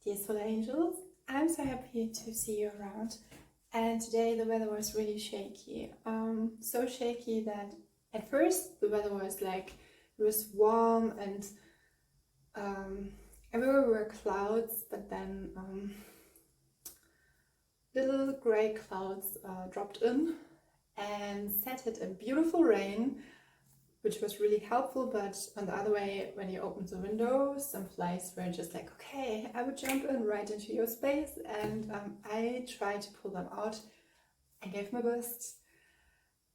Dear Solar Angels, I'm so happy to see you around. And today the weather was really shaky. So shaky that at first the weather was like, it was warm and everywhere were clouds, but then little grey clouds dropped in and set it a beautiful rain, which was really helpful. But on the other way, when you opened the window, some flies were just like, okay, I would jump in right into your space, and I tried to pull them out. I gave my best.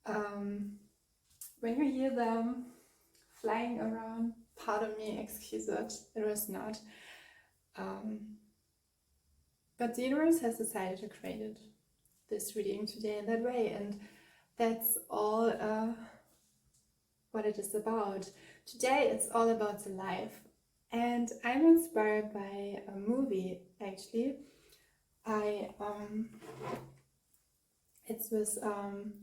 When you hear them flying around, pardon me, excuse it was not. But the universe has decided to create this reading today in that way, and that's all what it is about. Today it's all about the life, and I'm inspired by a movie actually. It's with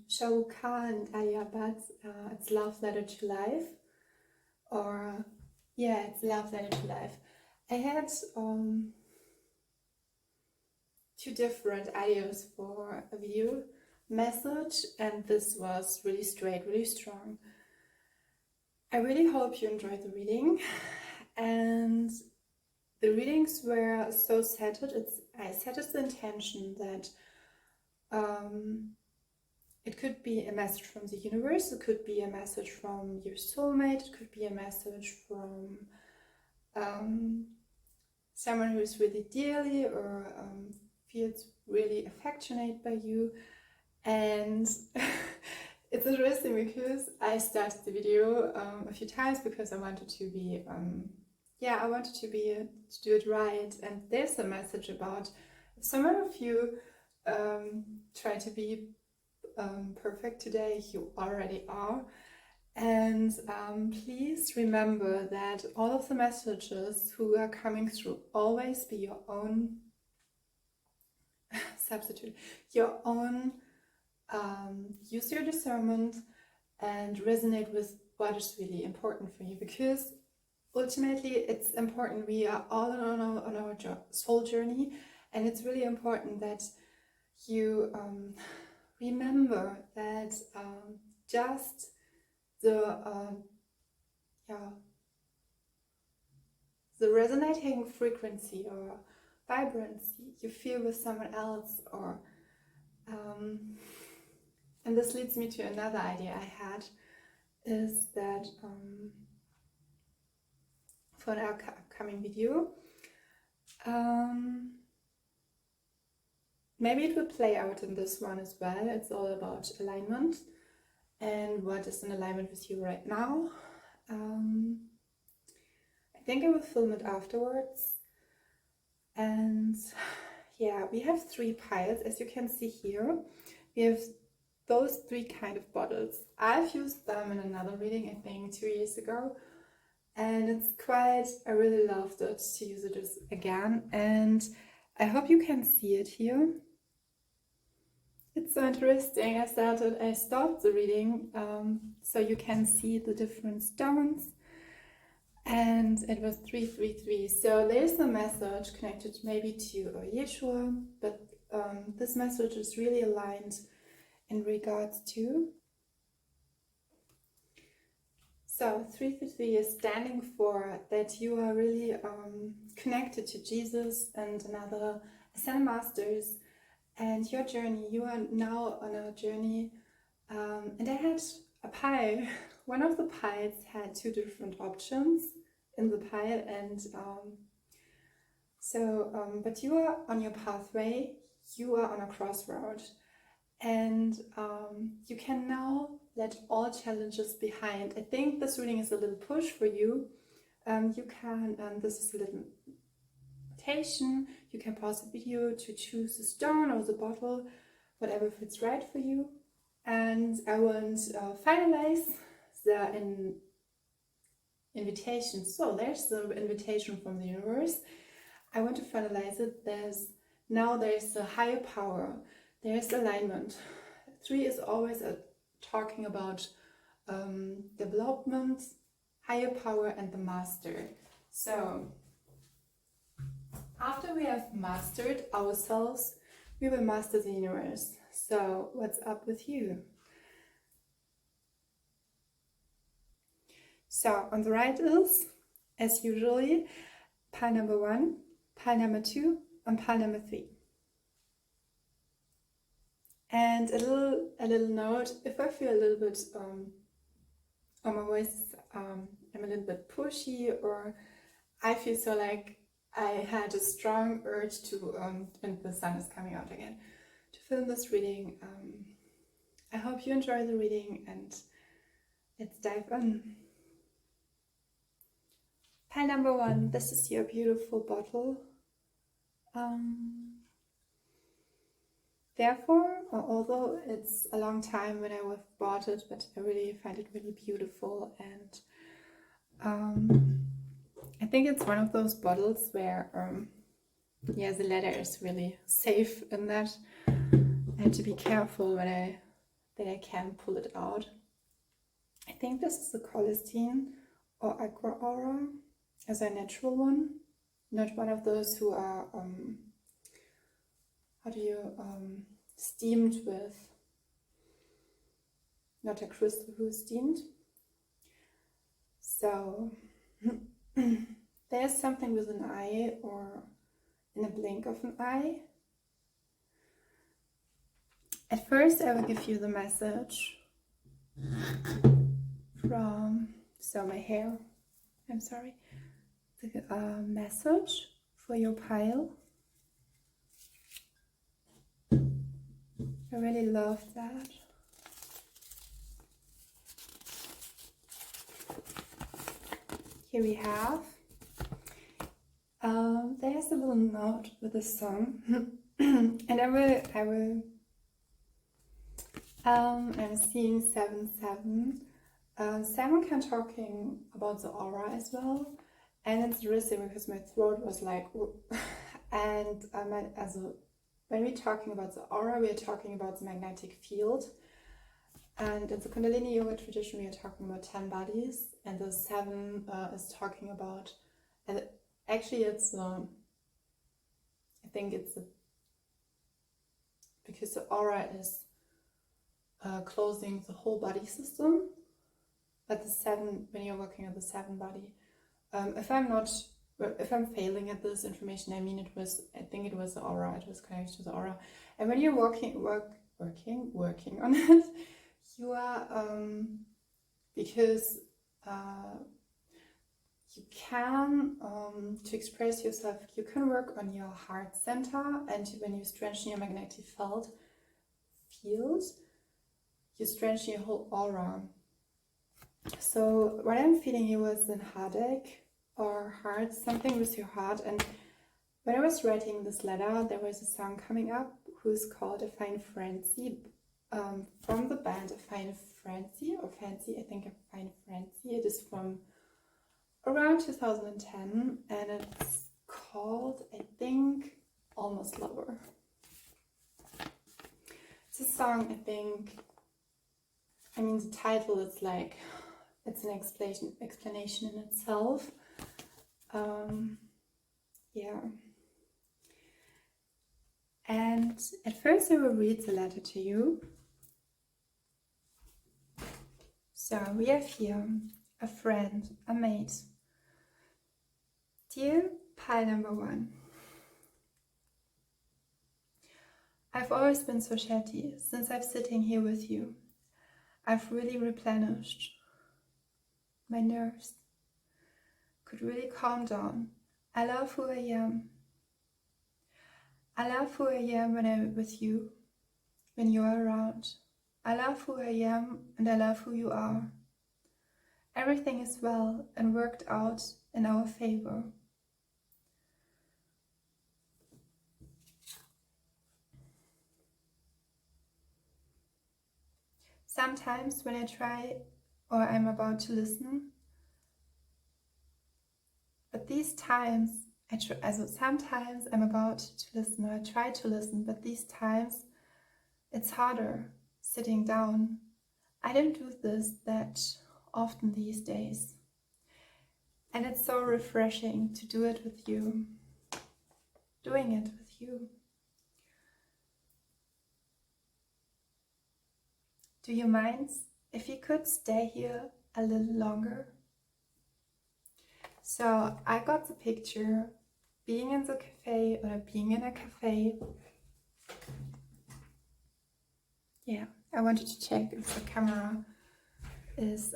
Shah Rukh Khan and Alia Bhatt. It's Love Letter to Life, or yeah, it's Love Letter to Life. I had two different ideas for a video message, and this was really straight, really strong. I really hope you enjoyed the reading, and the readings were so settled. I set as the intention that it could be a message from the universe, it could be a message from your soulmate, it could be a message from someone who is really dearly or feels really affectionate by you. And it's interesting because I started the video a few times because I wanted to be to do it right. And there's a message about, if some of you try to be perfect today, you already are. And please remember that all of the messages who are coming through, always be your own substitute, your own. Use your discernment and resonate with what is really important for you, because ultimately it's important. We are all on our soul journey, and it's really important that you remember that just the resonating frequency or vibrancy you feel with someone else, or and this leads me to another idea I had, is that for our upcoming video, maybe it will play out in this one as well. It's all about alignment and what is in alignment with you right now. I think I will film it afterwards. And yeah, we have 3 piles, as you can see here. We have those 3 kind of bottles. I've used them in another reading, I think 2 years ago, and it's quite, I really loved it to use it again, and I hope you can see it here. It's so interesting. I stopped the reading so you can see the different stones, and it was 333. So there's a message connected maybe to Yeshua, but this message is really aligned in regards to. So 333 is standing for that you are really connected to Jesus and another Ascended Masters, and your journey. You are now on a journey, and I had a pile. One of the piles had 2 different options in the pile, and but you are on your pathway, you are on a crossroad, and you can now let all challenges behind. I think this reading is a little push for you. You can, this is a little invitation, you can pause the video to choose the stone or the bottle, whatever fits right for you. And I want to finalize the invitation. So there's the invitation from the universe. I want to finalize it. There's a higher power, there's alignment. 3 is always talking about development, higher power, and the master. So after after we have mastered ourselves, we will master the universe. So what's up with you? So on the right is, as usually, pile number 1, pile number 2, and pile number 3. And a little note, if I feel a little bit, or my voice, I'm a little bit pushy, or I feel so like I had a strong urge to, and the sun is coming out again, to film this reading. I hope you enjoy the reading, and let's dive in. Pile number 1, this is your beautiful bottle. Therefore, although it's a long time when I bought it, but I really find it really beautiful, and I think it's one of those bottles where, yeah, the leather is really safe in that. I had to be careful that I can pull it out. I think this is the Colestine or Aqua Aura as a natural one, not one of those who are steamed with, not a crystal who is steamed. So there's something with an eye, or in a blink of an eye. At first I will give you the message from, so my hair, I'm sorry, the message for your pile. I really love that. Here we have, there's a little note with a song, and I'm seeing 7/7. 7 can talking about the aura as well, and it's interesting because my throat was like, and when we're talking about the aura, we are talking about the magnetic field. And in the Kundalini Yoga tradition, we are talking about 10 bodies, and the 7 is talking about, and actually it's, I think it's, because the aura is closing the whole body system, but the 7, when you're working on the 7 body, if I'm failing at this information, I think it was the aura, it was connected to the aura. And when you're working on it, you are, because you can, to express yourself, you can work on your heart center, and when you strengthen your magnetic field, you strengthen your whole aura. So what I'm feeling here was in heartache, or heart, something with your heart. And when I was writing this letter, there was a song coming up who's called A Fine Frenzy, from the band A Fine Frenzy, or Fancy, I think A Fine Frenzy. It is from around 2010, and it's called, I think, Almost Lover. It's a song, I think, I mean, the title is like, it's an explanation in itself. Yeah. And at first I will read the letter to you. So we have here a friend, a mate. Dear pile number 1, I've always been so chatty since I'm sitting here with you. I've really replenished. My nerves could really calm down. I love who I am. I love who I am when I'm with you, when you're around. I love who I am, and I love who you are. Everything is well and worked out in our favor. Sometimes when I try, or I'm about to listen, but these times, sometimes I'm about to listen, or I try to listen, but these times it's harder sitting down. I don't do this that often these days, and it's so refreshing to do it with you. Do doing it with you. Do you mind if you could stay here a little longer? So I got the picture being in the cafe or being in a cafe. Yeah, I wanted to check if the camera is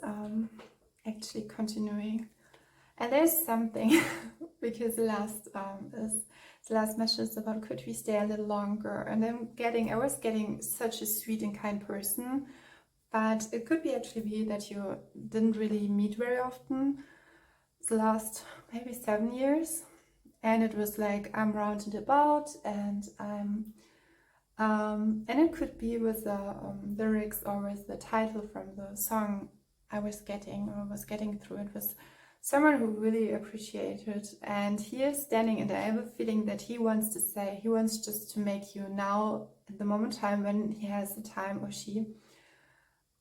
actually continuing. And there's something because the last message is about could we stay a little longer, and I was getting such a sweet and kind person, but it could be actually be that you didn't really meet very often the last maybe 7 years, and it was like I'm round and about, and and it could be with the lyrics or with the title from the song I was getting through. It was someone who really appreciated, and he is standing, and I have a feeling that he wants just to make you now at the moment time when he has the time, or she,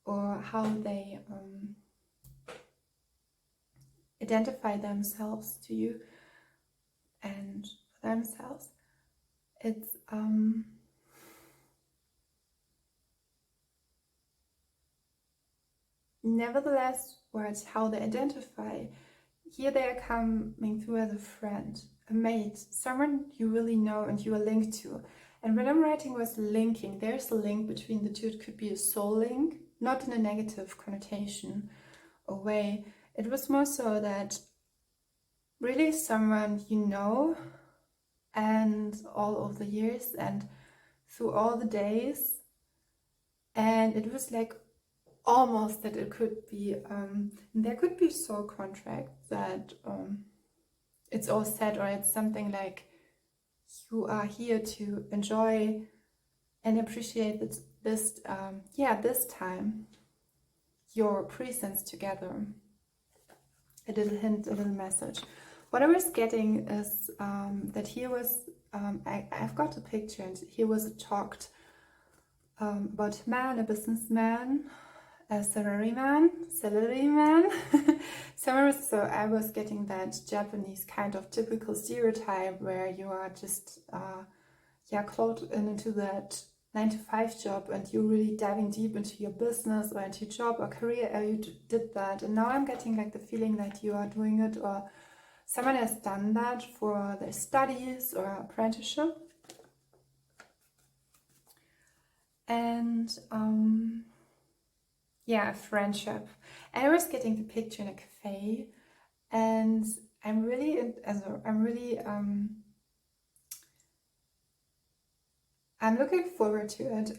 or how they identify themselves to you and themselves. It's nevertheless words, how they identify. Here they are coming through as a friend, a mate, someone you really know and you are linked to. And when I'm writing was linking, there's a link between the two. It could be a soul link, not in a negative connotation or way. It was more so that really someone you know, and all of the years and through all the days. And it was like almost that it could be, there could be soul contract that it's all set, or it's something like you are here to enjoy and appreciate this time, your presence together. A little hint, a little message. What I was getting is that here was, I've got a picture, and here was a talked about a man, a businessman, a salaryman. So I was getting that Japanese kind of typical stereotype where you are just caught into that 9-to-5 job, and you're really diving deep into your business or into job or career, or you did that. And now I'm getting like the feeling that you are doing it, or someone has done that for their studies or apprenticeship. And friendship. And I was getting the picture in a cafe, and I'm looking forward to it,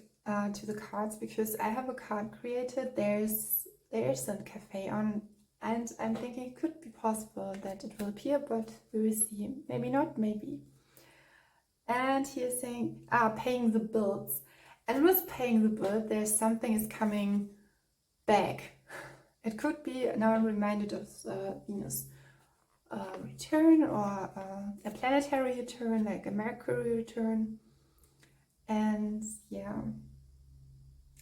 to the cards, because I have a card created. There's a cafe on, and I'm thinking it could be possible that it will appear, but we will see. Maybe not, maybe. And he is saying, paying the bills. And with paying the bill, there's something is coming back. It could be, now I'm reminded of Venus return, or a planetary return, like a Mercury return. And yeah,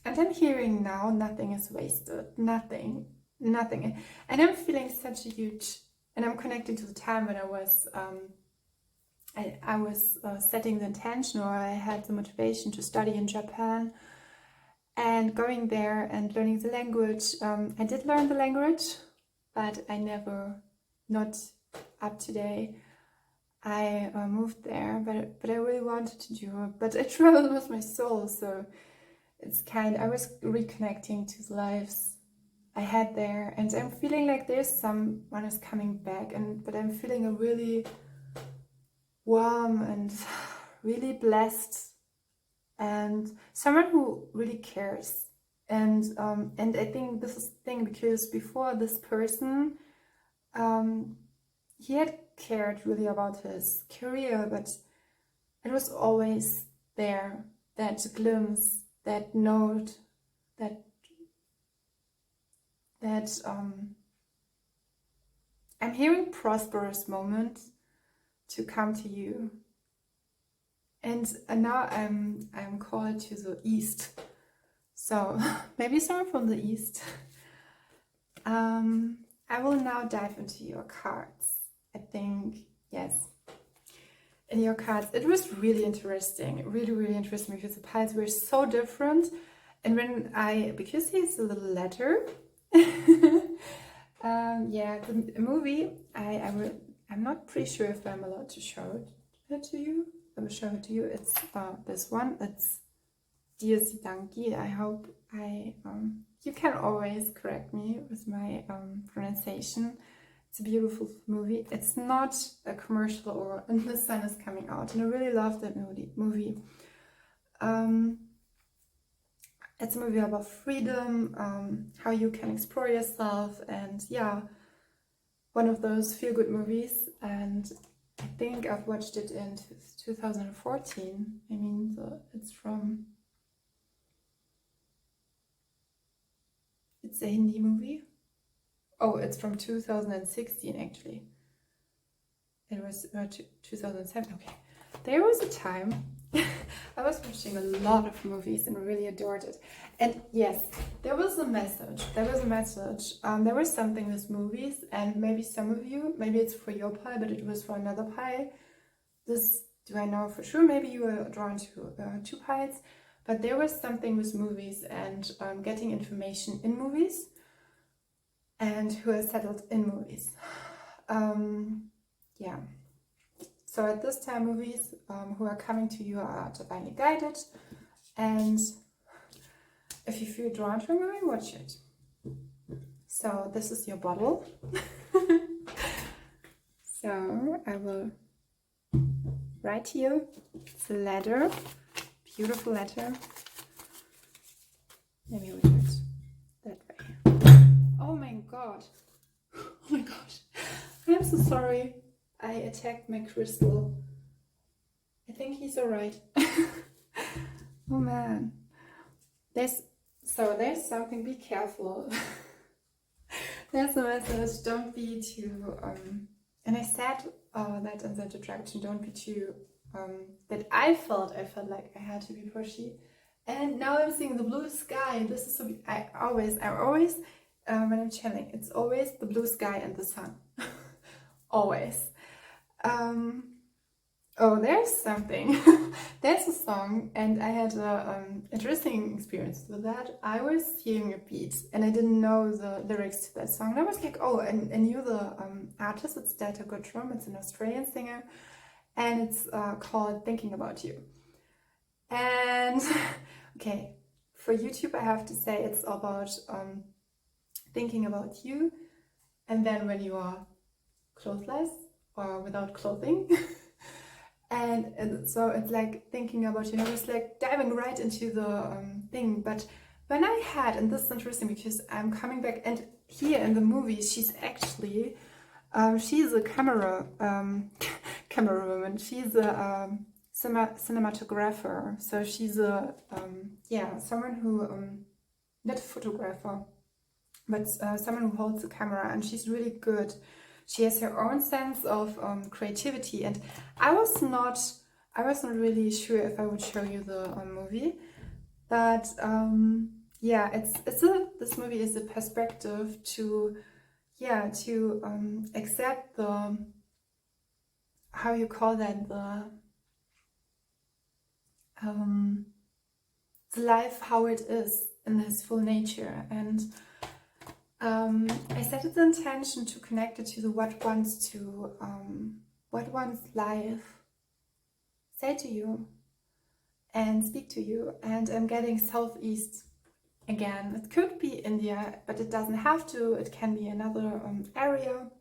and I'm hearing now nothing is wasted, nothing. And I'm feeling such a huge, and I'm connecting to the time when I was I was setting the intention, or I had the motivation to study in Japan, and going there and learning the language. I did learn the language, but I never, not up to date. I moved there, but I really wanted to do it. But I traveled with my soul, so it's I was reconnecting to the lives I had there, and I'm feeling like there's someone is coming back, but I'm feeling a really warm and really blessed, and someone who really cares. And I think this is the thing, because before this person, he had cared really about his career, but it was always there, that glimpse, that note, that I'm hearing prosperous moment to come to you. And now I'm called to the east, so maybe someone from the east. I will now dive into your cards. I think, yes, in your cards. It was really interesting, really interesting, because the piles were so different. And because he's a little letter, yeah, the movie, I'm not pretty sure if I'm allowed to show it to you. I will show it to you. It's this one. It's Dies Danki. I hope you can always correct me with my pronunciation. It's a beautiful movie. It's not a commercial or and the sun is coming out, and I really love that movie. It's a movie about freedom, how you can explore yourself, and yeah, one of those feel-good movies. And I think I've watched it in 2014. I mean, it's a Hindi movie. Oh, it's from 2016 actually. It was 2007. Okay, there was a time I was watching a lot of movies and really adored it. And yes, there was a message. There was something with movies, and maybe some of you, maybe it's for your pile, but it was for another pile. This do I know for sure. Maybe you were drawn to two piles, but there was something with movies and getting information in movies, and who are settled in movies. Yeah. So at this time, movies who are coming to you are divinely guided, and if you feel drawn to a movie, watch it. So this is your bottle. So I will write here. It's a letter, beautiful letter. Maybe we'll do it that way. Oh my god! Oh my gosh! I'm so sorry. I attacked my crystal. I think he's alright. Oh man. There's something, be careful. There's a message, don't be too, and I said that in the introduction, don't be too, that I felt like I had to be pushy. And now I'm seeing the blue sky. This is so, I always, when I'm channeling, it's always the blue sky and the sun. Always. Oh, there's something. There's a song, and I had an interesting experience with that. I was hearing a beat, and I didn't know the lyrics to that song. And I was like, oh, and I knew the artist. It's Delta Goodrum. It's an Australian singer, and it's called Thinking About You. And okay, for YouTube, I have to say it's about thinking about you, and then when you are clothless or without clothing. And so it's like thinking about, you know, it's like diving right into the thing. But when I had, and this is interesting because I'm coming back, and here in the movie, she's actually, she's a camerawoman. She's a cinematographer. So she's a, someone who, not a photographer, but someone who holds the camera, and she's really good. She has her own sense of creativity, and I wasn't really sure if I would show you the movie, but this movie is a perspective to accept the, how you call that, the life how it is in its full nature. And I set the intention to connect it to the what one's life say to you and speak to you. And I'm getting southeast again. It could be India, but it doesn't have to. It can be another area.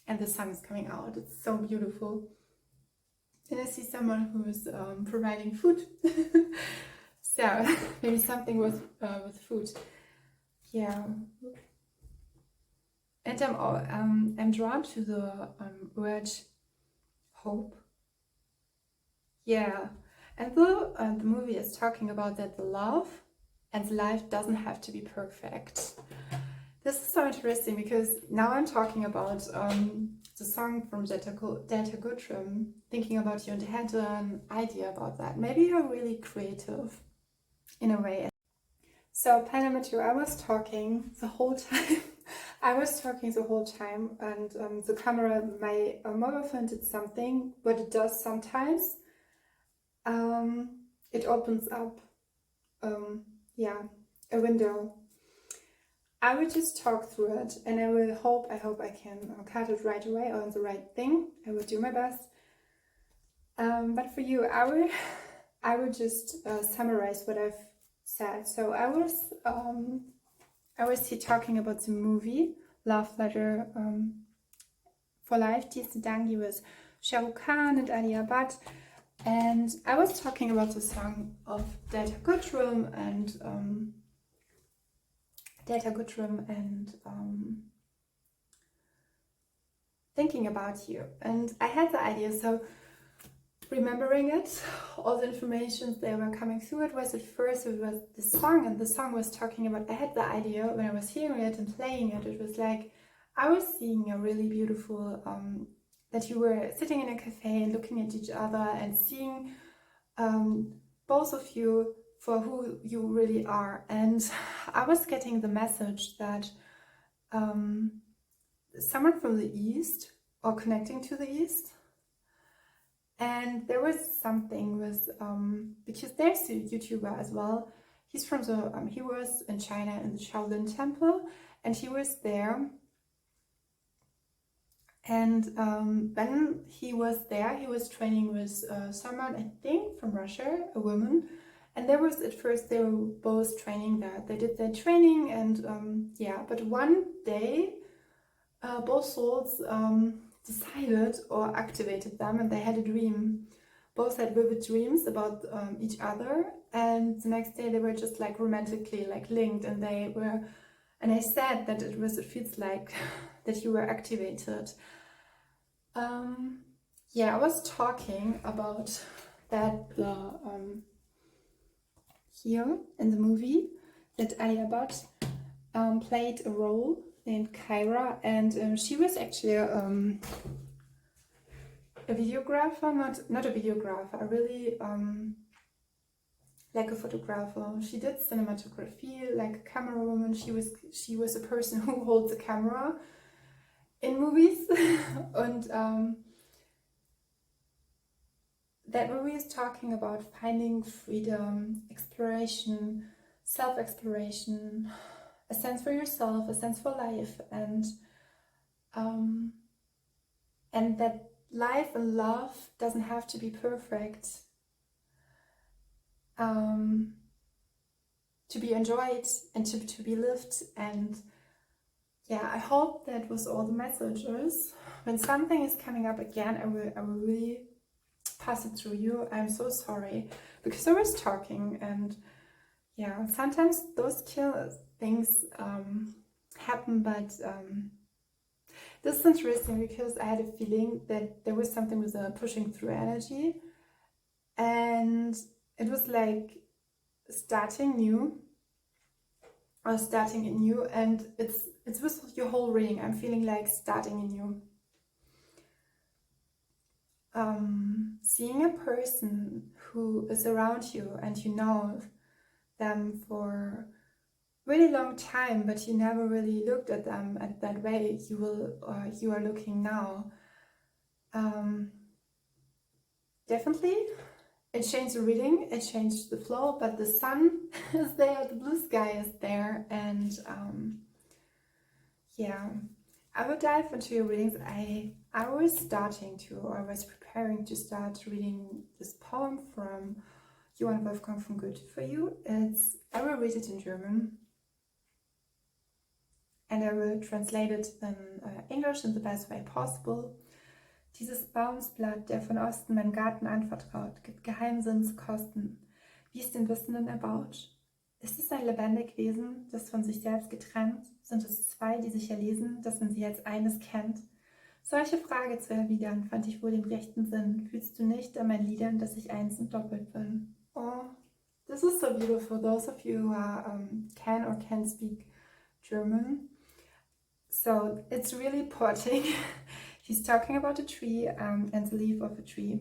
And the sun is coming out. It's so beautiful. And I see someone who is providing food. So maybe something with food. Yeah. And I'm drawn to the word hope. Yeah, and the movie is talking about that the love and life doesn't have to be perfect. This is so interesting because now I'm talking about the song from Delta Goodrum, Thinking About You, and I had an idea about that. Maybe you're really creative in a way. So pile number 2, I was talking the whole time. I was talking the whole time, and the camera, my mobile phone did something, but it does sometimes. It opens up, yeah, a window. I will just talk through it, and I hope I can cut it right away on the right thing. I will do my best. But for you, I will just summarize what I've said. So I was here talking about the movie Love Letter for Life, diese Dangi with Shah Rukh Khan and Alia Bhatt. And I was talking about the song of Delta Goodrem and thinking about you. And I had the idea, so remembering it, all the information they were coming through, it was at first, it was the song, and the song was talking about, I had the idea when I was hearing it and playing it, it was like, I was seeing a really beautiful, that you were sitting in a cafe and looking at each other and seeing both of you for who you really are. And I was getting the message that someone from the East, or connecting to the East, and there was something with, because there's a YouTuber as well, he's from the, he was in China in the Shaolin Temple, and he was there. And when he was there, he was training with someone, I think from Russia, a woman. And there was, at first, they were both training there. They did their training, and yeah, but one day, both souls decided or activated them, and they had a dream. Both had vivid dreams about each other, and the next day they were just like romantically like linked, and they were, and I said that it feels like that you were activated. Yeah, I was talking about that here in the movie that Alia Bhatt played a role named Kyra, and she was actually a videographer, not a videographer, a really like a photographer. She did cinematography, like a camera woman. She was a person who holds a camera in movies, and that movie is talking about finding freedom, exploration, self-exploration, a sense for yourself, a sense for life, and that life and love doesn't have to be perfect to be enjoyed and to be lived. And yeah, I hope that was all the messages. When something is coming up again, I will really pass it through you. I'm so sorry, because I was talking, and yeah, sometimes those things happen, but this is interesting because I had a feeling that there was something with a pushing through energy, and it was like starting new, or starting anew, and it's with your whole reading. I'm feeling like starting anew. Seeing a person who is around you and you know them for a really long time, but you never really looked at them at that way you are looking now. Definitely it changed the reading, it changed the flow, but the sun is there, the blue sky is there, and yeah, I will dive into your readings. I was preparing to start reading this poem from Johann Wolfgang von Goethe for you. I will read it in German, and I will translate it in English in the best way possible. Dieses Baumsblatt, der von Osten mein Garten anvertraut, gibt Geheimsinnskosten. Wie ist den Wissenden erbaut? Ist es ein lebendig Wesen, das von sich selbst getrennt? Sind es zwei, die sich erlesen, dass man sie als eines kennt? Solche Frage zu erwidern, fand ich wohl den rechten Sinn. Fühlst du nicht an meinen Liedern, dass ich eins und doppelt bin? Oh, this is so beautiful. Those of you who are, can or can't speak German. So it's really poetic. He's talking about a tree and the leaf of a tree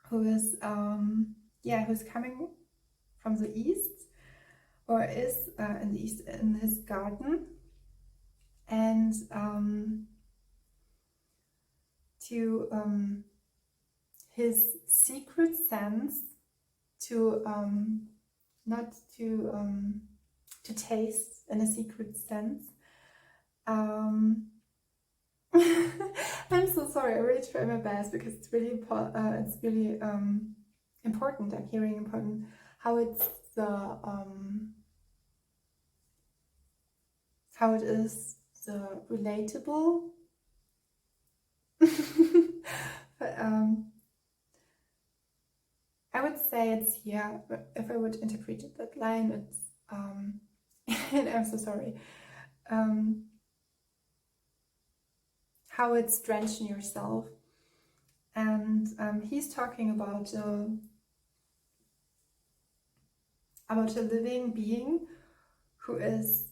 who is, who's coming from the east, or is in the east in his garden. and to his secret sense to not to to taste in a secret sense. I'm so sorry. I really try my best because it's really important. I'm hearing important how it's how it is the relatable. But I would say it's here. But if I would interpret that line, it's and I'm so sorry. How it strengthens yourself, and he's talking about a living being who is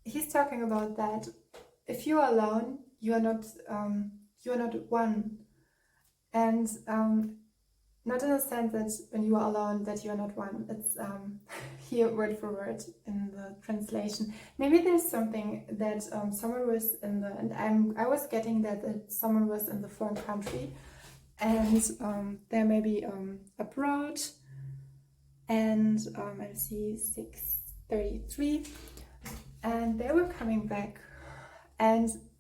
he's talking about that if you are alone, you are not one, and not in the sense that when you are alone that you are not one. It's here word for word in the translation. Maybe there's something that someone was in the, and I was getting that someone was in the foreign country, and they're maybe abroad, and I see 6:33, and they were coming back,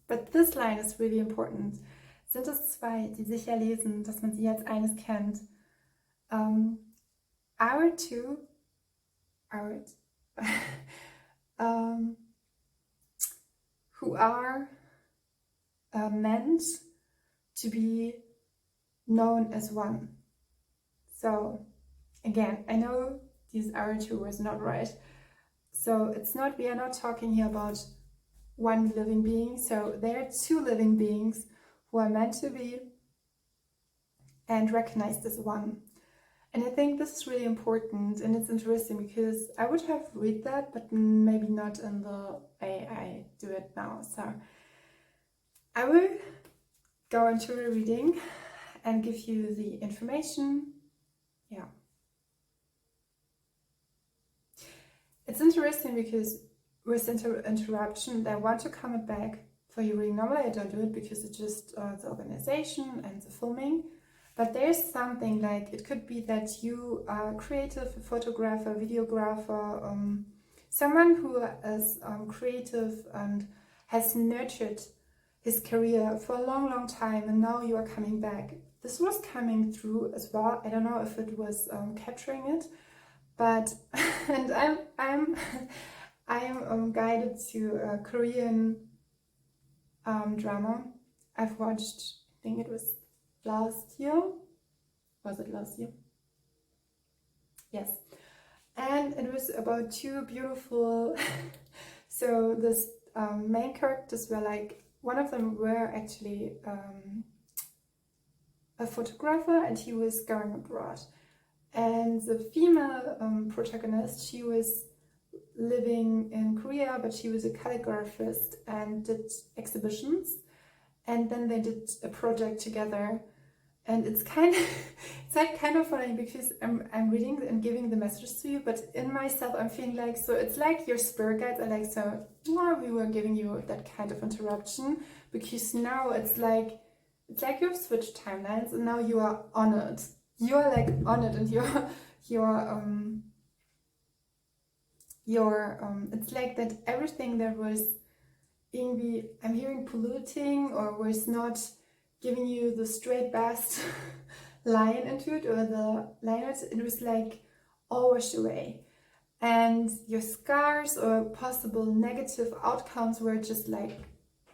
but this line is really important. Sind es zwei, die sicher lesen, dass man sie als eines kennt? Our two, who are meant to be known as one. So again, I know these our two was not right. So it's not, we are not talking here about one living being. So there are two living beings who are meant to be and recognized as one. And I think this is really important, and it's interesting because I would have read that, but maybe not in the way I do it now. So I will go into the reading and give you the information. Yeah. It's interesting because with interruption, I want to comment back for your reading. Normally I don't do it because it's just the organization and the filming. But there's something like, it could be that you are creative, a photographer, videographer, someone who is creative and has nurtured his career for a long, long time, and now you are coming back. This was coming through as well. I don't know if it was capturing it, but and I'm guided to a Korean drama I've watched. I think it was last year. Was it last year? Yes. And it was about two beautiful so this main characters were like, one of them were actually a photographer, and he was going abroad, and the female protagonist, she was living in Korea, but she was a calligraphist and did exhibitions, and then they did a project together. And it's kind of it's like kind of funny because I'm reading and giving the message to you, but in myself I'm feeling like, so it's like your spirit guides are like, so we were giving you that kind of interruption because now it's like you've switched timelines and now you are on it. You are like on it, and it's like that everything that was irgendwie, I'm hearing polluting or was not giving you the straight best line into it, or the liners, it was like all washed away, and your scars or possible negative outcomes were just like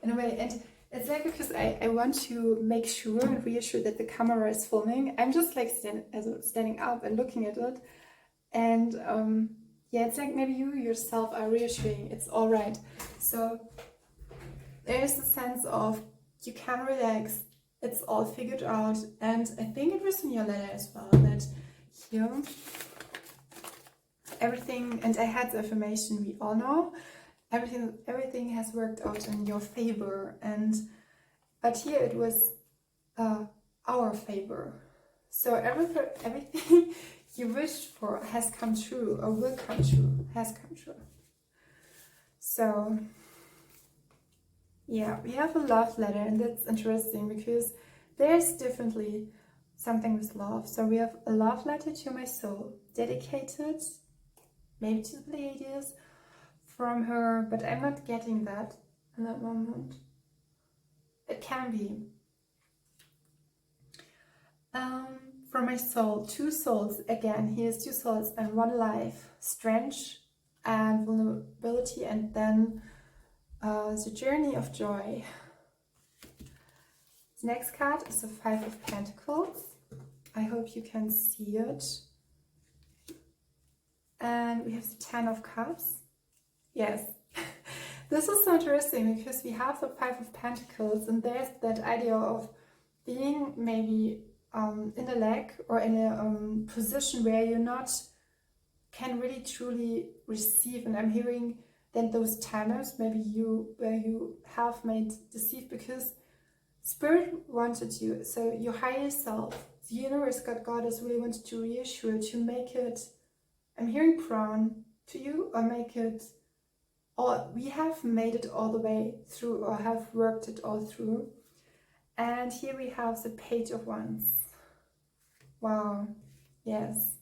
in a way. And it's like, because I want to make sure and reassure that the camera is filming, I'm just like standing up and looking at it, and yeah, it's like maybe you yourself are reassuring it's all right. So there's a sense of you can relax, it's all figured out. And I think it was in your letter as well that here everything, and I had the affirmation we all know, everything has worked out in your favor, but here it was our favor. So everything you wished for has come true, or will come true, has come true. So yeah, we have a love letter, and that's interesting because there's definitely something with love. So we have a love letter to my soul, dedicated, maybe to the Pleiades, from her, but I'm not getting that in that moment. It can be. From my soul, two souls, again, here's two souls and one life, strength and vulnerability, and then the journey of joy. The next card is the Five of Pentacles. I hope you can see it. And we have the Ten of Cups. Yes, this is so interesting because we have the Five of Pentacles, and there's that idea of being maybe in a lack or in a position where you're not can really truly receive. And I'm hearing that those times maybe where you have made deceive because Spirit wanted you, so your higher self, the universe, God, Goddess really wanted to reassure, to make it, I'm hearing crown to you, or make it, or we have made it all the way through, or have worked it all through. And here we have the Page of Wands. Wow, yes.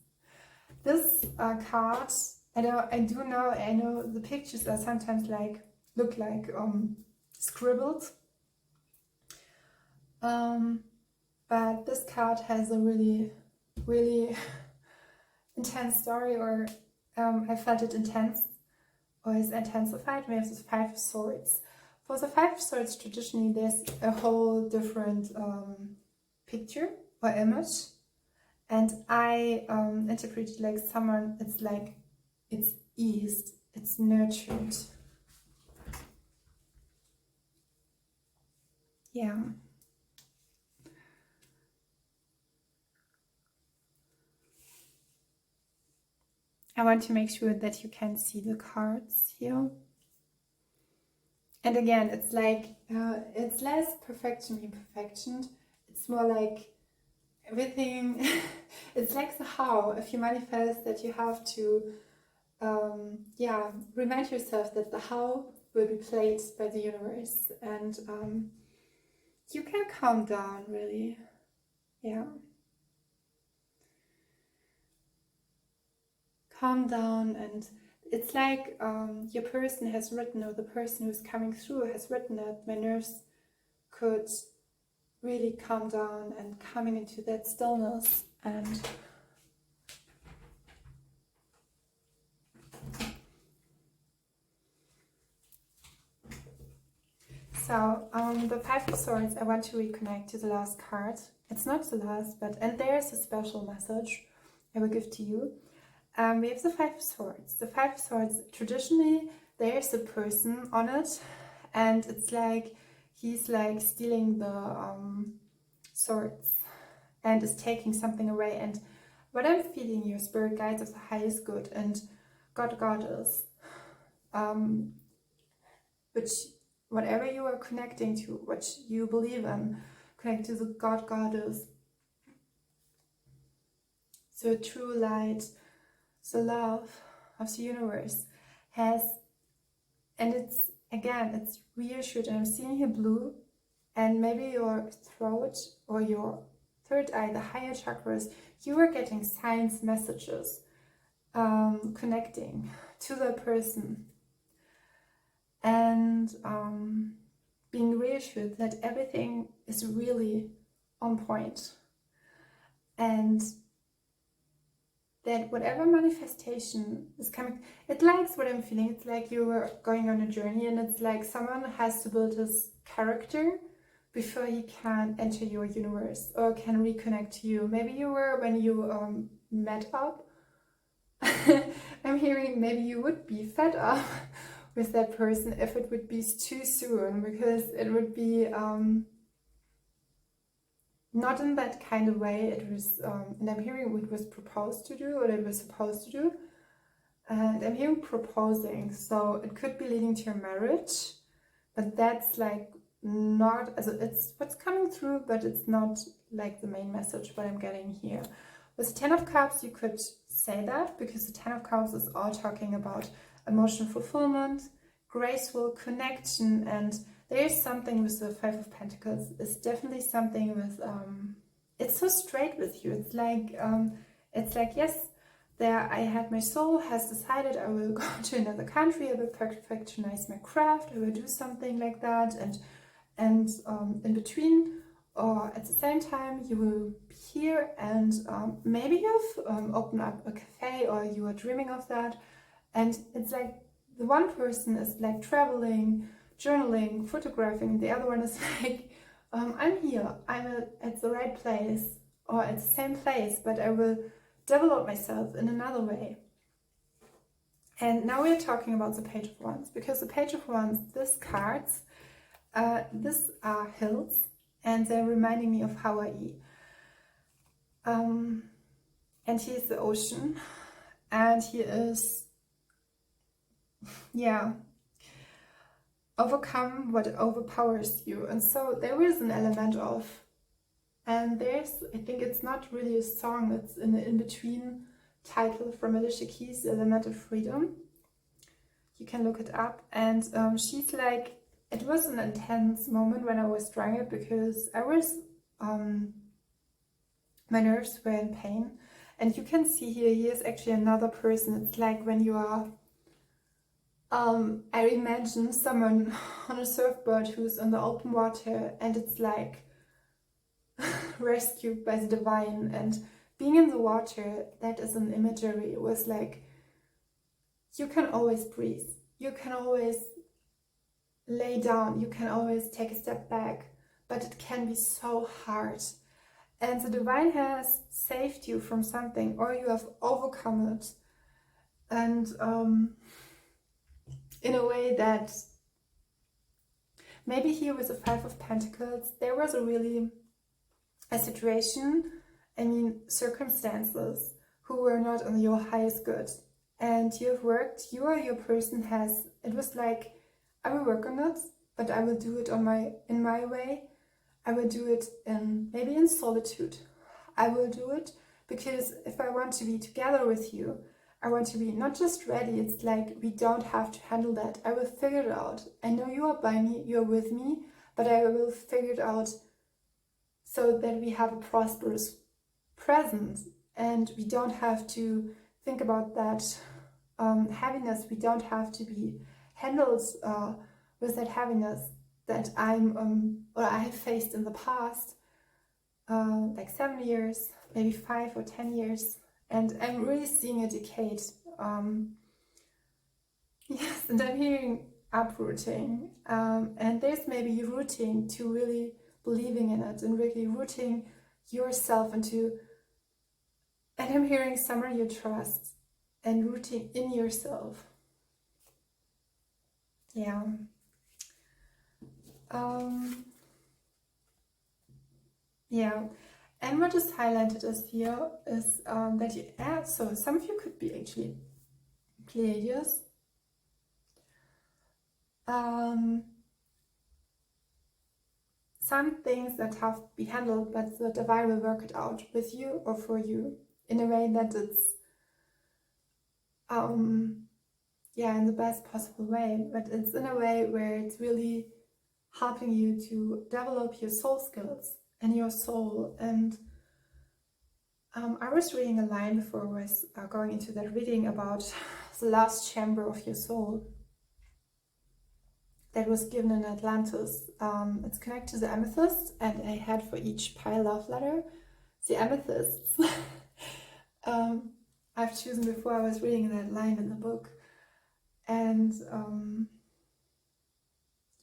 This card, I know the pictures are sometimes look like scribbled. But this card has a really, really intense story, or I felt it intense, or is intensified. We have this Five of Swords. For the Five of Swords, traditionally there's a whole different picture or image, and I interpret it like someone, it's eased, it's nurtured. Yeah. I want to make sure that you can see the cards here. And again, it's like, it's less perfection, imperfection. It's more like everything, it's like the how. If you manifest that, you have to, remind yourself that the how will be played by the universe. And you can calm down, really. Yeah. Calm down, and it's like your person has written, or the person who's coming through has written that my nerves could really calm down, and coming into that stillness. And so the Five of Swords, I want to reconnect to the last card. It's not the last, and there's a special message I will give to you. We have the Five of Swords. The Five of Swords, traditionally, there's a person on it, and it's like he's like stealing the swords and is taking something away. And what I'm feeling, your spirit guides of the highest good and God, Goddess, which whatever you are connecting to, what you believe in, connect to the God, Goddess, the true light, the love of the universe has, and it's reassured. And I'm seeing here blue, and maybe your throat or your third eye, the higher chakras, you are getting signs, messages, connecting to the person, and being reassured that everything is really on point, and that whatever manifestation is coming, it likes what I'm feeling. It's like you were going on a journey, and it's like someone has to build his character before he can enter your universe or can reconnect to you. Maybe you were, when you met up, I'm hearing maybe you would be fed up with that person if it would be too soon, because it would be not in that kind of way. It was, and I'm hearing what was proposed to do, what it was supposed to do, and I'm hearing proposing, so it could be leading to a marriage, but that's like not, it's what's coming through, but it's not like the main message what I'm getting here. With the Ten of Cups, you could say that, because the Ten of Cups is all talking about emotional fulfillment, graceful connection, and there is something with the Five of Pentacles. It's definitely something with, it's so straight with you. It's like, yes, there I had, my soul has decided I will go to another country, I will perfectionize my craft, I will do something like that, and in between or at the same time you will be here, and maybe you've opened up a cafe, or you are dreaming of that, and it's like the one person is like traveling, journaling, photographing, the other one is like, I'm here, I'm at the right place, or at the same place, but I will develop myself in another way. And now we're talking about the Page of Wands, because the Page of Wands, these cards, these are hills, and they're reminding me of Hawaii. And he is the ocean, and he is, yeah, overcome what overpowers you. And so there is an element of, and there's, I think it's not really a song, it's an in-between title from Alicia Keys, The Element of Freedom. You can look it up. And she's like, it was an intense moment when I was drawing it, because I was, my nerves were in pain. And you can see here, here's actually another person. It's like when you are, I imagine someone on a surfboard who's on the open water, and it's like rescued by the divine, and being in the water, that is an imagery. It was like, you can always breathe, you can always lay down, you can always take a step back, but it can be so hard, and the divine has saved you from something, or you have overcome it, and in a way that maybe here with the Five of Pentacles, there was a situation, I mean circumstances, who were not on your highest good, and you have worked, you or your person has, it was like, I will work on it, but I will do it in my way. I will do it maybe in solitude. I will do it because if I want to be together with you, I want to be not just ready, it's like we don't have to handle that. I will figure it out. I know you are by me, you are with me, but I will figure it out so that we have a prosperous present, and we don't have to think about that heaviness. We don't have to be handled with that heaviness that I have faced in the past, like 7 years, maybe 5 or 10 years, and I'm really seeing a decade. Yes, and I'm hearing uprooting, and there's maybe rooting to really believing in it, and really rooting yourself into, and I'm hearing someone you trust, and rooting in yourself. Yeah. Yeah, and what is highlighted as here is that you add, so some of you could be actually Pleiadians. Some things that have to be handled, but the divine will work it out with you or for you in a way that it's yeah, in the best possible way, but it's in a way where it's really helping you to develop your soul skills and your soul. And I was reading a line before I was going into that reading about the last chamber of your soul that was given in Atlantis. It's connected to the amethyst, and I had for each pile love letter the amethysts. I've chosen before I was reading that line in the book, and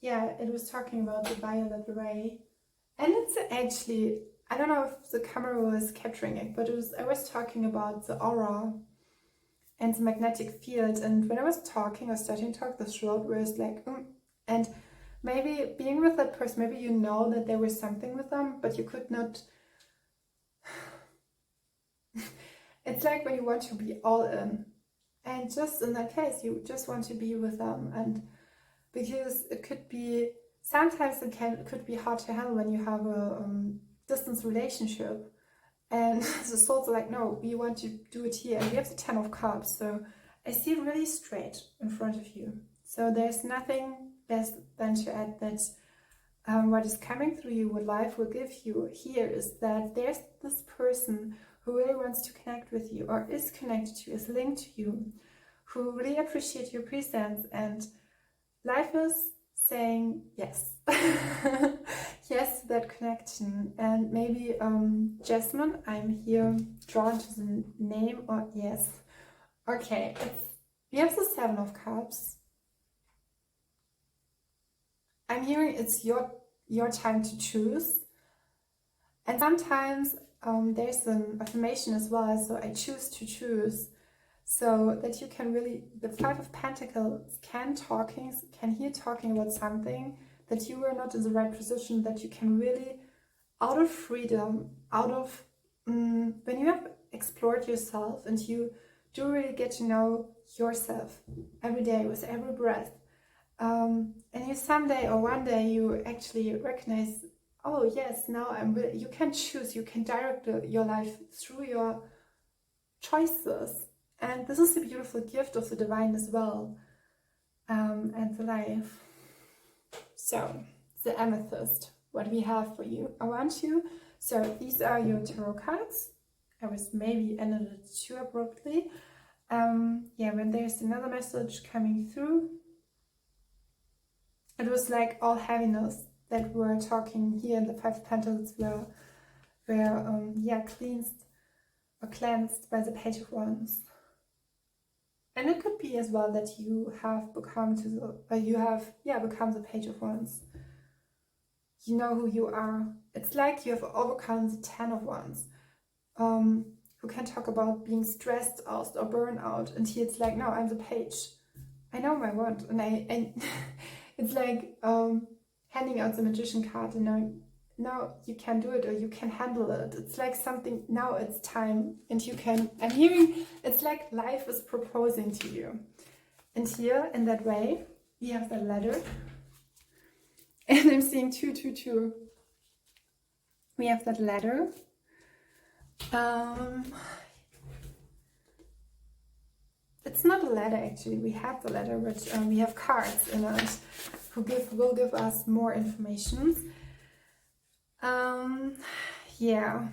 yeah, it was talking about the violet ray, and it's actually, I don't know if the camera was capturing it, but I was talking about the aura and the magnetic field, and when I was talking or starting to talk, the throat was like, and maybe being with that person, maybe you know that there was something with them, but you could not. It's like when you want to be all in, and just in that case, you just want to be with them, and because it could be, sometimes it could be hard to handle when you have a distance relationship, And the souls are like, no, we want to do it here. And we have the 10 of Cups. So I see really straight in front of you. So there's nothing less than to add that what is coming through you, what life will give you here is that there's this person who really wants to connect with you, or is connected to you, is linked to you, who really appreciate your presence, and life is saying yes. Yes to that connection. And maybe Jasmine, I'm here drawn to the name, or yes. Okay, we have the 7 of Cups. I'm hearing it's your time to choose. And sometimes there's an affirmation as well, so I choose to choose. So that you can really, the 5 of Pentacles can hear talking about something that you were not in the right position, that you can really, out of freedom, out of, when you have explored yourself and you do really get to know yourself every day with every breath, and you someday or one day you actually recognize, oh yes, now you can choose, you can direct your life through your choices. And this is a beautiful gift of the divine as well, and the life. So, the amethyst, what we have for you. I want you, so these are your tarot cards. I was maybe ended it too abruptly. Yeah, when there's another message coming through, it was like all heaviness that we're talking here in the 5 of Pentacles were cleansed or cleansed by the Page of Wands. And it could be as well that you have become become the Page of Wands. You know who you are. It's like you have overcome the 10 of Wands, who can talk about being stressed out or burnout, and here it's like, no, I'm the Page. I know my wand, and I it's like handing out the Magician card and knowing, now you can do it, or you can handle it. It's like something, now it's time, and you can, I'm hearing, it's like life is proposing to you. And here, in that way, we have the ladder. And I'm seeing 2, 2, 2. We have that ladder. It's not a ladder actually, we have the ladder, but we have cards in it who will give us more information. Yeah,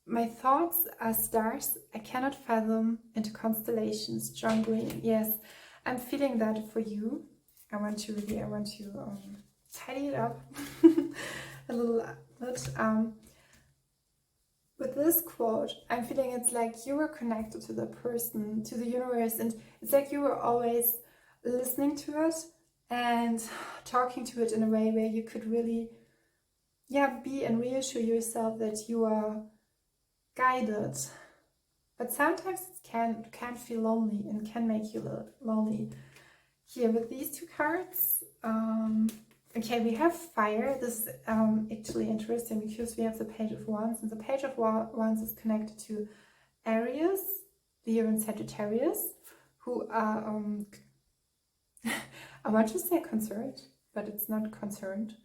my thoughts are stars I cannot fathom, into constellations, John Green. Yes, I'm feeling that for you. I want to tidy it up a little bit. With this quote, I'm feeling it's like you were connected to the person, to the universe, and it's like you were always listening to it and talking to it in a way where you could really, be and reassure yourself that you are guided. But sometimes it can feel lonely and can make you lonely. Here with these 2 cards, okay, we have fire. This is actually interesting because we have the Page of Wands, and the Page of Wands is connected to Aries, Leo and Sagittarius, who are, I want to say concerned, but it's not concerned,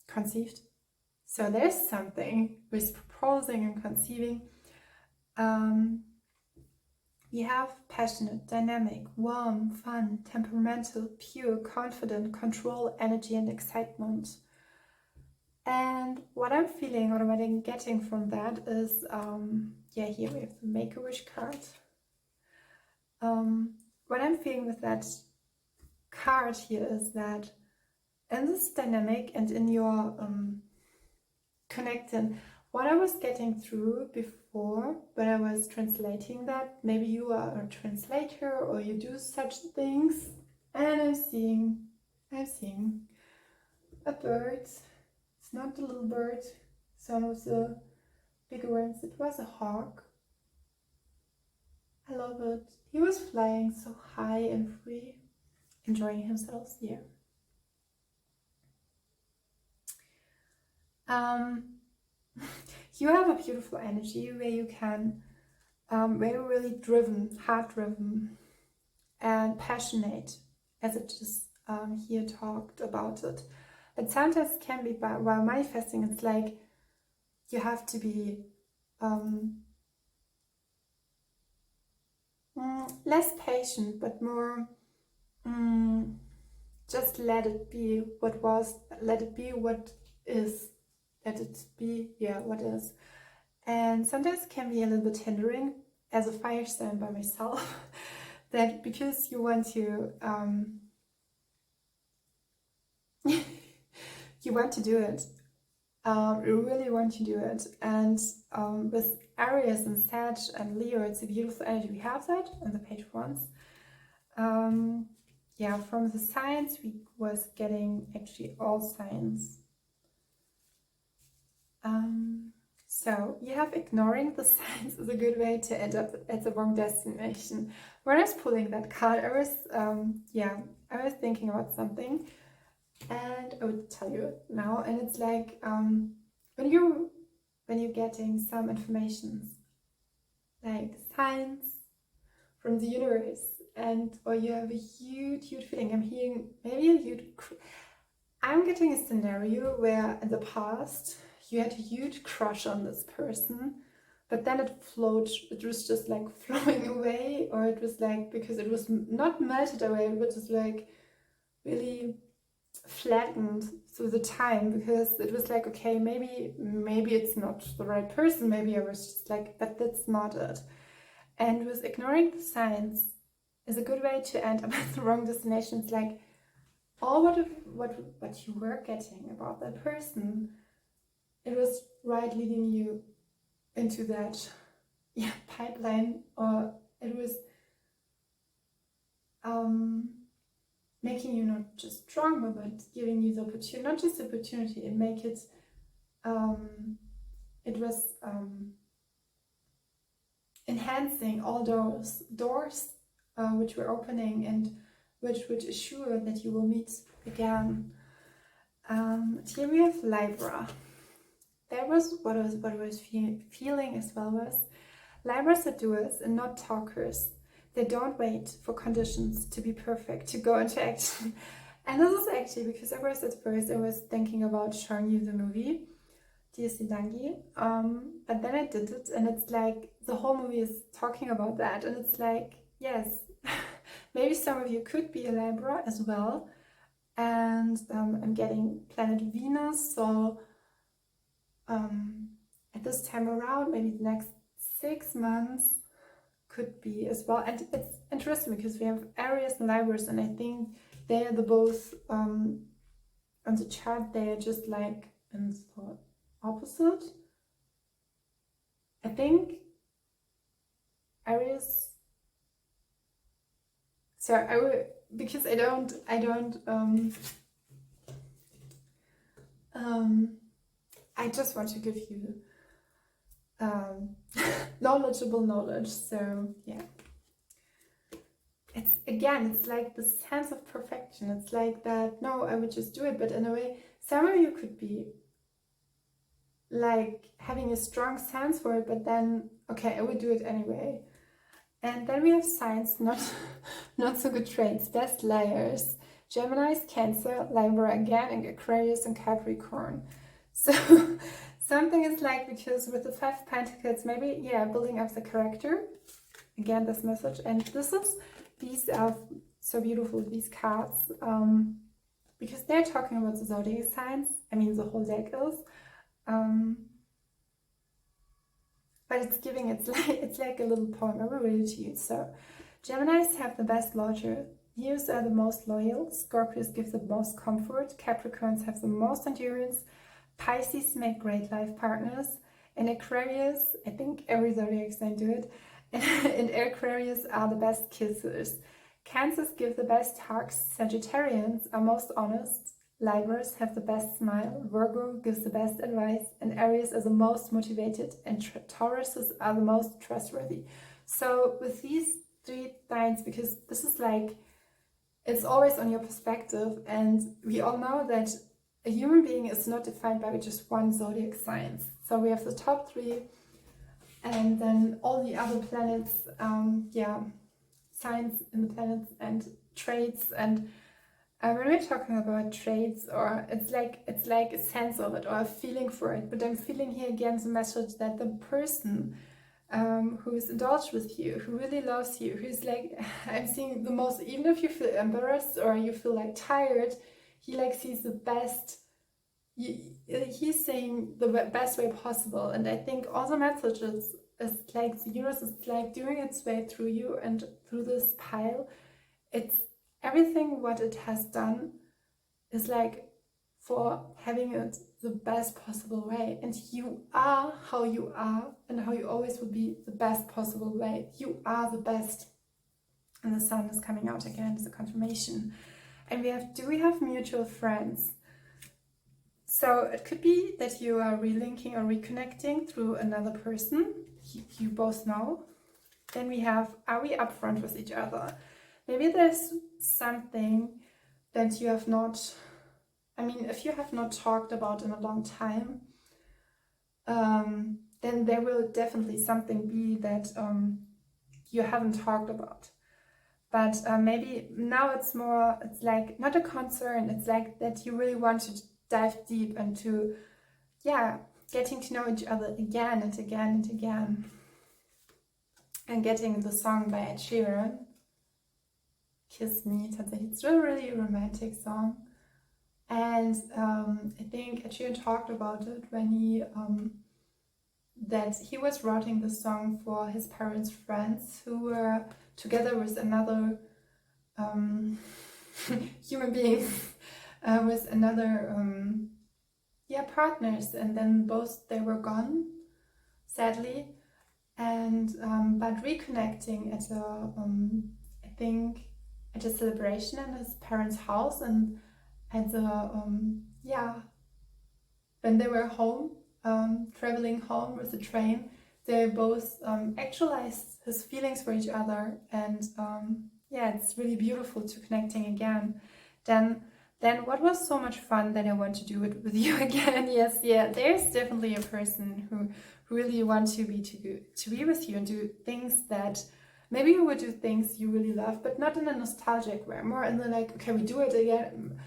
conceived. So there's something with proposing and conceiving. We have passionate, dynamic, warm, fun, temperamental, pure, confident, control, energy and excitement. And what I'm feeling, or what I'm getting from that is, here we have the Make-A-Wish card. What I'm feeling with that card here is that in this dynamic and in your connecting, what I was getting through before when I was translating that, maybe you are a translator or you do such things, and I'm seeing a bird. It's not the little bird, some of the bigger ones. It was a hawk. I love it. He was flying so high and free, enjoying himself here. You have a beautiful energy where you can, where you're really driven, heart-driven and passionate, as it is here talked about it. But sometimes it can be, while manifesting, it's like you have to be less patient, but more just let it be what was, let it be what is, let it be, yeah, what is. And sometimes it can be a little bit hindering as a fire sign by myself that because you want to you want to do it, you really want to do it. And with Aries and Sag and Leo, it's a beautiful energy. We have that on the page once. Yeah, from the signs we was getting actually all signs. So you have ignoring the signs is a good way to end up at the wrong destination. When I was pulling that card, I was I was thinking about something, and I would tell you now. And it's like when you're getting some information, like signs from the universe, and or you have a huge feeling. I'm hearing maybe a huge. I'm getting a scenario where in the past you had a huge crush on this person, but then it was just like flowing away, or it was like, because it was not melted away, but just like really flattened through the time, because it was like, okay, maybe it's not the right person, maybe I was just like, but that's not it. And with ignoring the signs is a good way to end up at the wrong destination. It's like all what you were getting about that person, it was right leading you into that pipeline, or it was making you not just stronger, but giving you the opportunity, not just the opportunity, and make it it was enhancing all those doors which were opening, and which would assure that you will meet again. Here we have Libra. That was what I was feeling as well. Was Libras are doers and not talkers. They don't wait for conditions to be perfect to go into action. And this is actually because at first I was thinking about showing you the movie Dangi, but then I did it, and it's like the whole movie is talking about that, and it's like, yes, maybe some of you could be a Libra as well. And I'm getting planet Venus, so at this time around, maybe the next 6 months could be as well. And it's interesting because we have Aries and Libras, and I think they are the both on the chart, they are just like in the opposite. I think Aries, so I will, because I don't I just want to give you knowledgeable knowledge. So yeah, it's like the sense of perfection. It's like that, no, I would just do it, but in a way, some of you could be like having a strong sense for it, but then, okay, I would do it anyway. And then we have signs, not so good traits, best liars. Gemini's, Cancer, Libra again, and Aquarius and Capricorn. So something is like, because with the 5 of Pentacles, maybe, yeah, building up the character. Again, this message. And these are so beautiful, these cards, because they're talking about the zodiac signs. I mean, the whole deck is. But it's giving, it's like a little poem. I will read it to you. So, Geminis have the best logic. Leos are the most loyal. Scorpios give the most comfort. Capricorns have the most endurance. Pisces make great life partners. And Aquarius, I think every zodiac sign do it. And Aquarius are the best kissers. Cancers give the best hugs. Sagittarians are most honest. Libras have the best smile, Virgo gives the best advice, and Aries are the most motivated, and Tauruses are the most trustworthy. So with these 3 signs, because this is like, it's always on your perspective, and we all know that a human being is not defined by just one zodiac sign. So we have the top 3, and then all the other planets, signs in the planets and traits, and when we're talking about traits, or it's like a sense of it or a feeling for it, but I'm feeling here again the message that the person who is indulged with you, who really loves you, who's like, I'm seeing the most, even if you feel embarrassed or you feel like tired, he like sees the best, he's saying the best way possible. And I think all the messages is like the universe is like doing its way through you and through this pile. It's everything what it has done is like for having it the best possible way, and you are how you are and how you always will be the best possible way. You are the best. And the sun is coming out again as a confirmation. And do we have mutual friends? So it could be that you are relinking or reconnecting through another person you both know. Then we have, are we upfront with each other? Maybe there's something that you have not, I mean, if you have not talked about in a long time, then there will definitely something be that you haven't talked about. But maybe now it's more, it's like not a concern, it's like that you really want to dive deep into, yeah, getting to know each other again and again and again. And getting the song by Ed Sheeran, Kiss Me, it's a really romantic song. And I think Ed Sheeran talked about it when he that he was writing the song for his parents' friends who were together with another human being, with another partners, and then both they were gone, sadly. And but reconnecting at a I think at a celebration in his parents' house, and at the when they were home, traveling home with the train, they both actualized his feelings for each other. And it's really beautiful to connecting again. Then what was so much fun that I want to do it with you again. Yes, there's definitely a person who really want to be with you and do things that maybe you would do things you really love, but not in a nostalgic way, more in the like, okay, we do it again.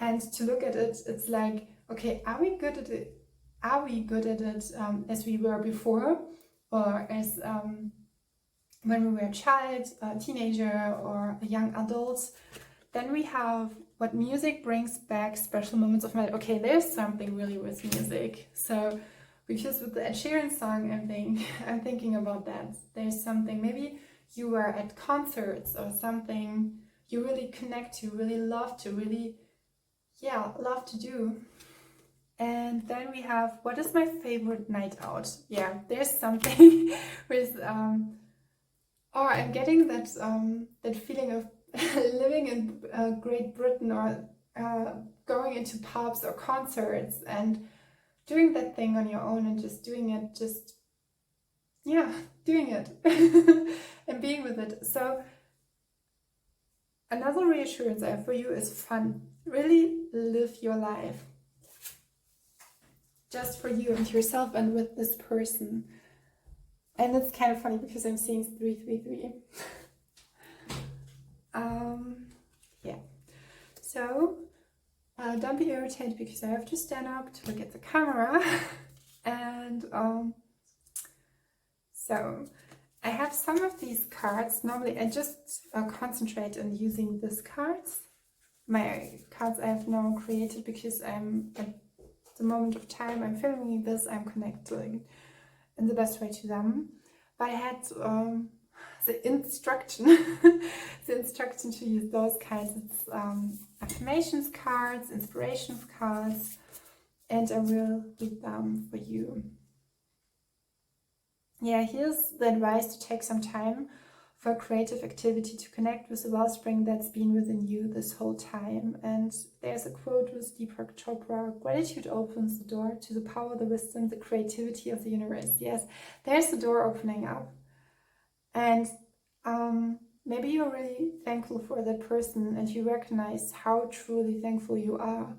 And to look at it, it's like, okay, are we good at it? Are we good at it as we were before, or as when we were a child, a teenager, or a young adult? Then we have what music brings back special moments of my life. Okay, there's something really with music. So because with the Ed Sheeran song, I'm thinking about that. There's something, maybe you were at concerts or something you really connect to, really love to, really, love to do. And then we have, what is my favorite night out? Yeah, there's something with, I'm getting that that feeling of living in Great Britain, or going into pubs or concerts and doing that thing on your own and just doing it, doing it and being with it. So another reassurance I have for you is fun. Really live your life just for you and yourself and with this person. And it's kind of funny because I'm seeing 333. So don't be irritated because I have to stand up to look at the camera. And so I have some of these cards. Normally I just concentrate on using these cards. My cards I have now created because I'm at the moment of time I'm filming this, I'm connecting in the best way to them. But I had the instruction to use those kinds. It's affirmations cards, inspiration cards, and I will read them for you. Here's the advice to take some time for creative activity to connect with the wellspring that's been within you this whole time. And there's a quote with Deepak Chopra: gratitude opens the door to the power, the wisdom, the creativity of the universe. Yes, there's the door opening up. And maybe you're really thankful for that person and you recognize how truly thankful you are.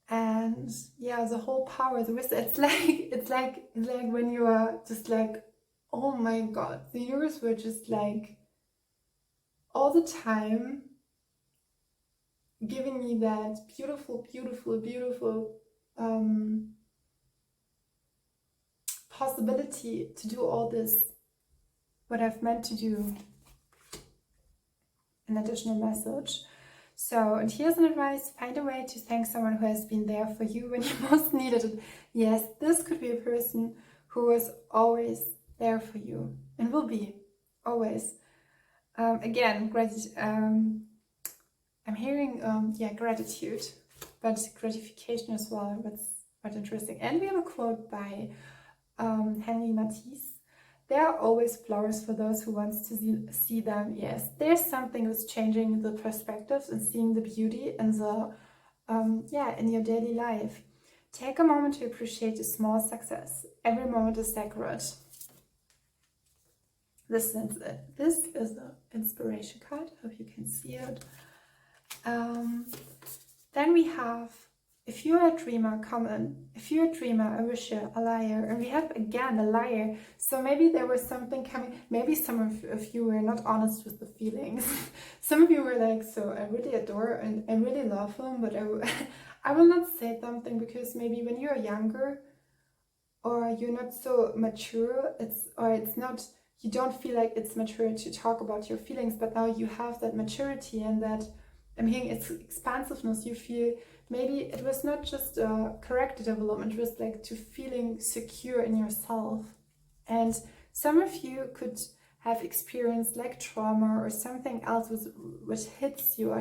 And the whole power, the wisdom, it's like when you are just like, oh my God, the universe were just like all the time giving me that beautiful, beautiful, beautiful possibility to do all this, what I've meant to do. An additional message. So, and here's an advice: find a way to thank someone who has been there for you when you most needed it. Yes, this could be a person who was always there for you and will be always. Again, I'm hearing gratitude, but gratification as well. That's quite interesting. And we have a quote by Henry Matisse. There are always flowers for those who want to see them. Yes, there's something that's changing the perspectives and seeing the beauty in the in your daily life. Take a moment to appreciate a small success. Every moment is sacred. This is the inspiration card. Hope you can see it. Then we have, if you're a dreamer, come in. If you're a dreamer, a wisher, a liar. And we have again a liar. So maybe there was something coming. Maybe some of you were not honest with the feelings. Some of you were like, so I really adore and I really love him, but I will not say something, because maybe when you're younger or you're not so mature, you don't feel like it's mature to talk about your feelings, but now you have that maturity and that, I'm hearing it's expansiveness. You feel maybe it was not just a character development, it was like to feeling secure in yourself. And some of you could have experienced like trauma or something else which hit you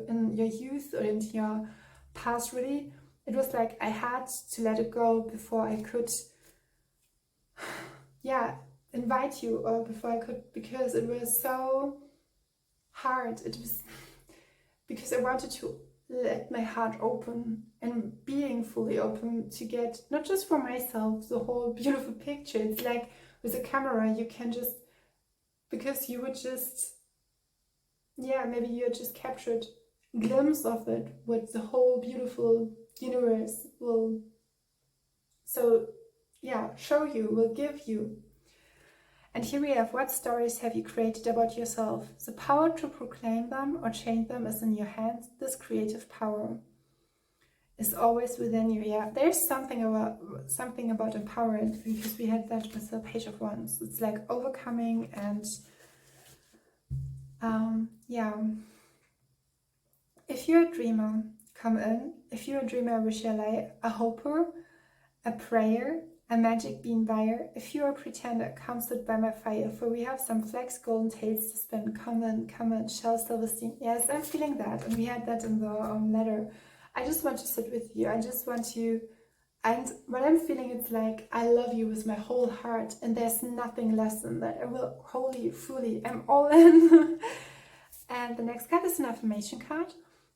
in your youth or in your past. Really, it was like I had to let it go before I could invite you, or before I could, because it was so hard. It was because I wanted to let my heart open and being fully open to get, not just for myself, the whole beautiful picture. It's like with a camera, you can just, because you would just, maybe you just captured a glimpse of it, what the whole beautiful universe will, show you, will give you. And here we have, what stories have you created about yourself? The power to proclaim them or change them is in your hands. This creative power is always within you. Yeah, there's something about empowerment, because we had that with the Page of Wands. It's like overcoming and If you're a dreamer, come in. If you're a dreamer, wish you a hoper, a prayer, a magic bean buyer. If you're a pretender, come sit by my fire, for we have some flax golden tails to spin. Come in, Shel Silverstein. Yes, I'm feeling that, and we had that in the letter. I just want to sit with you. I just want you, and what I'm feeling, it's like I love you with my whole heart, and there's nothing less than that. I will wholly, fully, I'm all in. And the next card is an affirmation card.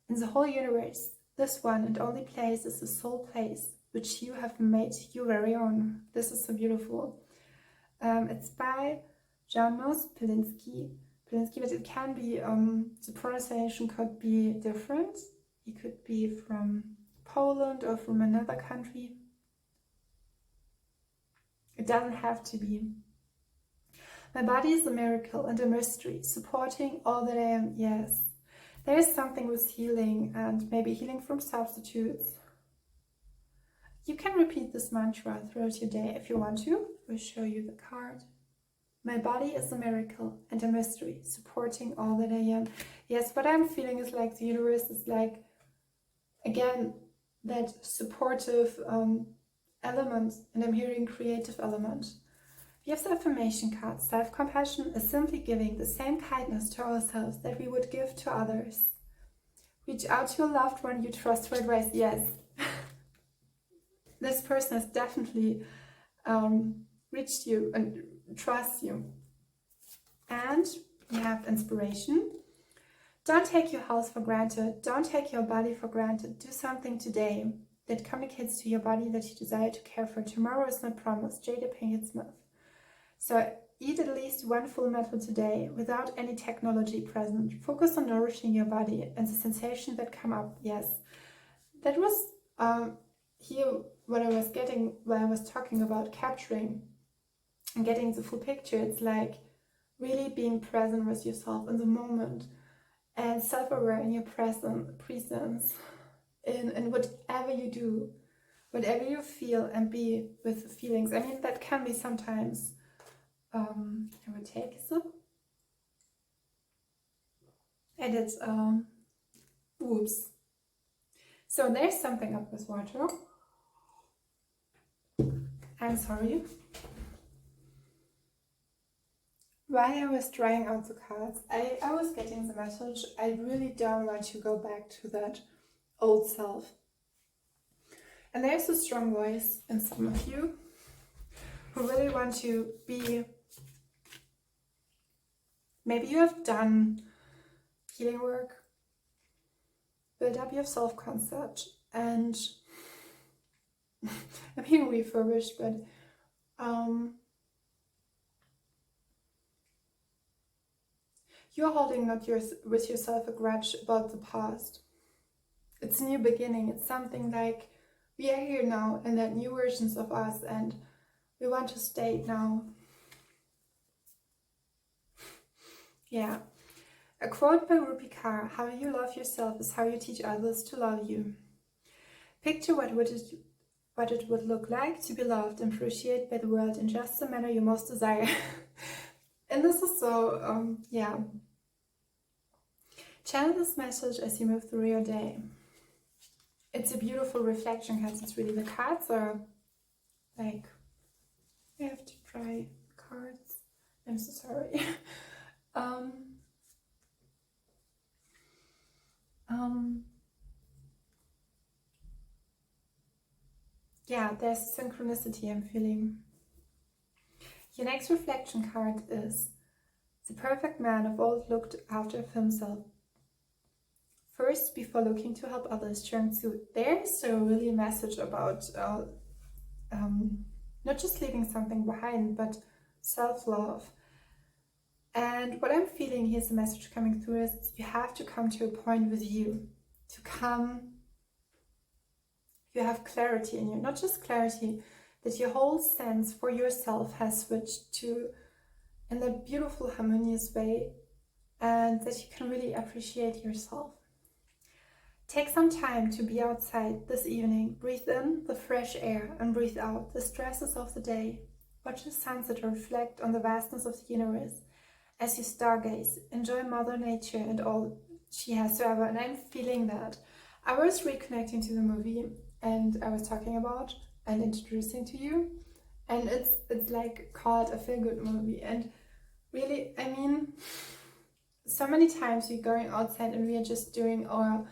In the whole universe, this one and only place is the soul place, which you have made your very own. This is so beautiful. It's by Janusz Pilinski, but it can be, the pronunciation could be different. He could be from Poland or from another country. It doesn't have to be. My body is a miracle and a mystery, supporting all that I am. Yes, there is something with healing, and maybe healing from substitutes. You can repeat this mantra throughout your day if you want to. We'll show you the card. My body is a miracle and a mystery, supporting all that I am. Yes, what I'm feeling is like the universe is like, again, that supportive element, and I'm hearing creative element. We have the affirmation card. Self-compassion is simply giving the same kindness to ourselves that we would give to others. Reach out to a loved one you trust for advice. Yes. This person has definitely reached you and trusts you. And we have inspiration. Don't take your health for granted. Don't take your body for granted. Do something today that communicates to your body that you desire to care for. Tomorrow is not promised. Jada Pinkett Smith. So eat at least one full meal today without any technology present. Focus on nourishing your body and the sensations that come up. Yes, that was here what I was getting when I was talking about capturing and getting the full picture. It's like really being present with yourself in the moment and self-aware in your presence in whatever you do, whatever you feel, and be with the feelings. I mean, that can be sometimes, I will take a sip. And it's, oops. So there's something up with water. I'm sorry. While I was trying out the cards, I was getting the message, I really don't want to go back to that old self. And there's a strong voice in some of you who really want to be, maybe you have done healing work, build up your self-concept, and I'm being refurbished, but you're holding not with yourself a grudge about the past. It's a new beginning. It's something like we are here now and that new versions of us, and we want to stay now. Yeah. A quote by Rupi Kaur: "How you love yourself is how you teach others to love you." Picture what it would look like to be loved and appreciated by the world in just the manner you most desire. And this is so, yeah. Channel this message as you move through your day. It's a beautiful reflection because it's really, the cards are like, I have to try cards. I'm so sorry. Yeah, there's synchronicity I'm feeling. Your next reflection card is the perfect man of old looked after himself first before looking to help others. There's a really message about not just leaving something behind, but self-love. And what I'm feeling, here's the message coming through, is you have to come to a point with you, you have clarity in you, not just clarity, that your whole sense for yourself has switched to in a beautiful, harmonious way, and that you can really appreciate yourself. Take some time to be outside this evening. Breathe in the fresh air and breathe out the stresses of the day. Watch the sunset reflect on the vastness of the universe as you stargaze. Enjoy Mother Nature and all she has to offer. And I'm feeling that. I was reconnecting to the movie and I was talking about and introducing to you, and it's like called a feel-good movie. And really, I mean, so many times we're going outside and we are just doing our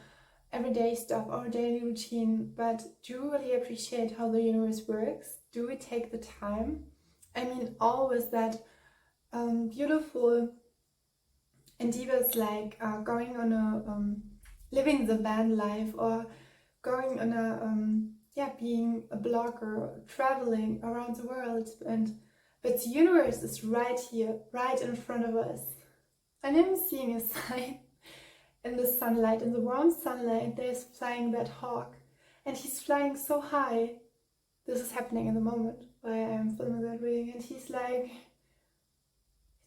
everyday stuff, our daily routine, but do we really appreciate how the universe works? Do we take the time? I mean, always that beautiful endeavors like going on a living the van life, or going on a being a blogger, traveling around the world, but the universe is right here, right in front of us. And I'm seeing a sign in the sunlight, in the warm sunlight. There's flying that hawk, and he's flying so high. This is happening in the moment while I'm filming that reading, and he's like,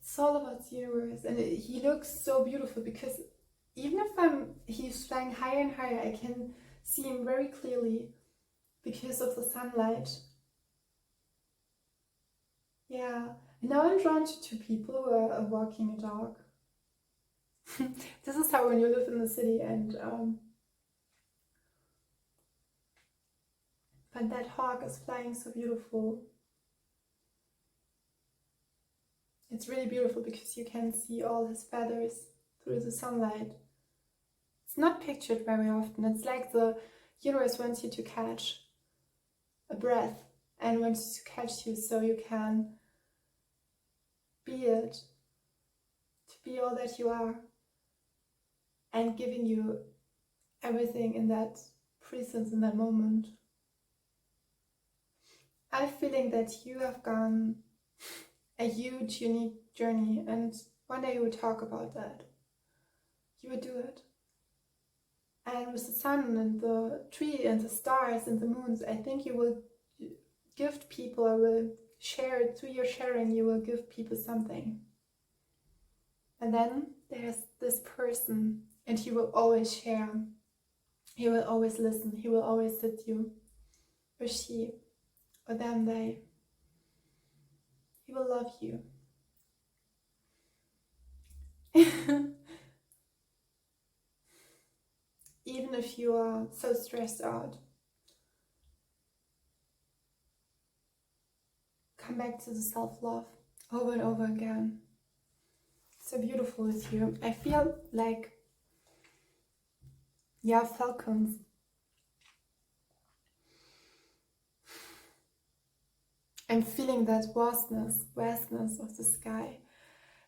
it's all about the universe. And he looks so beautiful, because even if he's flying higher and higher, I can see him very clearly because of the sunlight. Yeah, and now I'm drawn to two people who are walking a dog. This is how when you live in the city, and but that hawk is flying so beautiful. It's really beautiful because you can see all his feathers through the sunlight. It's not pictured very often. It's like the universe wants you to catch a breath and wants to catch you so you can be it, to be all that you are, and giving you everything in that presence, in that moment. I'm feeling that you have gone a huge, unique journey, and one day you will talk about that. You will do it. And with the sun and the tree and the stars and the moons, I think you will gift people, or will share it through your sharing, you will give people something. And then there's this person and he will always share, he will always listen, he will always sit you, or she, or them, they. He will love you. Even if you are so stressed out. Come back to the self-love over and over again. So beautiful with you. I feel like, yeah, falcons. I'm feeling that vastness of the sky.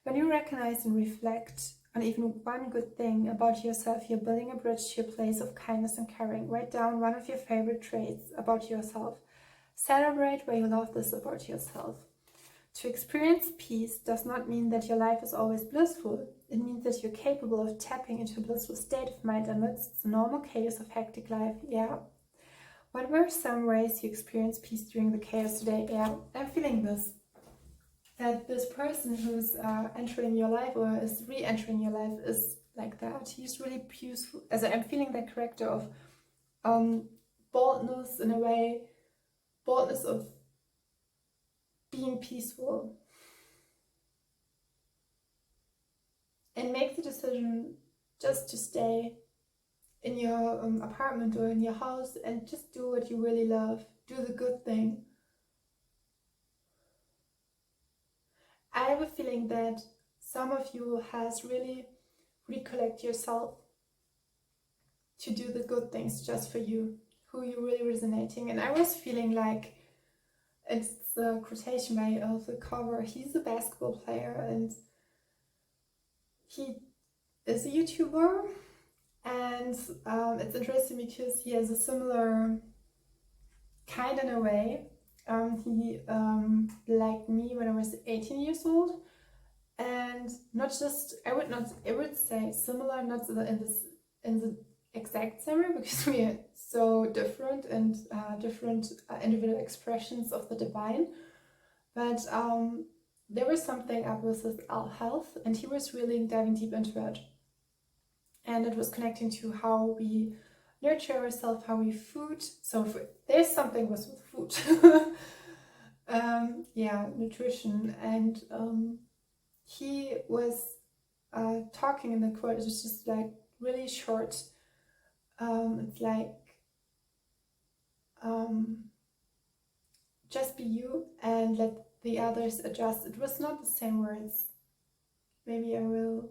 When you recognize and reflect on even one good thing about yourself, you're building a bridge to your place of kindness and caring. Write down one of your favorite traits about yourself. Celebrate where you love this about yourself. To experience peace does not mean that your life is always blissful. It means that you're capable of tapping into a blissful state of mind amidst the normal chaos of hectic life. Yeah. What were some ways you experienced peace during the chaos today? Yeah, I'm feeling this. That this person who's entering your life or is re-entering your life is like that. He's really peaceful. As I'm feeling that character of boldness in a way, boldness of being peaceful. And make the decision just to stay in your apartment or in your house and just do what you really love. Do the good thing. I have a feeling that some of you has really recollect yourself to do the good things just for you, who you're really resonating. And I was feeling like, it's a quotation by the cover, he's a basketball player and he is a YouTuber. And it's interesting because he has a similar kind in a way. He liked me when I was 18 years old, and not just, I would say similar, not in the exact same way, because we are so different and different individual expressions of the divine. But there was something up with his health, and he was really diving deep into it. And it was connecting to how we nurture ourselves, how we food. So there's something with food. Yeah, nutrition. And he was talking in the quote, it was just like really short. It's like, just be you and let the others adjust. It was not the same words. Maybe I will,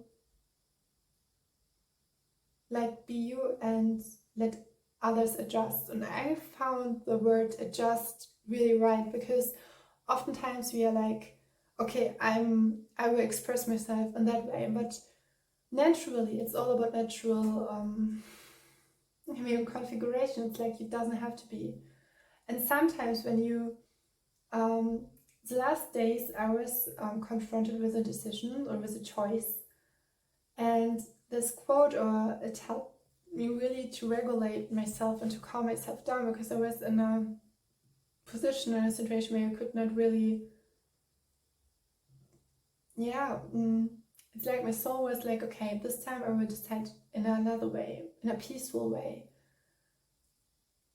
like, be you and let others adjust. And I found the word adjust really right, because oftentimes we are like, okay, I will express myself in that way, but naturally, it's all about natural configuration. It's like it doesn't have to be. And sometimes when you the last days I was confronted with a decision or with a choice, and this quote, or it helped me really to regulate myself and to calm myself down, because I was in a position, in a situation where I could not really, it's like my soul was like, okay, this time I will decide in another way, in a peaceful way,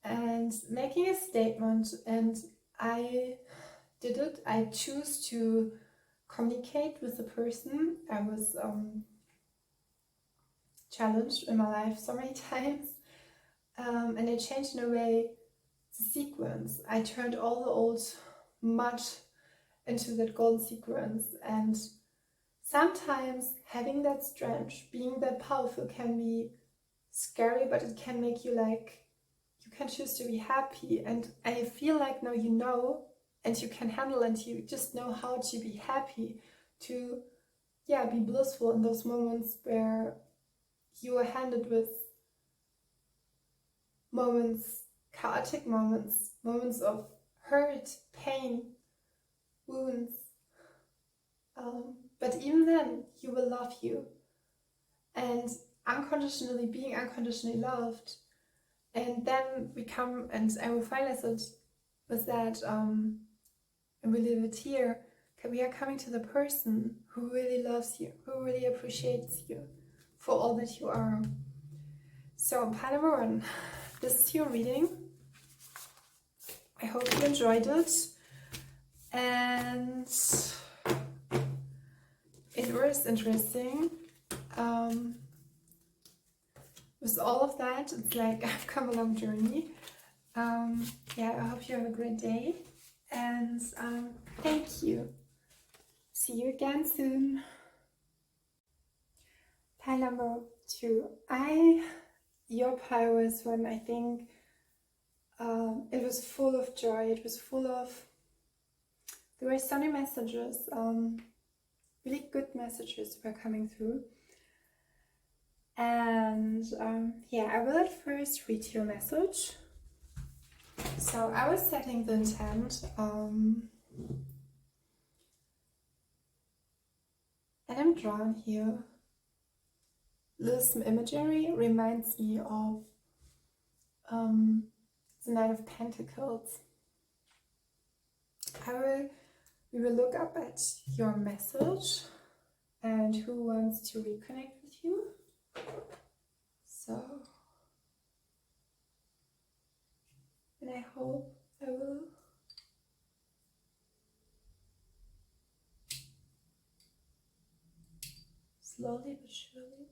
and making a statement. And I did it. I choose to communicate with the person I was challenged in my life so many times, and I changed in a way the sequence. I turned all the old mud into that golden sequence. And sometimes having that strength, being that powerful, can be scary, but it can make you like, you can choose to be happy. And I feel like now you know, and you can handle, and you just know how to be happy, to be blissful in those moments where you are handed with moments, chaotic moments, moments of hurt, pain, wounds. But even then, you will love you. And unconditionally, being unconditionally loved. And then we come, and I will finalize it with that, and we leave it here. We are coming to the person who really loves you, who really appreciates you for all that you are. So, pile number 1, this is your reading. I hope you enjoyed it, and it was interesting. With all of that, it's like I've come a long journey. Yeah, I hope you have a great day, and thank you. See you again soon. Pile number 2. Your pile was when I think it was full of joy. It was full of, there were so many messages, really good messages were coming through. And yeah, I will at first read your message. So I was setting the intent, and I'm drawn here. This imagery reminds me of the Knight of Pentacles. We will look up at your message and who wants to reconnect with you. So, and I hope I will. Slowly but surely.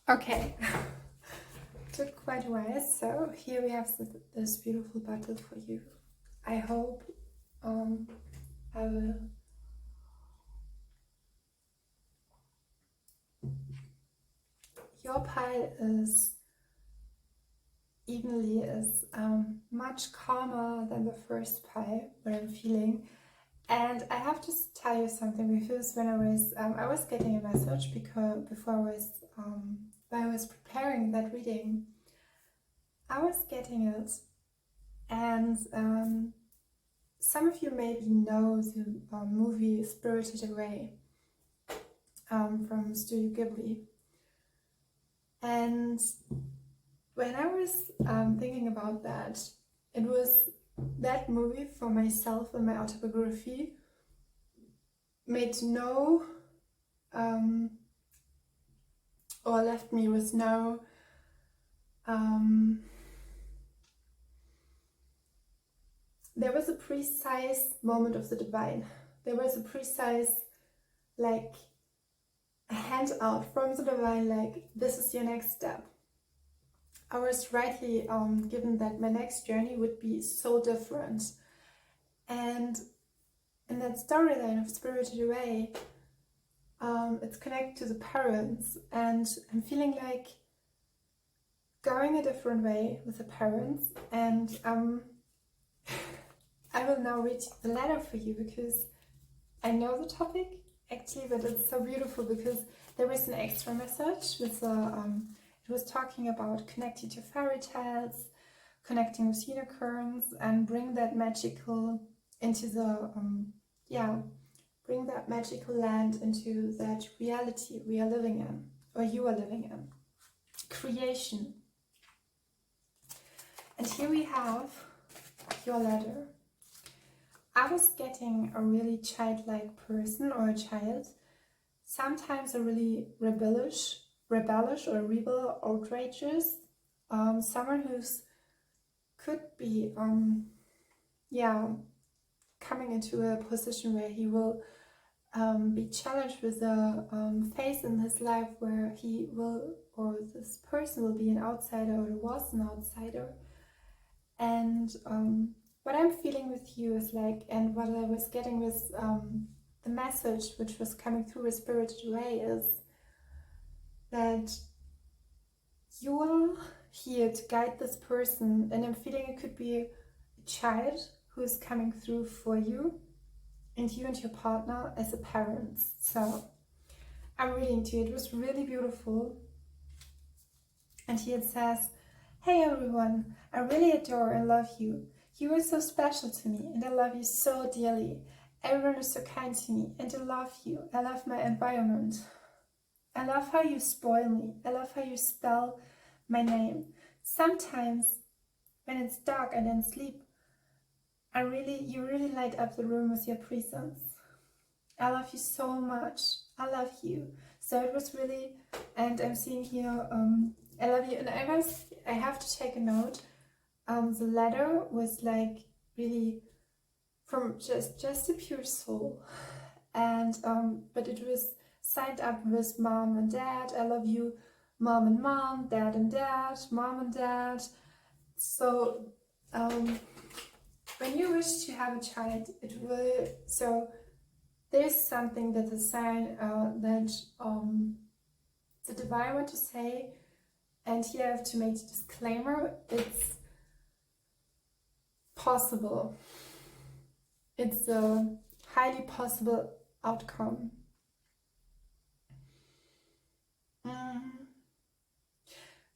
Okay, took quite a while, so here we have this beautiful bottle for you. I hope I will your pile is much calmer than the first pile, what I'm feeling. And I have to tell you something, because when I was getting a message because before I was preparing that reading, I was getting it, and some of you maybe know the movie Spirited Away from Studio Ghibli. And when I was thinking about that, it was that movie for myself and my autobiography made no or left me with no there was a precise moment of the divine. There was a precise, like, a hand out from the divine, like, this is your next step. I was rightly given that my next journey would be so different. And in that storyline of Spirited Away, it's connected to the parents, and I'm feeling like going a different way with the parents. And I will now read the letter for you, because I know the topic actually, but it's so beautiful because there was an extra message with it was talking about connecting to fairy tales, connecting with unicorns, and bring that magical into the bring that magical land into that reality we are living in, or you are living in. Creation. And here we have your letter. I was getting a really childlike person, or a child, sometimes a really rebellious or rebel, outrageous, someone who's could be coming into a position where he will be challenged with a phase in his life where he will, or this person will be an outsider, or was an outsider. And what I'm feeling with you is like, and what I was getting with the message which was coming through with Spirited Away, is that you are here to guide this person, and I'm feeling it could be a child who is coming through for you, and you and your partner as a parent. So I'm reading to you. It was really beautiful. And here it says, "Hey everyone, I really adore and love you. You are so special to me, and I love you so dearly. Everyone is so kind to me, and I love you. I love my environment. I love how you spoil me. I love how you spell my name. Sometimes when it's dark, I don't sleep you really light up the room with your presence. I love you so much. I love you. So it was really, and I'm seeing here, I love you. And I have to take a note. The letter was like really from just a pure soul. And but it was signed up with mom and dad. I love you, mom and mom, dad and dad, mom and dad. So when you wish to have a child, it will, so there's something that the sign that the divine want to say, and here I have to make a disclaimer. It's possible. It's a highly possible outcome.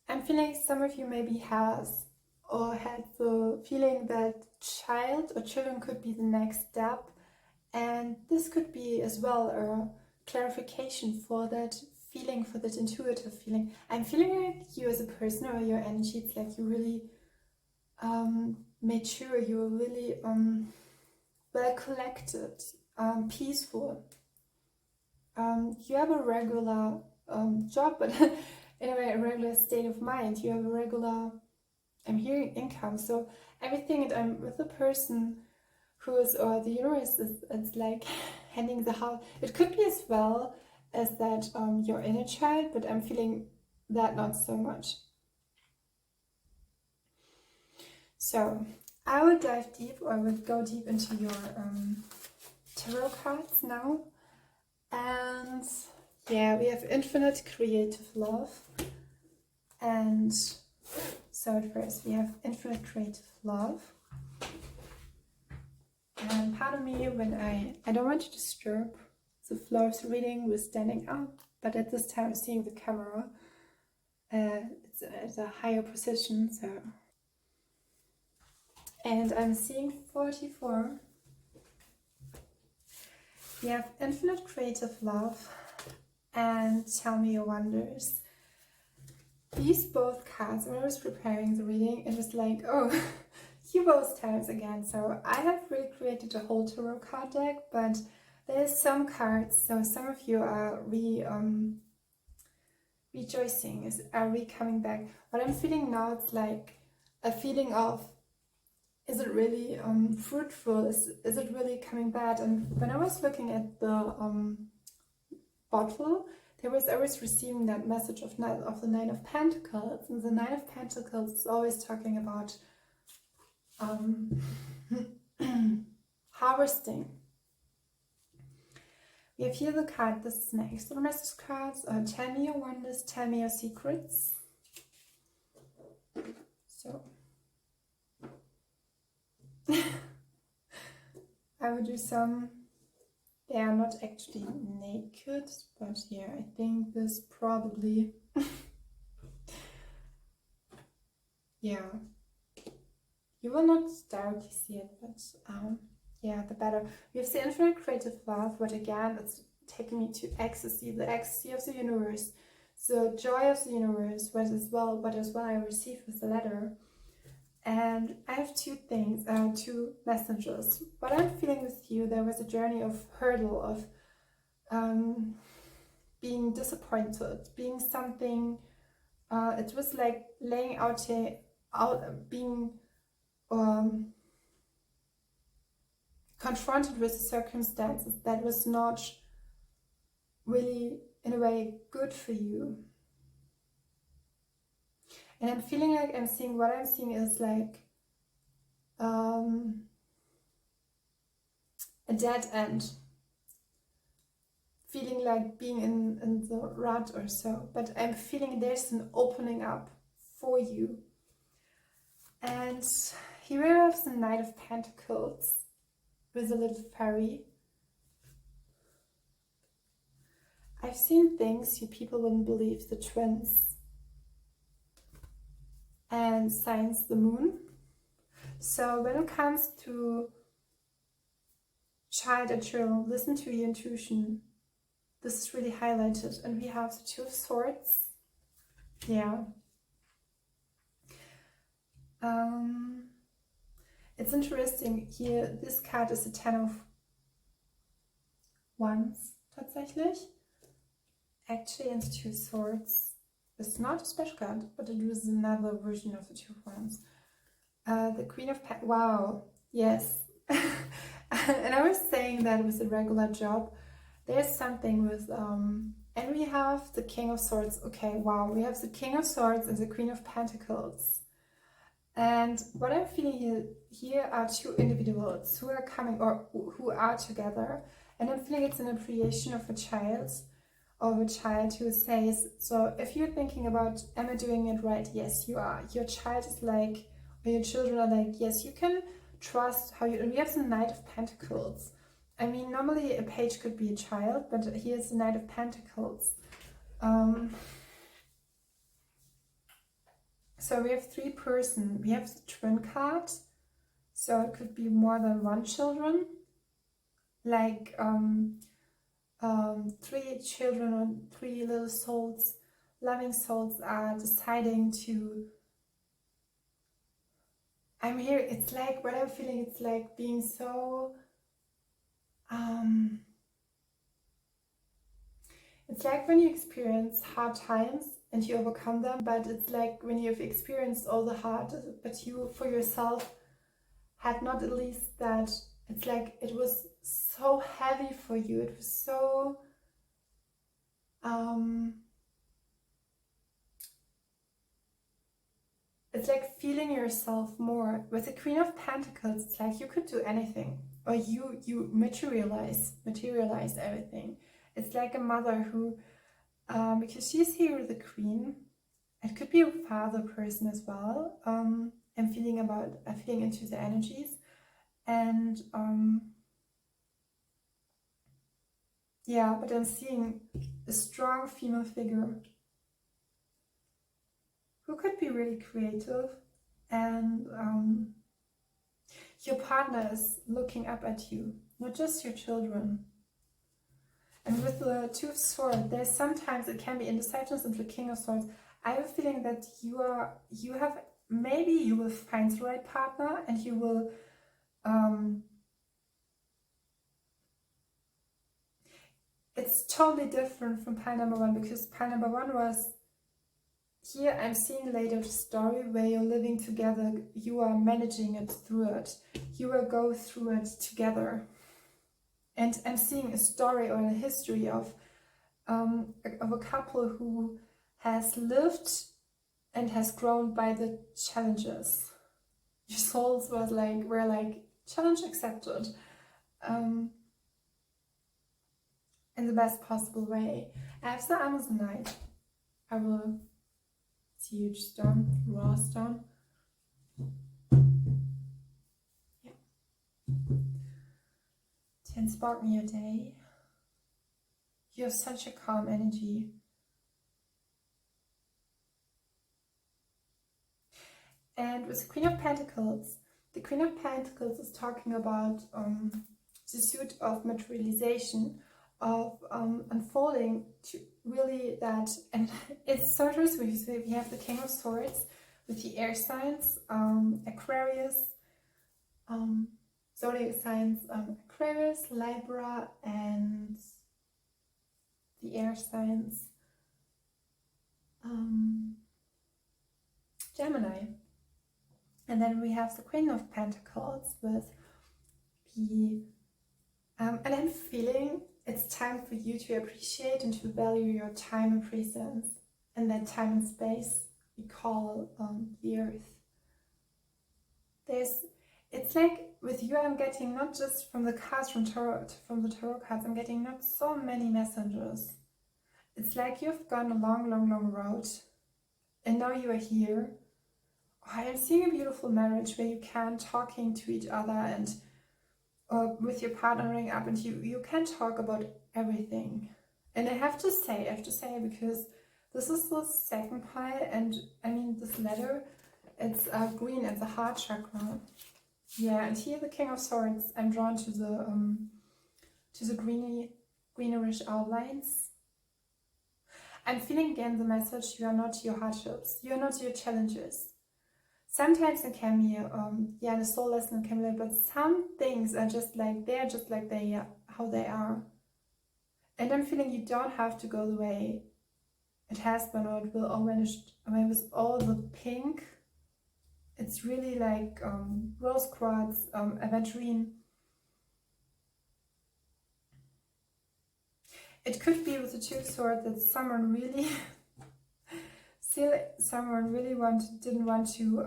I'm feeling some of you maybe has or had the feeling that child or children could be the next step, and this could be as well a clarification for that feeling, for that intuitive feeling. I'm feeling like you as a person or your energy, it's like you really made sure you were really well collected, peaceful. You have a regular job, but anyway, a regular state of mind. You have a regular, I'm hearing income. So everything, and I'm with the person who is, or the universe is, it's like handing the house. It could be as well as that your inner child, but I'm feeling that not so much. So I will dive deep, or I will go deep into your tarot cards now. And yeah, we have infinite creative love. And so at first we have infinite creative love. And pardon me when I don't want to disturb the flow of the reading with standing up, but at this time seeing the camera, it's at a higher position, so. And I'm seeing 44. We have infinite creative love and tell me your wonders. These both cards, when I was preparing the reading, it was like, oh, you both times again. So I have recreated a whole tarot card deck, but there's some cards, so some of you are rejoicing, are coming back. What I'm feeling now, it's like a feeling of, is it really fruitful? Is it really coming back? And when I was looking at the bottle, I was receiving that message of the Nine of Pentacles, and the Nine of Pentacles is always talking about harvesting. We have here the card, the snakes, the message cards. Tell me your wonders, tell me your secrets. So I would do some, they are not actually naked, but yeah, I think this probably, yeah, you will not directly see it, but yeah, the better. We have the infinite creative love, but again, it's taking me to ecstasy, the ecstasy of the universe, the joy of the universe, what as well I received with the letter. And I have two things, two messages. What I'm feeling with you, there was a journey of hurdle, of being disappointed, being something, it was like laying out, being confronted with circumstances that was not really, in a way, good for you. And I'm feeling like what I'm seeing is like a dead end. Feeling like being in the rut or so. But I'm feeling there's an opening up for you. And here we have the Knight of Pentacles with a little fairy. I've seen things you people wouldn't believe, the twins. And signs the moon. So when it comes to child and children, listen to your intuition. This is really highlighted. And we have the Two of Swords. Yeah. It's interesting here, this card is a 10 of Wands tatsächlich. Actually, and the 2 of Swords is not a special card, but it was another version of the 2 of Wands. The Queen of Pentacles, wow, yes. And I was saying that with a regular job, there's something with, and we have the King of Swords, okay, wow, we have the King of Swords and the Queen of Pentacles. And what I'm feeling here are 2 individuals who are coming, or who are together, and I'm feeling it's an appreciation of a child, or a child who says, so if you're thinking about, am I doing it right? Yes, you are. Your child is like, or your children are like, yes, you can trust how you, and we have the Knight of Pentacles. I mean, normally a page could be a child, but here's the Knight of Pentacles. So we have 3 person. We have the twin card, so it could be more than 1 children, like 3 children or 3 little souls, loving souls are deciding to, I'm here, it's like, what I'm feeling, it's like being so, it's like when you experience hard times and you overcome them, but it's like when you've experienced all the hard, but you for yourself had not at least that, it's like it was so heavy for you, it was so, it's like feeling yourself more. With the Queen of Pentacles, it's like you could do anything, or you materialize everything. It's like a mother who, because she's here with the Queen, it could be a father person as well. I'm feeling into the energies, and yeah, but I'm seeing a strong female figure who could be really creative, and your partner is looking up at you, not just your children. And with the 2 of Swords, there's sometimes it can be indecisiveness, and the King of Swords. I have a feeling that maybe you will find the right partner, and you will it's totally different from pile number 1, because pile number 1 was, here I'm seeing later the story where you're living together, you are managing it through it, you will go through it together. And I'm seeing a story or a history of a couple who has lived and has grown by the challenges. Your souls were like challenge accepted, in the best possible way. I have the Amazonite. I will see huge stone, raw stone. Yeah. To inspire me your day. You have such a calm energy. And with the Queen of Pentacles, the Queen of Pentacles is talking about the suit of materialization, of unfolding to really that, and it's so true. We have the King of Swords with the air signs, Aquarius, zodiac signs, Aquarius, Libra, and the air signs, Gemini. And then we have the Queen of Pentacles with the, and I'm feeling it's time for you to appreciate and to value your time and presence, and that time and space we call the earth. It's like with you, I'm getting not just from the cards from the tarot cards, I'm getting not so many messages. It's like you've gone a long, long, long road, and now you are here. I'm seeing a beautiful marriage where you can talking to each other, and with your partnering up, and you can talk about everything. And I have to say because this is the second pile, and I mean this letter, it's green, it's a heart chakra. Yeah, and here the King of Swords, I'm drawn to the greenish outlines. I'm feeling again the message, you are not your hardships, you are not your challenges. sometimes it can be, yeah, the soul lesson can be, but some things are just like, they're just like they, how they are. And I'm feeling you don't have to go the way it has been, or it will all vanish away with all the pink. It's really like rose quartz, aventurine. It could be with the Two of Swords that someone really, still someone really didn't want to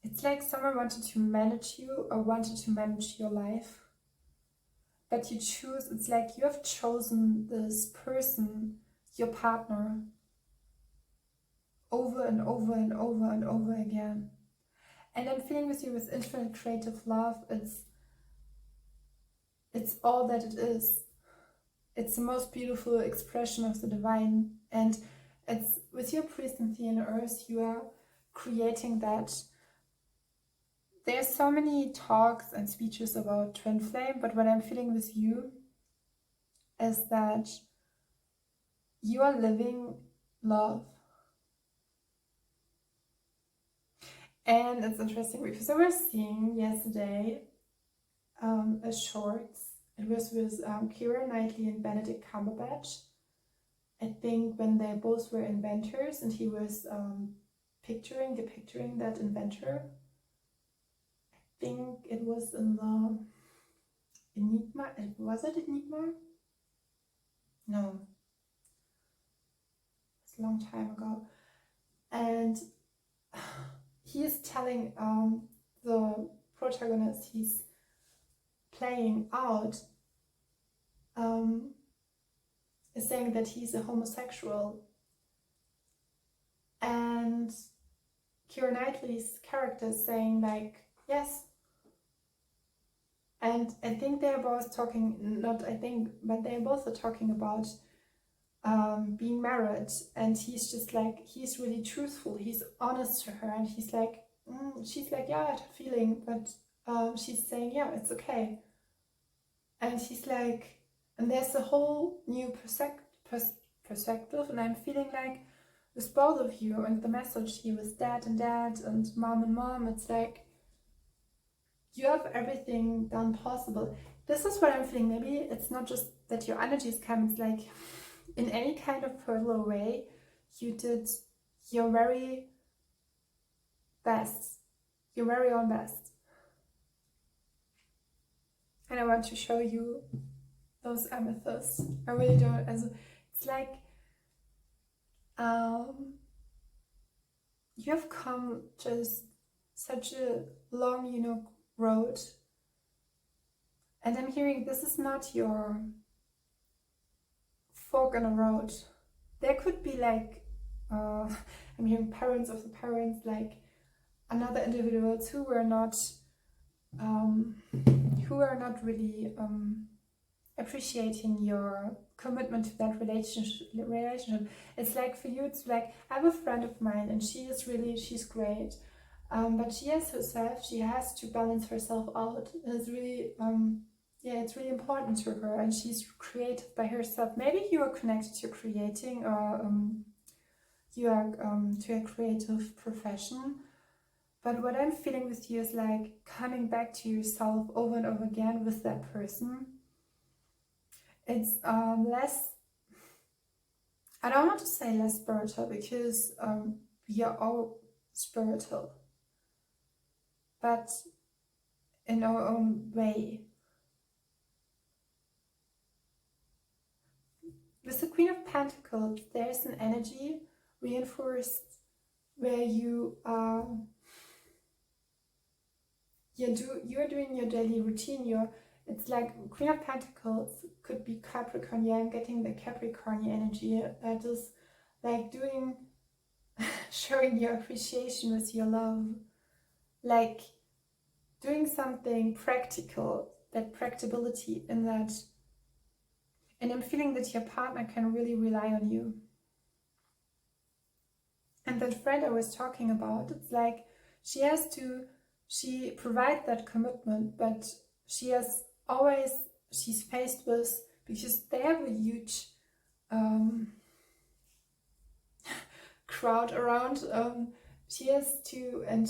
it's like someone wanted to manage you or wanted to manage your life, but you choose, it's like you have chosen this person, your partner, over and over and over and over again. And I'm feeling with you with infinite creative love, it's all that it is. It's the most beautiful expression of the divine, and it's with your priest and the earth, you are creating that. There's so many talks and speeches about twin flame, but what I'm feeling with you is that you are living love. And it's interesting because I was seeing yesterday a shorts. It was with Keira Knightley and Benedict Cumberbatch. I think when they both were inventors, and he was depicting that inventor. I think it was in the Enigma. Was it Enigma? No. It's a long time ago. And he is telling the protagonist he's playing out is saying that he's a homosexual, and Keira Knightley's character is saying like, yes. And I think they're both talking, not I think, but they both are talking about being married, and he's just like, he's really truthful, he's honest to her, and he's like, she's like, yeah, I had a feeling, but she's saying, yeah, it's okay. And he's like, and there's a whole new perspective, and I'm feeling like with both of you, and the message here with dad and mom, it's like, you have everything done possible. This is what I'm feeling. Maybe it's not just that your energies come, it's like in any kind of parallel way, you did your very best, your very own best. And I want to show you those amethysts. I really don't, it's like you have come just such a long, road. And I'm hearing this is not your fork in a road. There could be like, I'm hearing parents of the parents, like another individuals who were not really appreciating your commitment to that relationship. It's like for you, it's like, I have a friend of mine and she's great. But she has to balance herself out. And it's really, it's really important to her, and she's creative by herself. Maybe you are connected to creating, or you are to a creative profession. But what I'm feeling with you is like coming back to yourself over and over again with that person. It's less, I don't want to say less spiritual, because we are all spiritual, but in our own way. With the Queen of Pentacles, there's an energy reinforced where you are you're doing your daily routine. It's like Queen of Pentacles could be Capricorn. Yeah, I'm getting the Capricorn energy. That is like showing your appreciation with your love, like doing something practical, that practicability in that. And I'm feeling that your partner can really rely on you. And that friend I was talking about, it's like she has to she provides that commitment, but she's faced with, because they have a huge crowd around, she has to, and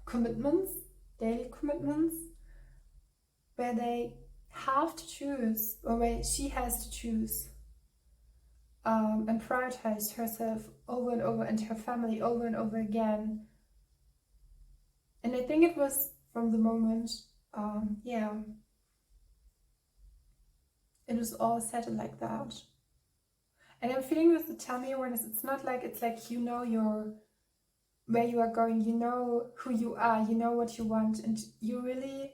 commitments, daily commitments, where they have to choose, or where she has to choose, and prioritize herself over and over, and her family over and over again. And I think it was from the moment, it was all settled like that. And I'm feeling with the tell me awareness, it's not like, it's like, you know where you are going, you know who you are, you know what you want, and you really,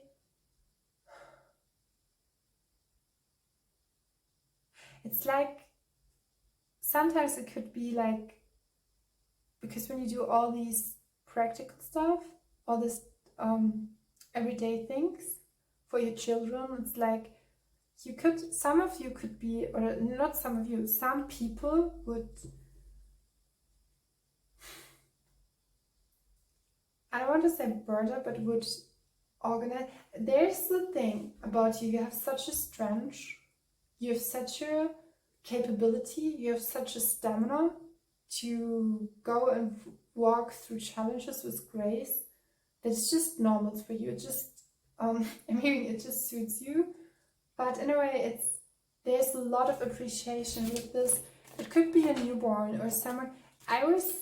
it's like, sometimes it could be like, because when you do all these practical stuff, all this everyday things for your children, it's like, some of you could be, or not some of you, some people would, I don't want to say burn up, but would organize. There's the thing about you have such a strength, you have such a capability, you have such a stamina to go and walk through challenges with grace, that it's just normal for you. It just, I'm hearing it just suits you. But in a way, there's a lot of appreciation with this. It could be a newborn or someone. I was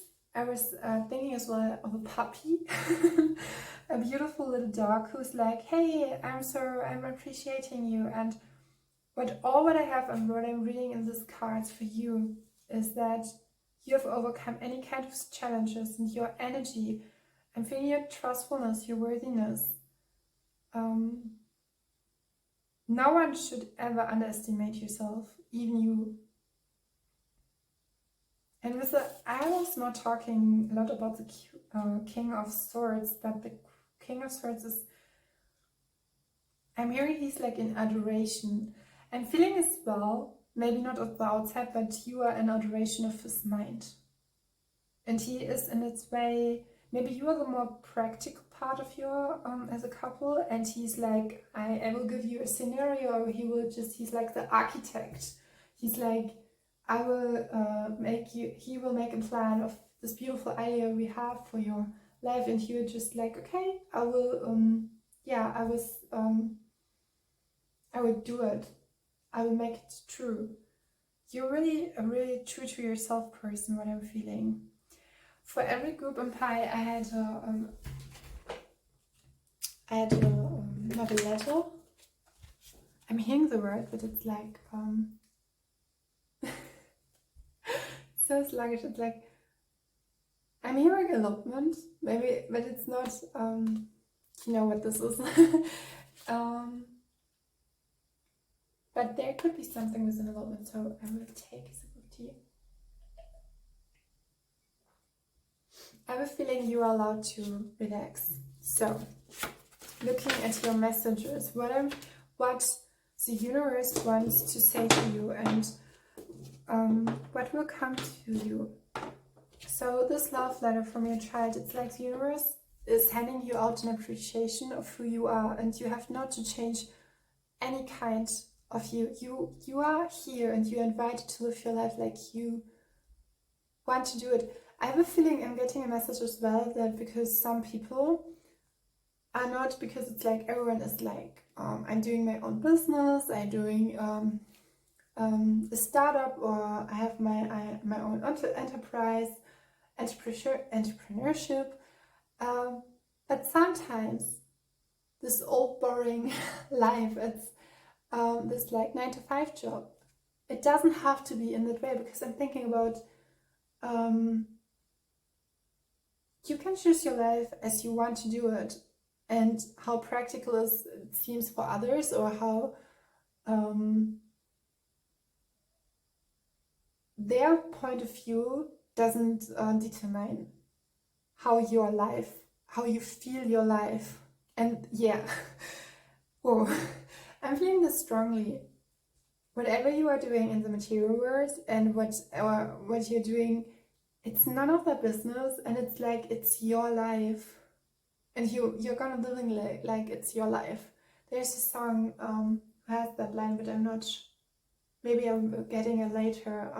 thinking as well of a puppy, a beautiful little dog who's like, hey, I'm appreciating you. And what I have and what I'm reading in this cards for you is that you have overcome any kind of challenges, and your energy, I'm feeling your trustfulness, your worthiness. No one should ever underestimate yourself, even you. And I was not talking a lot about the King of Swords, but the King of Swords is, I'm hearing he's like in adoration. I'm feeling as well, maybe not of the outside, but you are in adoration of his mind. And he is in its way, maybe you are the more practical part of your, as a couple, and he's like, I will give you a scenario, he's like the architect. He's like, he will make a plan of this beautiful idea we have for your life, and you're just like, okay, I will do it. I will make it true. You're really a really true to yourself person, what I'm feeling. For every group in Pi, I had loveletter. I'm hearing the word, but it's like so sluggish. It's like, I'm hearing elopement, maybe, but it's not. You know what this is. But there could be something with an elopement, so I will take a sip of tea. I have a feeling you are allowed to relax. So, looking at your messages, what the universe wants to say to you, and what will come to you. So this love letter from your child, it's like the universe is handing you out an appreciation of who you are, and you have not to change any kind of you. You are here, and you're invited to live your life like you want to do it. I have a feeling I'm getting a message as well that because some people are not, because it's like everyone is like, I'm doing my own business, I'm doing a startup, or I have my own enterprise, entrepreneurship. But sometimes this old boring life, it's this like 9-to-5 job. It doesn't have to be in that way, because I'm thinking about you can choose your life as you want to do it, and how practical it seems for others, or how their point of view doesn't determine how you feel your life. And yeah, whoa, I'm feeling this strongly. Whatever you are doing in the material world, and what you're doing it's none of their business, and it's like it's your life, and you're gonna living like it's your life. There's a song who has that line, but I'm not. Maybe I'm getting it later.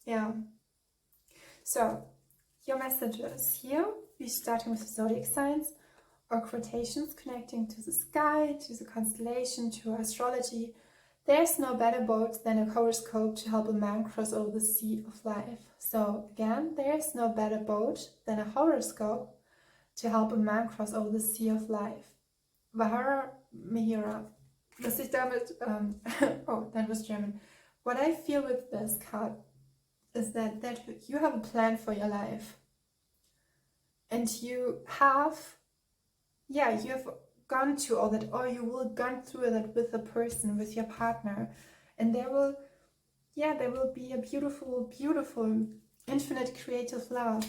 Yeah. So your messages here. We're starting with the zodiac signs or quotations connecting to the sky, to the constellation, to astrology. There's no better boat than a horoscope to help a man cross over the sea of life. So again, there's no better boat than a horoscope to help a man cross over the sea of life. Vahara Mihira. Was ich damit, oh, that was German. What I feel with this card is that you have a plan for your life. And you have gone to all that, or you will gone through that with a person, with your partner. And there will be a beautiful, beautiful, infinite creative love.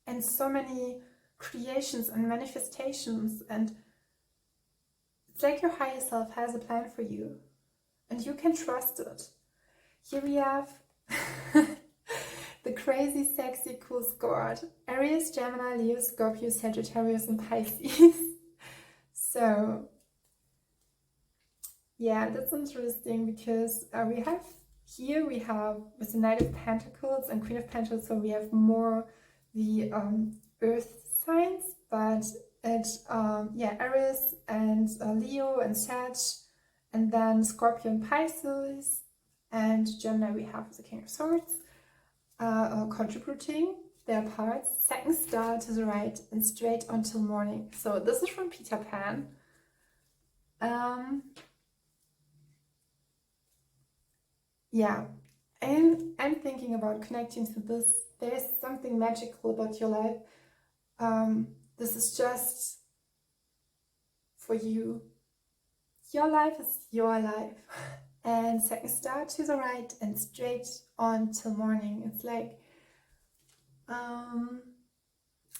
And so many creations and manifestations, and it's like your higher self has a plan for you and you can trust it. Here we have the crazy, sexy, cool squad: Aries, Gemini, Leo, Scorpio, Sagittarius, and Pisces. So yeah, that's interesting because we have with the Knight of Pentacles and Queen of Pentacles, so we have more the earth signs, but it's Aries and Leo and Sag, and then Scorpio and Pisces, and Gemini we have the King of Swords contributing their parts. Second star to the right and straight until morning. So this is from Peter Pan. Yeah, and I'm thinking about connecting to this. There's something magical about your life. This is just for you. Your life is your life. And second star to the right and straight on till morning. It's like, and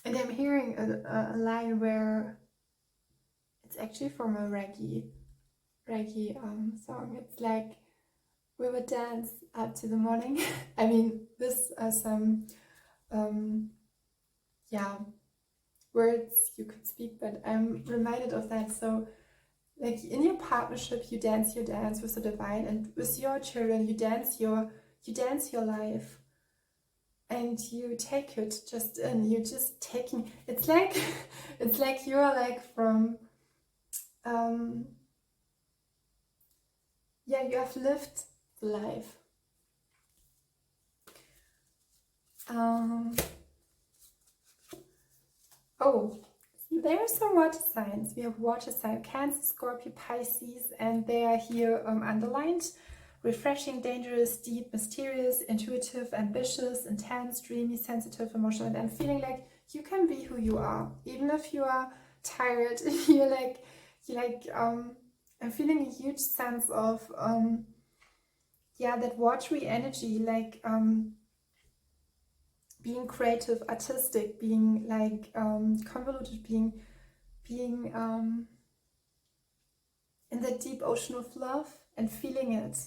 I'm hearing a line where it's actually from a reggae song. It's like, we would dance up to the morning. I mean, this are some words you could speak, but I'm reminded of that. So like in your partnership, you dance your dance with the divine, and with your children, you dance your life, and you take it just in. You're just taking. It's like you're like from you have lived the life. There are some water signs. We have water sign Cancer, Scorpio, Pisces, and they are here underlined. Refreshing, dangerous, deep, mysterious, intuitive, ambitious, intense, dreamy, sensitive, emotional. And I'm feeling like you can be who you are, even if you are tired. I'm feeling a huge sense of that watery energy, like being creative, artistic, being like convoluted, being in the deep ocean of love and feeling it.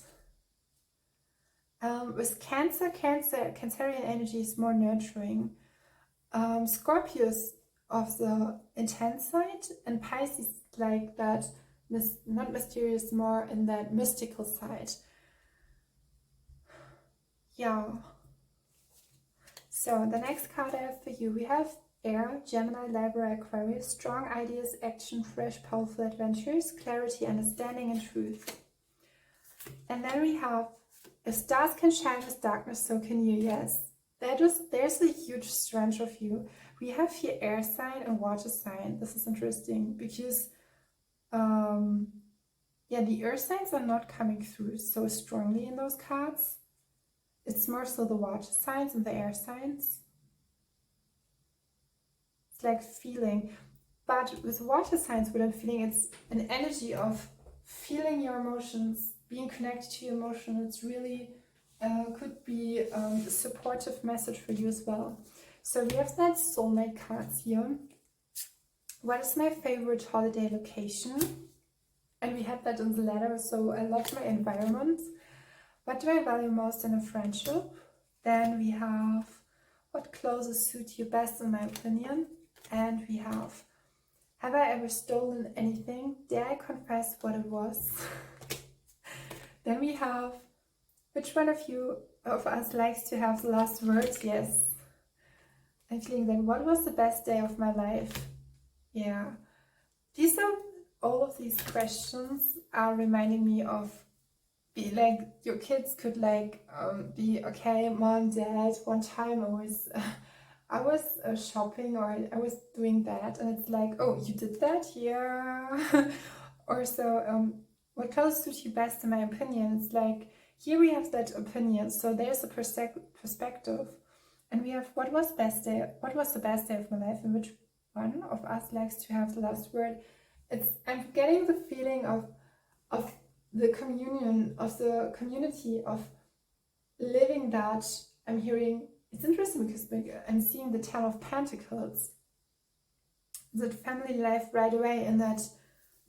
With Cancerian energy is more nurturing. Scorpios of the intense side, and Pisces like that, not mysterious, more in that mystical side. Yeah. So the next card I have for you, we have Air, Gemini, Libra, Aquarius. Strong ideas, action, fresh, powerful adventures, clarity, understanding, and truth. And then we have, if stars can shine with darkness, so can you. Yes, there's a huge strength of you. We have here air sign and water sign. This is interesting because the earth signs are not coming through so strongly in those cards. It's more so the water signs and the air signs. It's like feeling. But with water signs, what I'm feeling, it's an energy of feeling your emotions, being connected to your emotions. It's really could be a supportive message for you as well. So we have that soulmate cards here. What is my favorite holiday location? And we have that in the letter. So I love my environment. what do I value most in a friendship? Then we have, what clothes suit you best in my opinion? And we have I ever stolen anything? Dare I confess what it was? Then we have, which one of us likes to have the last words? Yes. I'm feeling that, what was the best day of my life? Yeah. All of these questions are reminding me of, be like, your kids could like be, okay, mom, dad, one time I was shopping, or I was doing that, and it's like, oh, you did that? Yeah. Or so, what clothes suit you best in my opinion? It's like, here we have that opinion, so there's a perspective. And we have, what was the best day of my life, and which one of us likes to have the last word? I'm getting the feeling of the community of living that. I'm hearing, it's interesting because I'm seeing the 10 of Pentacles, that family life right away, and that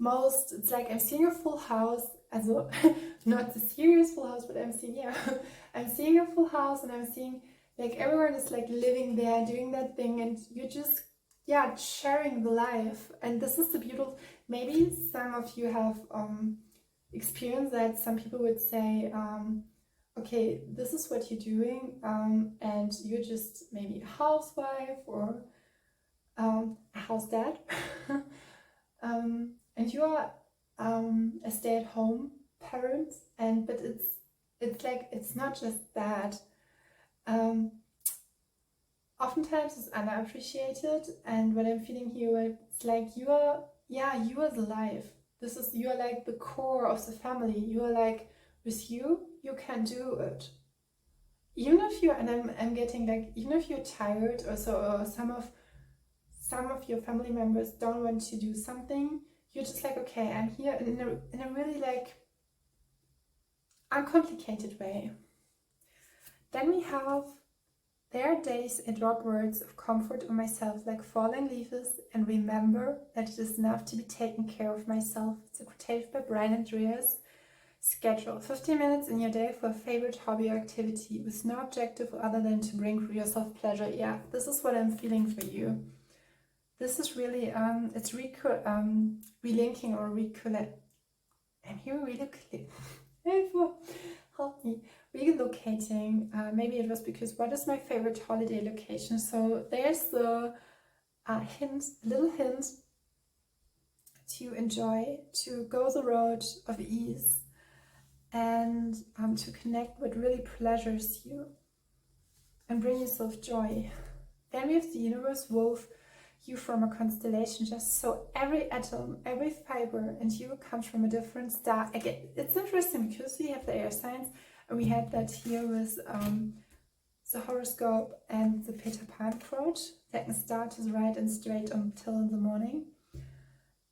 it's like I'm seeing a full house, also not the serious full house, but I'm seeing, yeah, I'm seeing a full house, and I'm seeing like everyone is like living there, doing that thing, and you're just, yeah, sharing the life. And this is the beautiful, maybe some of you have experienced that. Some people would say, okay, this is what you're doing, and you're just maybe a housewife or a house dad, and you are a stay-at-home parent, but it's like, it's not just that. Oftentimes it's underappreciated, and what I'm feeling here, it's like you are the life. You are like the core of the family. You are like, with you can do it. Even if you, and I'm getting like, even if you're tired, or so, or some of your family members don't want to do something, you're just like, okay, I'm here in a really like uncomplicated way. Then we have, there are days I drop words of comfort on myself like falling leaves, and remember that it is enough to be taken care of myself. It's a quotation by Brian Andreas. Schedule 15 minutes in your day for a favorite hobby or activity with no objective other than to bring yourself pleasure. Yeah, this is what I'm feeling for you. This is really, it's relinking or recollect. I'm here help me. Relocating. Maybe it was because, what is my favorite holiday location? So there's the little hint to enjoy, to go the road of ease, and to connect what really pleasures you and bring yourself joy. Then we have the universe wove you from a constellation, just so every atom, every fiber, and you comes from a different star. Again, it's interesting because we have the air signs, and we had that here with the horoscope and the Peter Pan quote, second star to the right and straight until in the morning.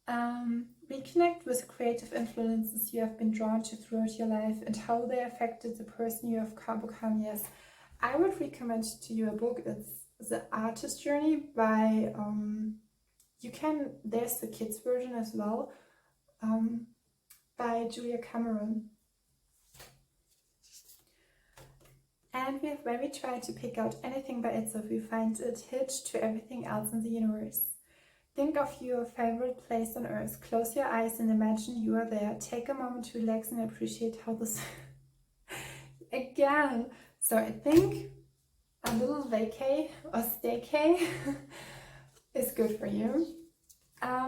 Reconnect with creative influences you have been drawn to throughout your life and how they affected the person you have become. Yes, I would recommend to you a book. It's The Artist Journey by, there's the kids version as well, by Julia Cameron. And when we try to pick out anything by itself, we find it hitched to everything else in the universe. Think of your favorite place on earth. Close your eyes and imagine you are there. Take a moment to relax and appreciate how this... Again, so I think a little vacay or staycay is good for you.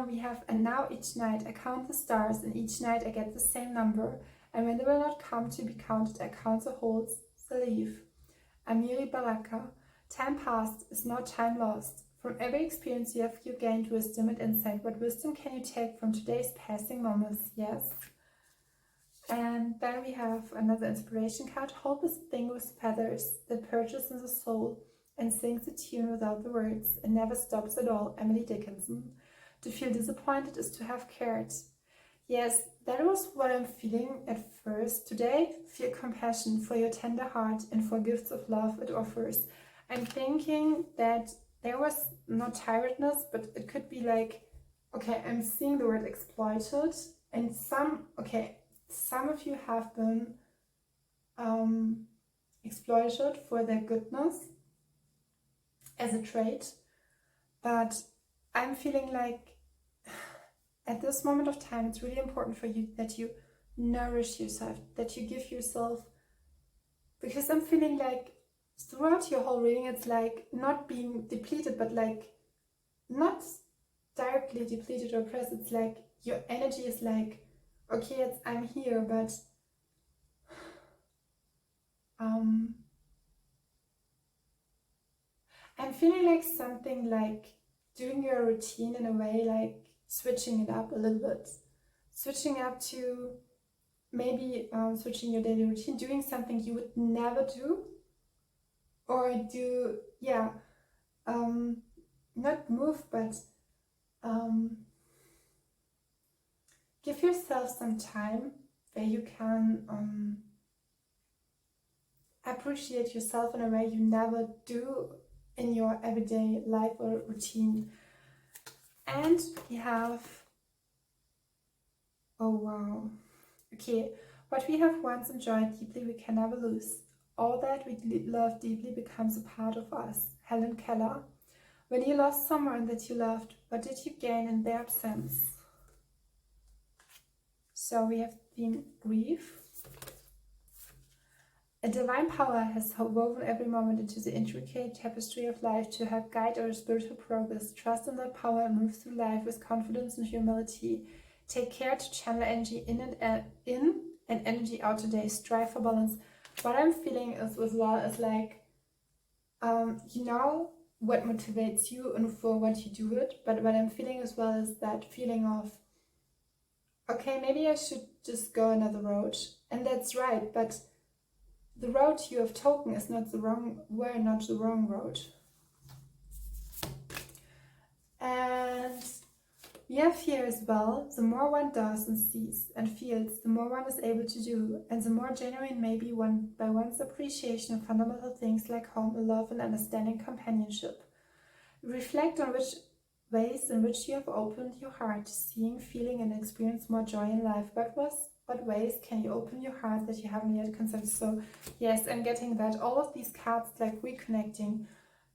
We have, and now each night I count the stars, and each night I get the same number. And when they will not come to be counted, I count the holes, the leaf. Amiri Baraka. Time past is not time lost. From every experience you gained wisdom and insight. What wisdom can you take from today's passing moments? Yes. And then we have another inspiration card. Hold this thing with feathers that perches in the soul and sings a tune without the words and never stops at all. Emily Dickinson. To feel disappointed is to have cared. Yes, that was what I'm feeling at first. Today, feel compassion for your tender heart and for gifts of love it offers. I'm thinking that there was not tiredness, but it could be like, okay, I'm seeing the word exploited, and some of you have been exploited for their goodness as a trait. But I'm feeling like at this moment of time, it's really important for you that you nourish yourself, that you give yourself, because I'm feeling like throughout your whole reading, it's like not being depleted, but like not directly depleted or pressed. It's like your energy is like, okay, I'm here, but I'm feeling like something like doing your routine in a way, like switching it up a little bit, switching up to maybe switching your daily routine, doing something you would never do, or do, yeah, not move, but give yourself some time where you can appreciate yourself in a way you never do in your everyday life or routine. And we have, oh wow, okay, what we have once enjoyed deeply we can never lose. All that we love deeply becomes a part of us. Helen Keller. When you lost someone that you loved, what did you gain in their absence? So we have theme grief. A divine power has woven every moment into the intricate tapestry of life to help guide our spiritual progress. Trust in that power and move through life with confidence and humility. Take care to channel energy in and energy out today. Strive for balance. What I'm feeling is as well is like, you know what motivates you and for what you do it, but what I'm feeling as well is that feeling of, okay, maybe I should just go another road. And that's right, but the road you have taken is not the wrong way, not the wrong road. And we have here as well, the more one does and sees and feels, the more one is able to do, and the more genuine may be one by one's appreciation of fundamental things like home, love, and understanding companionship. Reflect on which ways in which you have opened your heart to seeing, feeling, and experience more joy in life. What ways can you open your heart that you haven't yet considered? So yes, I'm getting that. All of these cards like reconnecting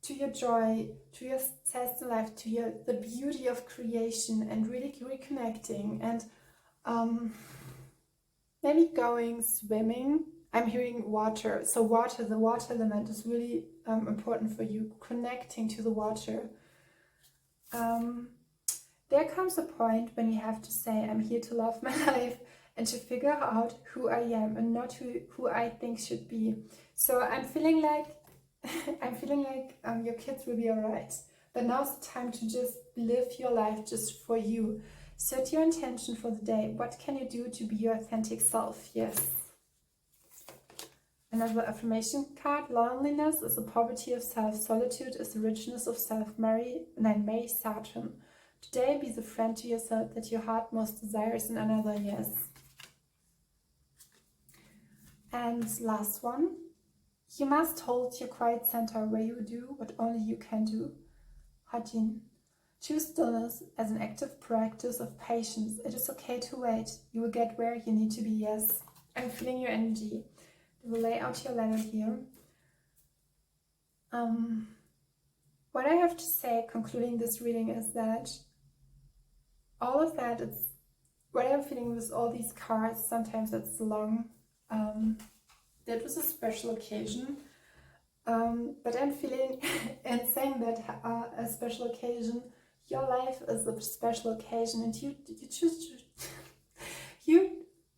to your joy, to your success in life, to the beauty of creation, and really reconnecting, and maybe going swimming. I'm hearing water. So water, the water element is really important for you, connecting to the water. There comes a point when you have to say, I'm here to love my life and to figure out who I am and not who I think should be. So I'm feeling like your kids will be alright. But now's the time to just live your life just for you. Set your intention for the day. What can you do to be your authentic self? Yes. Another affirmation card. Loneliness is the poverty of self. Solitude is the richness of self. May Saturn. Today be the friend to yourself that your heart most desires in another. Yes. And last one. You must hold your quiet center where you do what only you can do. Hajin. Choose stillness as an active practice of patience. It is okay to wait. You will get where you need to be. Yes. I'm feeling your energy. We'll lay out your letter here. What I have to say concluding this reading is that all of that, it's what I'm feeling with all these cards. Sometimes it's long. That was a special occasion. But I'm feeling and saying that a special occasion, your life is a special occasion, and you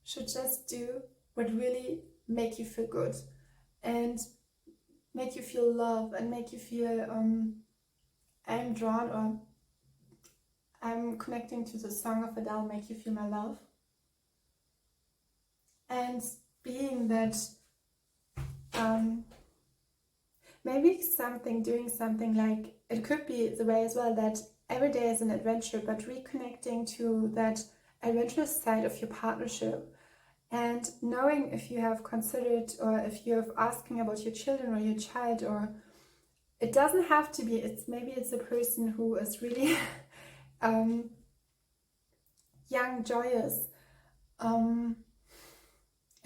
should just do what really make you feel good and make you feel love and make you feel I'm drawn, or I'm connecting to the song of Adele, Make You Feel My Love, and being that maybe doing something like, it could be the way as well that every day is an adventure, but reconnecting to that adventurous side of your partnership. And knowing if you have considered, or if you're asking about your children or your child, or it doesn't have to be, maybe it's a person who is really young, joyous, and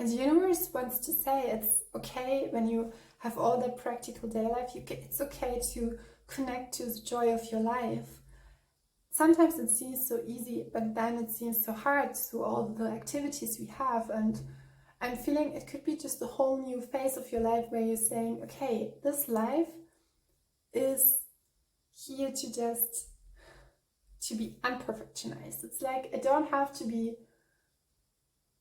And the universe wants to say it's okay when you have all that practical day life. It's okay to connect to the joy of your life. Sometimes it seems so easy, but then it seems so hard through all the activities we have. And I'm feeling it could be just a whole new phase of your life where you're saying, okay, this life is here to be unperfectionized. It's like I don't have to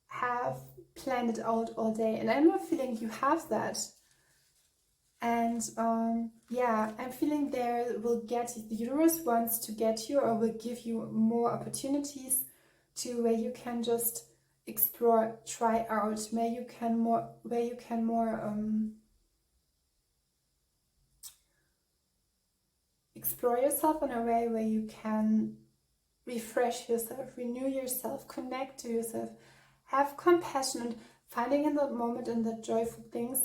have planned it out all day, and I'm not feeling you have that. And yeah, I'm feeling the universe wants to get you, or will give you more opportunities to where you can just explore, try out, where you can more explore yourself in a way where you can refresh yourself, renew yourself, connect to yourself, have compassion, and finding in the moment and the joyful things,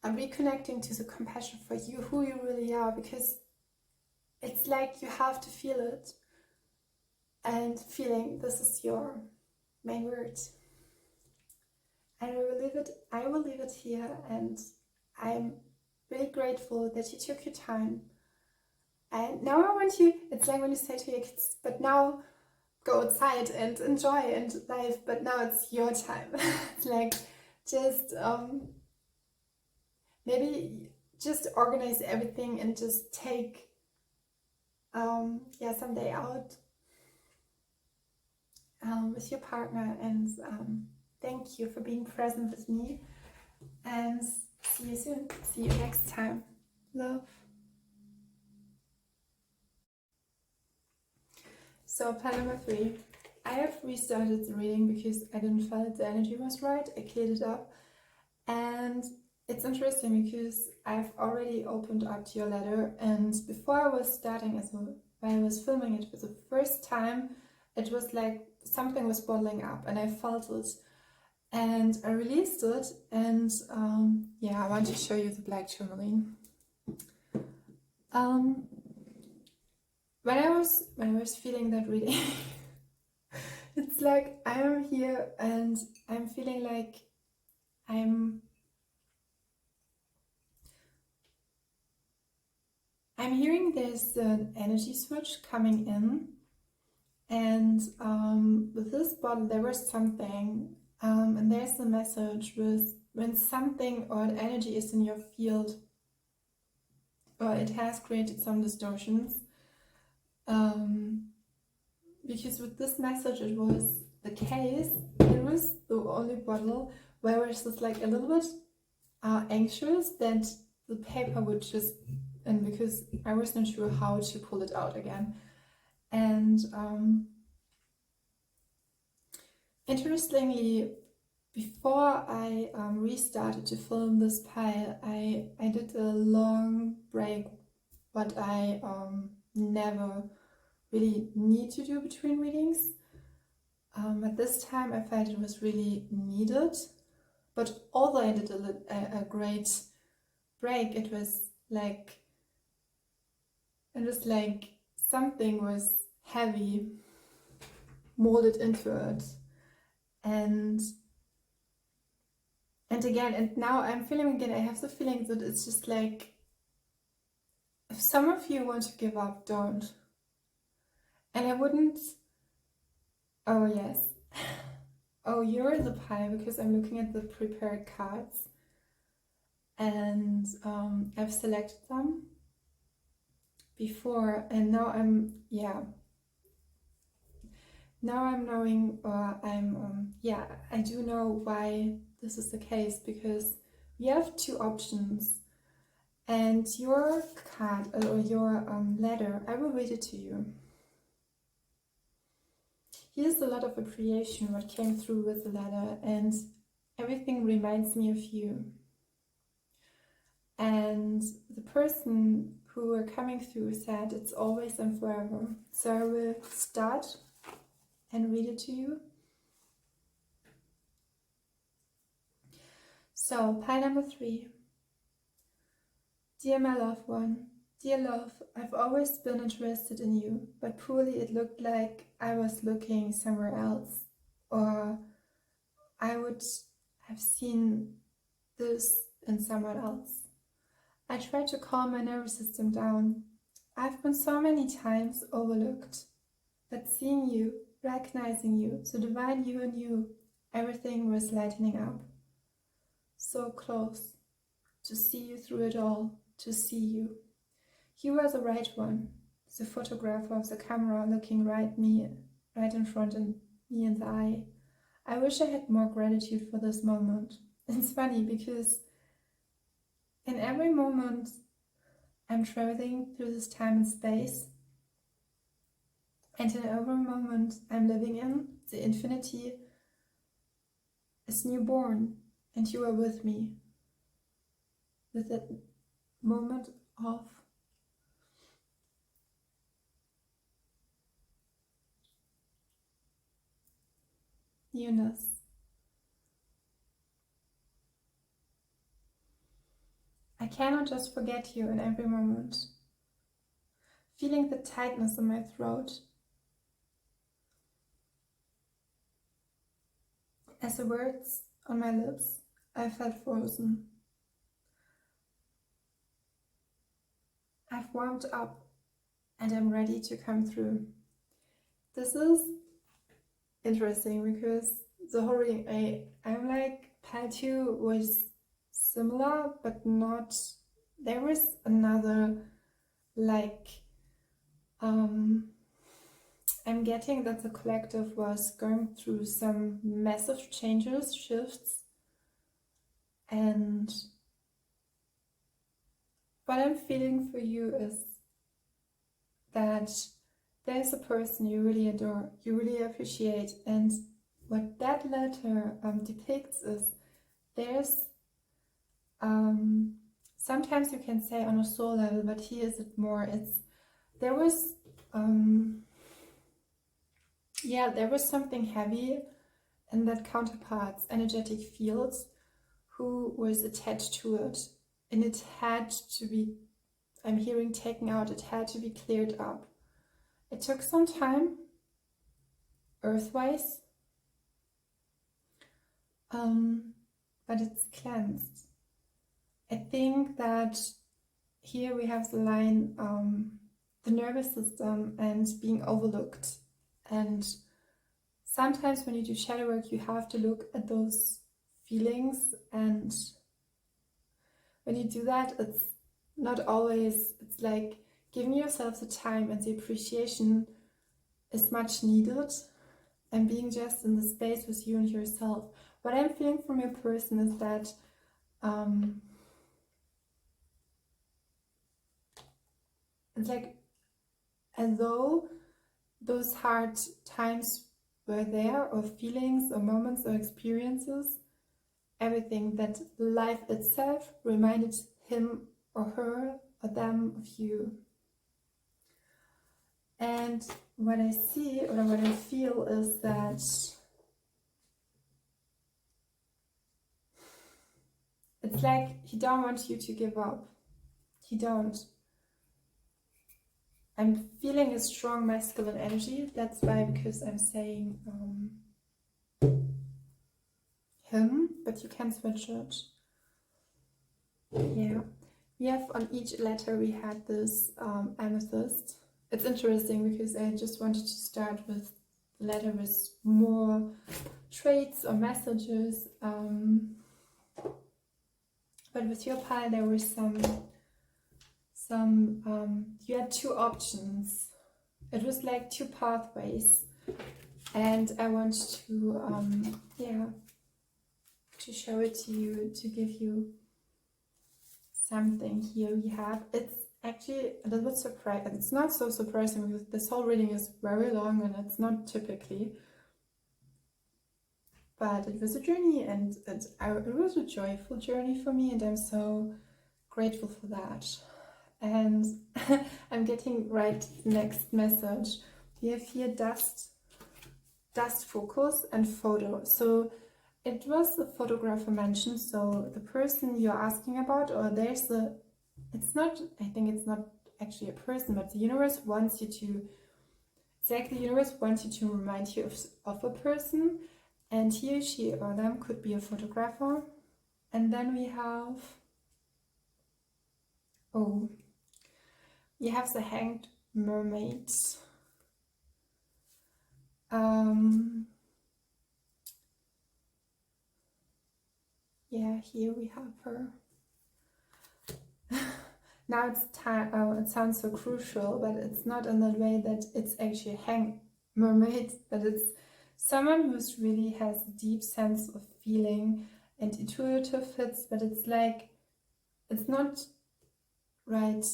and reconnecting to the compassion for you, who you really are, because it's like you have to feel it, and feeling this is your main words. And I will leave it here, and I'm really grateful that you took your time. And now I want you, it's like when you say to your kids, but now go outside and enjoy and life, but now it's your time. It's like just maybe just organize everything and just take some day out with your partner, and thank you for being present with me, and see you soon. See you next time. Love. So plan number 3. I have restarted the reading because I didn't feel the energy was right. I cleared it up, and it's interesting because I've already opened up to your letter, and before I was starting, when I was filming it for the first time, it was like something was bottling up, and I felt it, and I released it, and I want to show you the black tourmaline. When I was feeling that reading, it's like I am here and I'm feeling like I'm hearing there's an energy switch coming in, and with this bottle there was something, and there's a message with when something or an energy is in your field, or it has created some distortions. Because with this message it was the case, it was the only bottle where I was just like a little bit anxious that the paper would just, and because I wasn't sure how to pull it out again. And interestingly, before I restarted to film this pile, I did a long break, what I never really need to do between readings. At this time I felt it was really needed, but although I did a great break, it was like something was heavy molded into it, and now I'm feeling again, I have the feeling that it's just like, if some of you want to give up, don't. And I wouldn't. Oh yes. Oh, you're in the pile because I'm looking at the prepared cards, and I've selected them before, and now I'm knowing, or I do know why this is the case, because we have 2 options, and your card or your letter, I will read it to you. Here's a lot of appreciation what came through with the letter, and everything reminds me of you. And the person who were coming through said it's always and forever. So I will start and read it to you. So, pile number 3. Dear my loved one, dear love, I've always been interested in you, but poorly it looked like I was looking somewhere else, or I I've seen this in someone else. I try to calm my nervous system down. I've been so many times overlooked. But seeing you, recognizing you, the divine you and you, everything was lightening up. So close, to see you through it all, to see you. You were the right one, the photographer of the camera looking right in front of me in the eye. I wish I had more gratitude for this moment. It's funny because in every moment I'm traveling through this time and space, and in every moment I'm living in, the infinity is newborn, and you are with me. With that moment of newness. I cannot just forget you in every moment. Feeling the tightness in my throat as the words on my lips, I felt frozen. I've warmed up and I'm ready to come through. This is interesting because the whole reading, I'm like, pile 2 was similar, but not, there was another, like, I'm getting that the collective was going through some massive changes, shifts, and what I'm feeling for you is that there's a person you really adore, you really appreciate, and what that letter depicts is there's sometimes you can say on a soul level, but here is it more, there was something heavy in that counterpart's energetic field who was attached to it, and it had to be, I'm hearing taken out, it had to be cleared up. It took some time, earthwise, but it's cleansed. I think that here we have the line, the nervous system and being overlooked. And sometimes when you do shadow work, you have to look at those feelings, and when you do that, it's not always, it's like giving yourself the time, and the appreciation is much needed, and being just in the space with you and yourself. What I'm feeling from your person is that it's like as though those hard times were there, or feelings or moments or experiences, everything, that life itself reminded him or her or them of you. And what I see or what I feel is that it's like he don't want you to give up. He don't. I'm feeling a strong masculine energy. That's why, because I'm saying him, but you can switch it. Yeah. We have on each letter we had this amethyst. It's interesting because I just wanted to start with the letter with more traits or messages. But with your pile there were some you had two options. It was like two pathways, and I want to to show it to you, to give you something. Here we have, it's actually a little bit surprising. It's not so surprising because this whole reading is very long and it's not typically, but it was a journey, and it was a joyful journey for me, and I'm so grateful for that. And I'm getting right next message. We have here dust focus and photo. So it was the photographer mentioned, so the person you're asking about, or there's a, it's not, I think it's not actually a person, but the universe wants you to, it's like the universe wants you to remind you of a person And he, she, or them could be a photographer. And then we have, we have the hanged mermaid. Yeah, here we have her. Now it's time. It sounds so crucial, but it's not in that way that it's actually a hanged mermaid, but it's someone who's really has a deep sense of feeling and intuitive fits, but it's like, it's not right,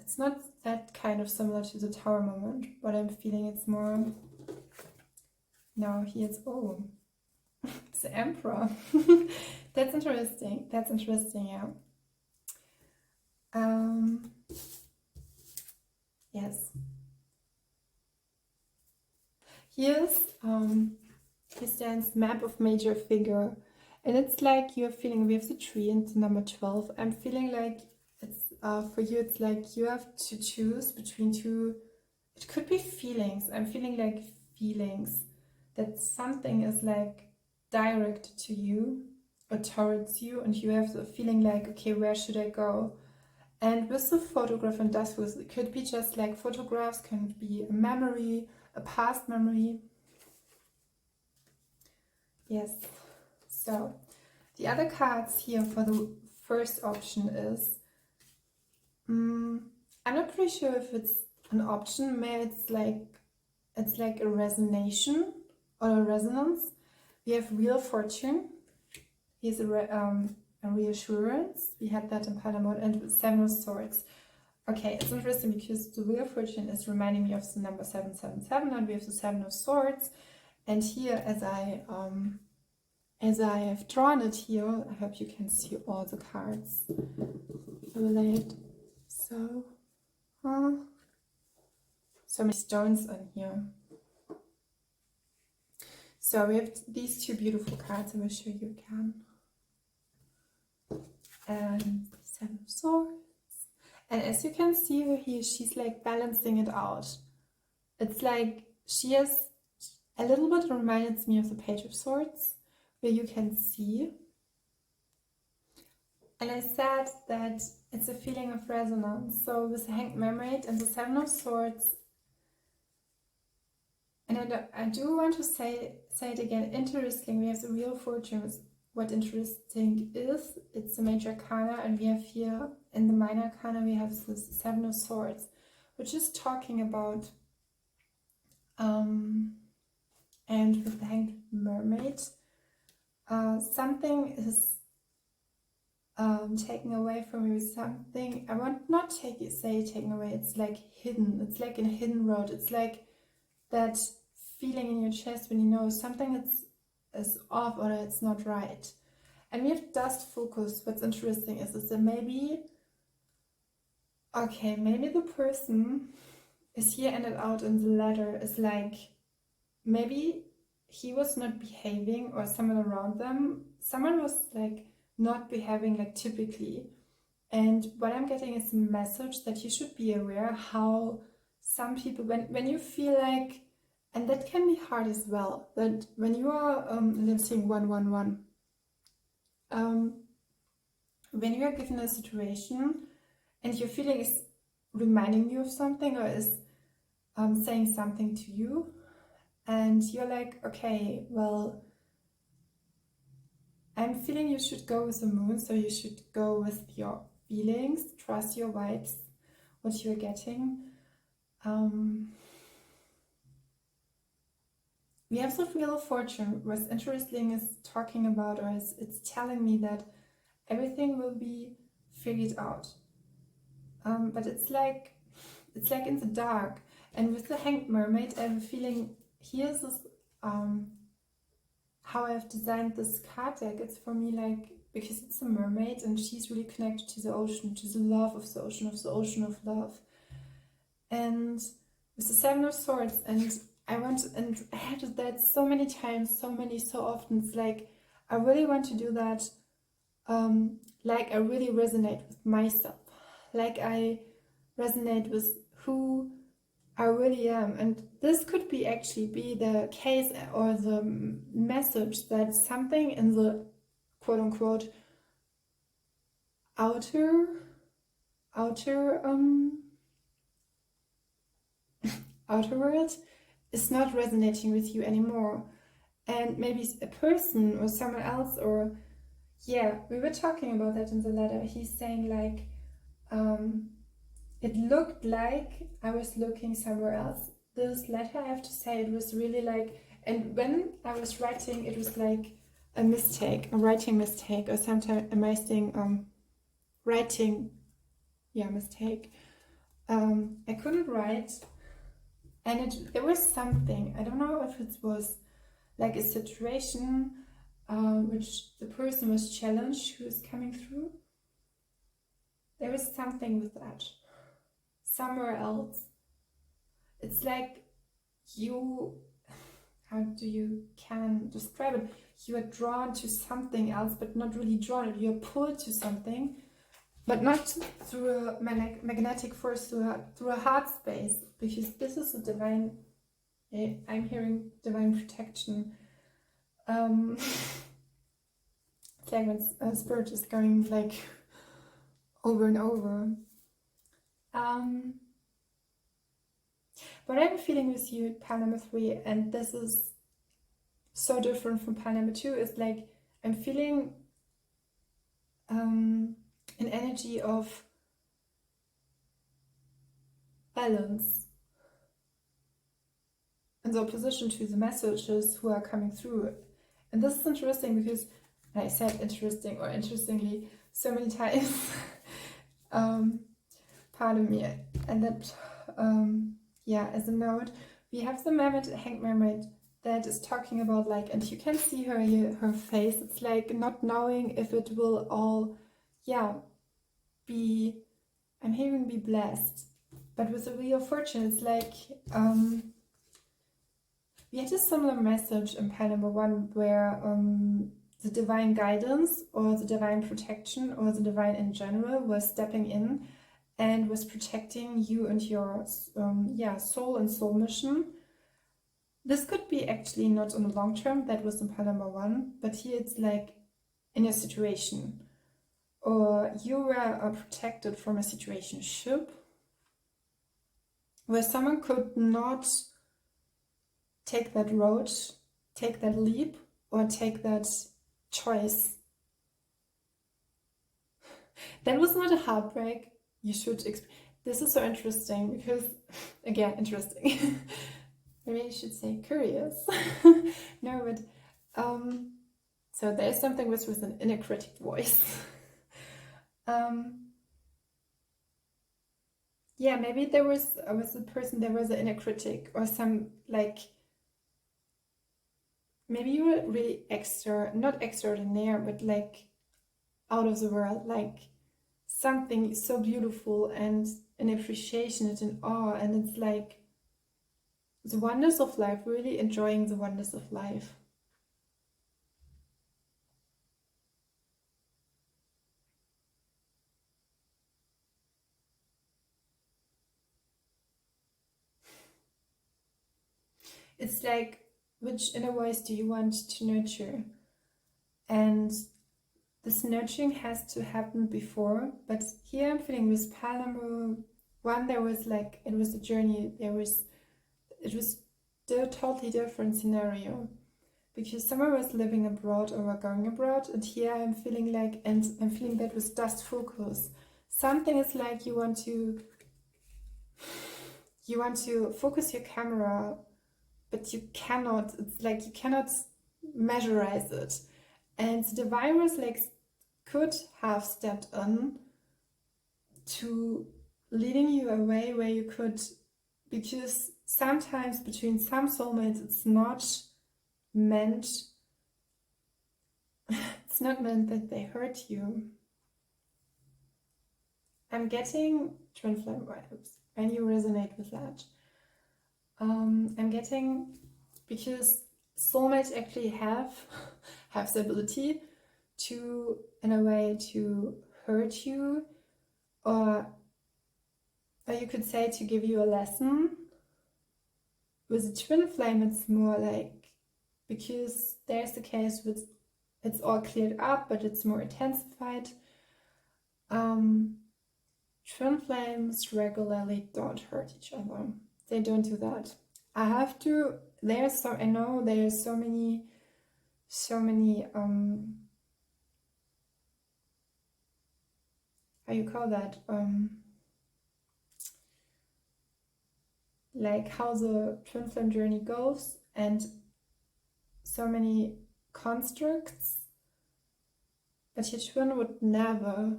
it's not that kind of similar to the Tower moment. What I'm feeling, it's more, now here's, it's the Emperor. That's interesting, yeah. Yes. Here stands map of major figure, and it's like you're feeling, we have the tree and the number 12. I'm feeling like it's for you, it's like you have to choose between two, it could be feelings. I'm feeling like feelings, that something is like direct to you or towards you, and you have the feeling like, okay, where should I go? And with the photograph and dust, it could be just like photographs, can be a memory, a past memory. Yes. So the other cards here for the first option is, I'm not pretty sure if it's an option. Maybe it's like a resonation or a resonance. We have Wheel of Fortune. Here's a reassurance. We had that in Palamon, and Seven of Swords. Okay, it's interesting because the Wheel of Fortune is reminding me of the number 777, and we have the Seven of Swords. And here, as I have drawn it here, I hope you can see all the cards related. So many stones on here. So we have these two beautiful cards. I will show you again. And Seven of Swords. And as you can see over here, she's like balancing it out. It's like she has a little bit, reminds me of the Page of Swords, where you can see. And I said that it's a feeling of resonance. So with the Hanged Mermaid and the Seven of Swords, and I do want to say it again, interesting, we have the Wheel of Fortune. What interesting is, it's the major arcana, and we have here in the minor arcana, we have the Seven of Swords, which is talking about, and with the Hanged Mermaid, something is taken away from you, something, I want not say taken away, it's like hidden, it's like in a hidden road, it's like that feeling in your chest when you know something is off or it's not right. And we have dust focus. What's interesting is that maybe the person is here ended out in the letter is like, maybe he was not behaving, or someone around them, someone was like not behaving like typically. And what I'm getting is a message that you should be aware how some people, when you feel like, and that can be hard as well, that when you are, let's say 111, when you are given a situation and your feeling is reminding you of something, or is saying something to you, and you're like, okay, well, I'm feeling you should go with the moon, so you should go with your feelings, trust your vibes, what you're getting. We have the Wheel of Fortune. What's interesting is talking about, or it's telling me that everything will be figured out. But it's like in the dark. And with the Hanged Mermaid, I have a feeling, here's this, how I've designed this card deck. It's for me like, because it's a mermaid and she's really connected to the ocean, to the love of the ocean of love. And with the Seven of Swords, and I had that so many times, so often. It's like, I really want to do that, like I really resonate with myself. Like I resonate with who I really am. And this could be actually be the case or the message that something in the quote-unquote outer outer world is not resonating with you anymore. And maybe a person or someone else, or yeah, we were talking about that in the letter. He's saying like, it looked like I was looking somewhere else. This letter, I have to say, it was really like, and when I was writing, it was like a mistake, a writing mistake, or sometimes amazing writing, yeah, mistake. I couldn't write, and there was something, I don't know if it was like a situation which the person was challenged who is coming through. There was something with that. Somewhere else. It's like you, how do you can describe it? You are drawn to something else, but not really drawn. You're pulled to something, but not through a magnetic force, through a heart space, because this is a divine, I'm hearing divine protection. It's like when spirit is going like over and over. What I'm feeling with you, pile number 3, and this is so different from pile number 2, is like I'm feeling an energy of balance in the opposition to the messages who are coming through. And this is interesting because I said interesting or interestingly so many times. Pardon me. And that, yeah, as a note, we have the mermaid, hanged mermaid, that is talking about like, and you can see her face. It's like not knowing if it will all, yeah, be, I'm hearing be blessed. But with the Wheel of Fortune, it's like, we had a similar message in pile number 1 where the divine guidance or the divine protection or the divine in general was stepping in and was protecting you and your soul and soul mission. This could be actually not on the long term, that was in pile number 1, but here it's like in a situation, or you were protected from a situationship where someone could not take that road, take that leap, or take that choice. That was not a heartbreak. You should this is so interesting because, again, interesting. Maybe I should say curious. No, but so there's something with an inner critic voice. Yeah, maybe there was a person, there was an inner critic or some like, maybe you were really not extraordinary, but like out of the world, like something so beautiful and an appreciation and an awe, and it's like the wonders of life, really enjoying the wonders of life. It's like, which inner voice do you want to nurture? And this nurturing has to happen before, but here I'm feeling with pile number 1, there was like, it was a journey, it was a totally different scenario, because someone was living abroad or going abroad, and here I'm feeling like, and I'm feeling that with just focus. Something is like you want to focus your camera, but you cannot, it's like you cannot measurize it. And the virus like could have stepped in to leading you away where you could, because sometimes between some soulmates it's not meant that they hurt you. I'm getting twin flame vibes, and you resonate with that. I'm getting, because soulmates actually have the ability to, in a way, to hurt you, or you could say to give you a lesson, with a twin flame, it's more like, because there's the case with it's all cleared up, but it's more intensified. Twin flames regularly don't hurt each other. They don't do that. I know there's so many, how you call that? Like how the twin flame journey goes, and so many constructs, but your twin would never,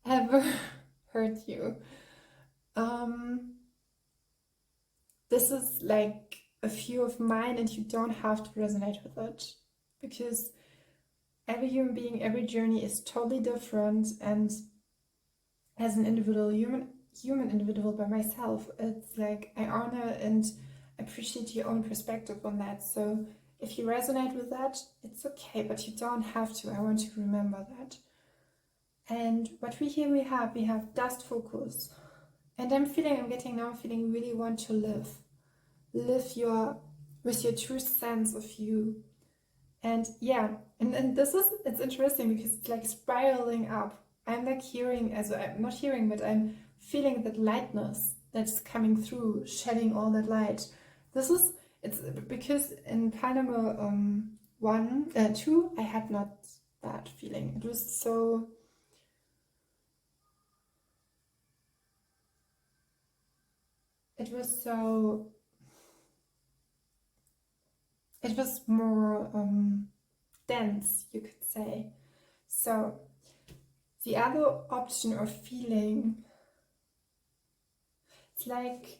ever hurt you. This is like a view of mine, and you don't have to resonate with it, because every human being, every journey is totally different, and as an human individual by myself, it's like I honor and appreciate your own perspective on that. So if you resonate with that, it's okay, but you don't have to. I want you to remember that. And what we have dust focus. And I'm feeling really want to live with your true sense of you. And yeah, and it's interesting because it's like spiraling up. I'm like I'm not hearing, but I'm feeling that lightness that's coming through, shedding all that light. It's because in Panama 2, I had not that feeling. It was more dense, you could say. So the other option or feeling, it's like,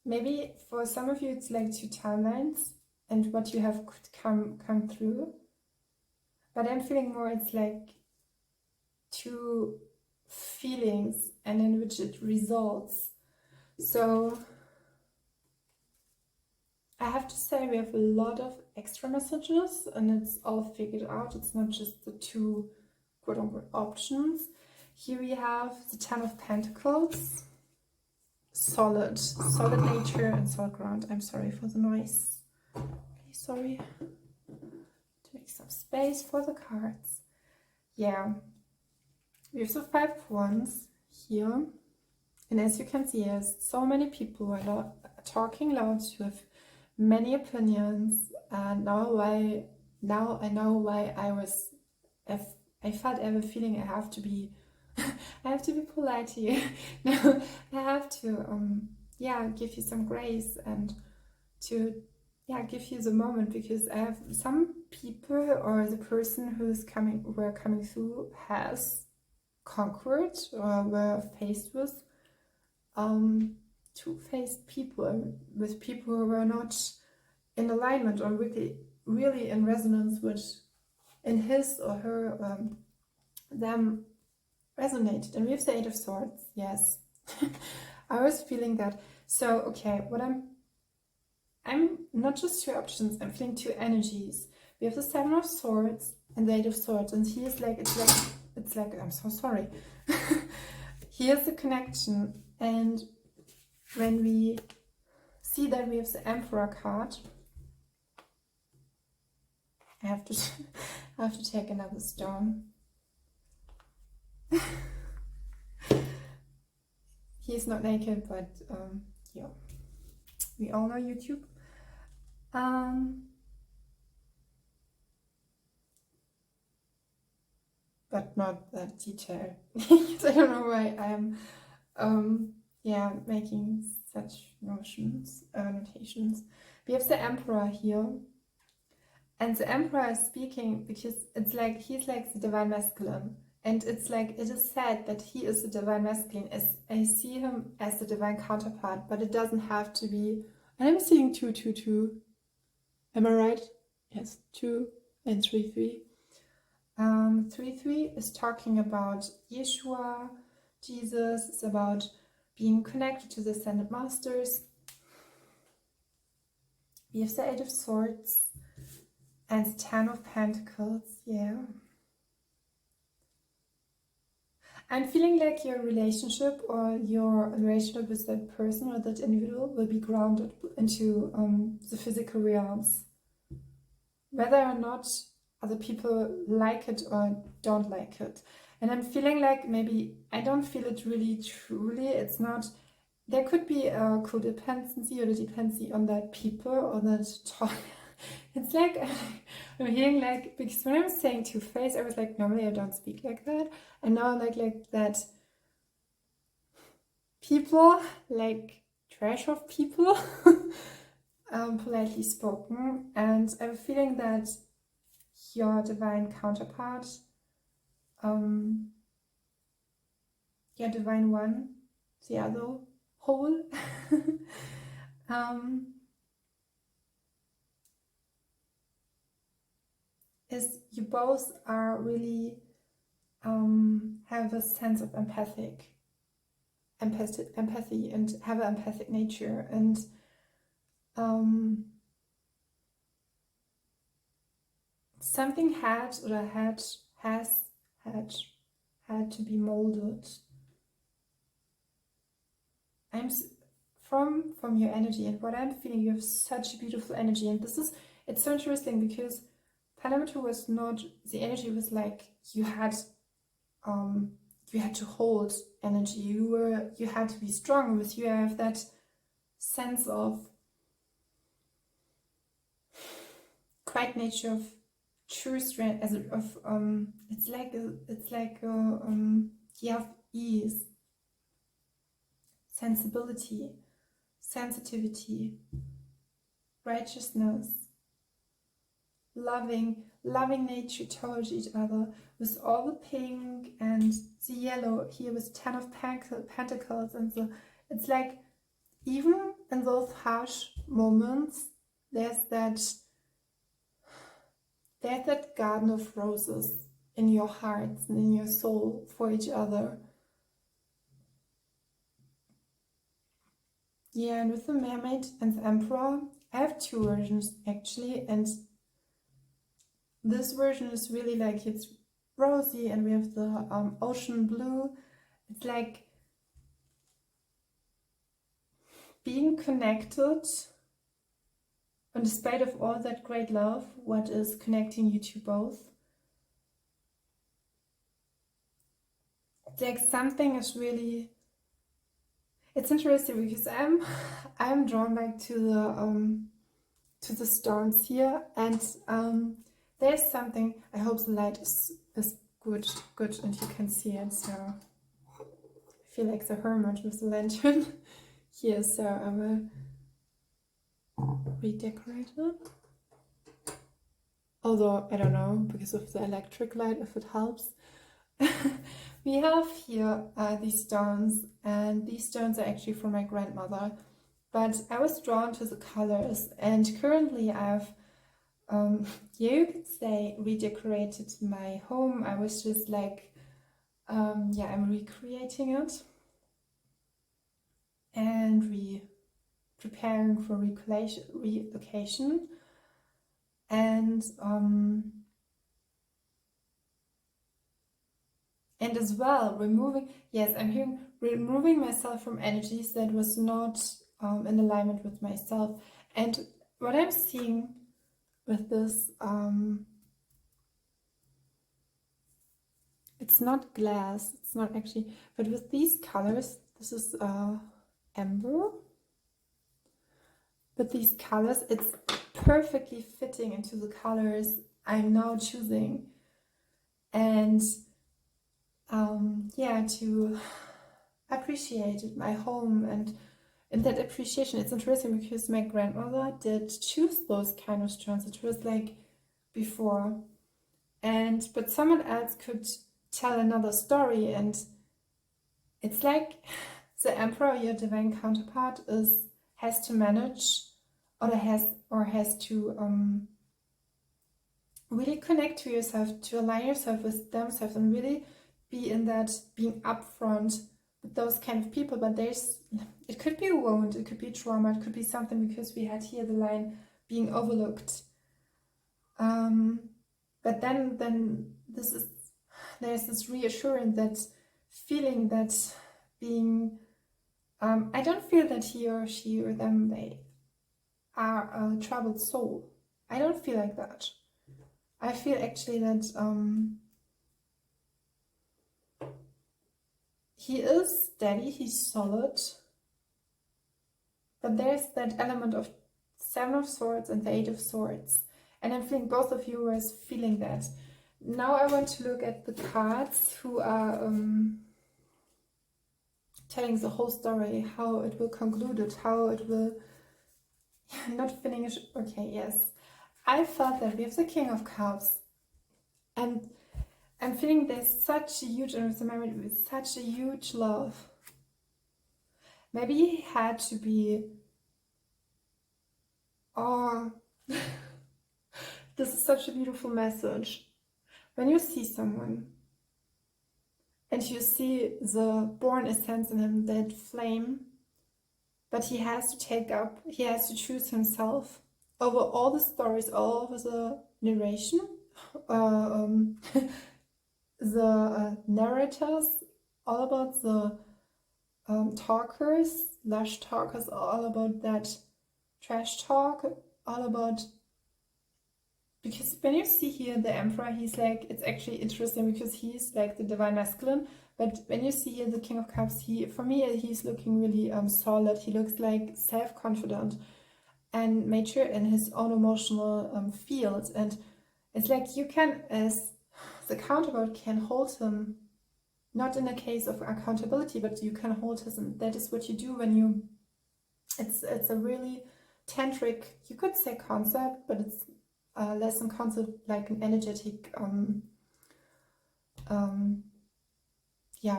maybe for some of you it's like 2 timelines and what you have could come through, but I'm feeling more it's like 2 feelings and in which it results. So I have to say we have a lot of extra messages, and it's all figured out. It's not just the 2 quote-unquote options. Here we have the 10 of Pentacles, solid nature and solid ground. I'm sorry for the noise. Really sorry. To make some space for the cards. Yeah. We have the 5 of Wands here. And as you can see, there's so many people who are talking loud, who have many opinions. And now I know why I felt every feeling I have to be polite here. No, I have to give you some grace and to give you the moment, because I have some people, or the person we're coming through has conquered or were faced with 2-faced people, with people who were not in alignment or really in resonance with in his or her them resonated. And we have the 8 of Swords. Yes. I was feeling that. So okay, what I'm not just 2 options, I'm feeling 2 energies. We have the 7 of Swords and the 8 of Swords, and here's like it's like I'm so sorry. Here's the connection. And when we see that we have the Emperor card, I have to take another stone. He's not naked, but yeah, we all know YouTube. But not that detailed. I don't know why I'm making such notations. We have the Emperor here, and the Emperor is speaking because it's like he's like the divine masculine, and it's like it is said that he is the divine masculine, as I see him as the divine counterpart, but it doesn't have to be. And I'm seeing 2, 2, 2. Am I right? Yes, 2 and 3, 3. 3, 3 is talking about Yeshua, Jesus. It's about being connected to the Ascended Masters. We have the 8 of Swords and the 10 of Pentacles. Yeah. I'm feeling like your relationship or your relationship with that person or that individual will be grounded into the physical realms. Whether or not other people like it or don't like it. And I'm feeling like maybe I don't feel it really truly. It's not, there could be a codependency or a dependency on that people or that talk. It's like, I'm hearing like, because when I was saying two-faced, I was like, normally I don't speak like that. And now like that people, like trash of people, politely spoken. And I'm feeling that your divine counterpart, your divine one, the other whole, is you both are really have a sense of empathy and have an empathic nature, and something has had to be molded. I'm from your energy and what I'm feeling. You have such a beautiful energy, and it's so interesting because Parameter was not, the energy was like you had to hold energy. You had to be strong with you. Have that sense of quiet nature of true strength, it's like you have ease, sensibility, sensitivity, righteousness, loving nature towards each other, with all the pink and the yellow here with 10 of Pentacles, and it's like even in those harsh moments there's that garden of roses in your hearts and in your soul for each other. Yeah, and with the Mermaid and the Emperor, I have two versions actually, and this version is really like, it's rosy, and we have the ocean blue. It's like being connected, and despite of all that great love, what is connecting you two both? It's like something is really, it's interesting because I'm drawn back to the stones here, and there's something. I hope the light is good and you can see it. So I feel like the hermit with the lantern here, so I will redecorate it. Although I don't know, because of the electric light, if it helps. We have here these stones, and these stones are actually from my grandmother, but I was drawn to the colors, and currently I've yeah, you could say redecorated my home. I was just like yeah, I'm recreating it and preparing for relocation, and as well removing, yes, I'm hearing removing myself from energies that was not in alignment with myself. And what I'm seeing with this, it's not glass, it's not actually, but with these colors, this is amber, but these colors, it's perfectly fitting into the colors I'm now choosing. And yeah, to appreciate my home, and in that appreciation, it's interesting because my grandmother did choose those kind of stones. It was like before, but someone else could tell another story, and it's like the Emperor, your divine counterpart, has to manage, or has to really connect to yourself, to align yourself with themselves, and really be in that being upfront with those kind of people. But it could be a wound, it could be trauma, it could be something, because we had here the line being overlooked. But then there's this reassurance that feeling that being, I don't feel that he or she or them, they are a troubled soul. I don't feel like that. I feel actually that he is steady, he's solid, but there's that element of Seven of Swords and the Eight of Swords. And I'm feeling both of you are feeling that. Now I want to look at the cards who are telling the whole story, how it will conclude it, how it will not finish. Okay, yes. I felt that we have the King of Cups. And I'm feeling there's such a huge, with such a huge love. Maybe he had to be, oh, this is such a beautiful message. When you see someone and you see the born essence in him, that flame, but he has to choose himself over all the stories, all over the narration, the narrators, all about the talkers, lush talkers, all about that trash talk, all about, because when you see here the Emperor, he's like, it's actually interesting because he's like the divine masculine, but when you see here the King of Cups, for me he's looking really solid. He looks like self-confident and mature in his own emotional field, and it's like you can, as the counterpart, can hold him, not in a case of accountability, but you can hold him. That is what you do when you, it's a really tantric, you could say, concept, but it's less than concept, like an energetic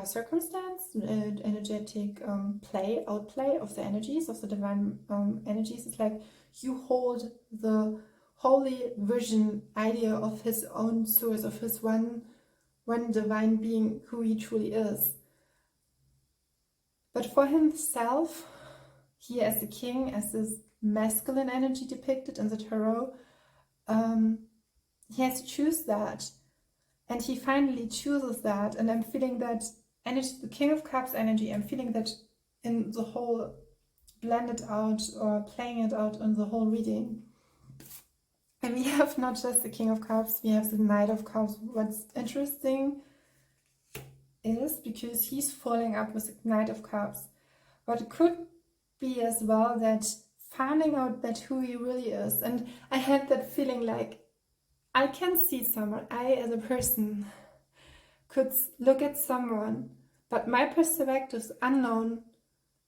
circumstance, energetic outplay of the energies, of the divine energies. It's like you hold the holy vision idea of his own source, of his one divine being, who he truly is. But for himself, he as the king, as this masculine energy depicted in the tarot, he has to choose that. And he finally chooses that. And I'm feeling that energy, the King of Cups energy, I'm feeling that in the whole, blended out or playing it out in the whole reading. And we have not just the King of Cups, we have the Knight of Cups. What's interesting is, because he's falling up with the Knight of Cups, but it could be as well that finding out that who he really is. And I had that feeling like, I can see someone, I as a person could look at someone, but my perspective is unknown,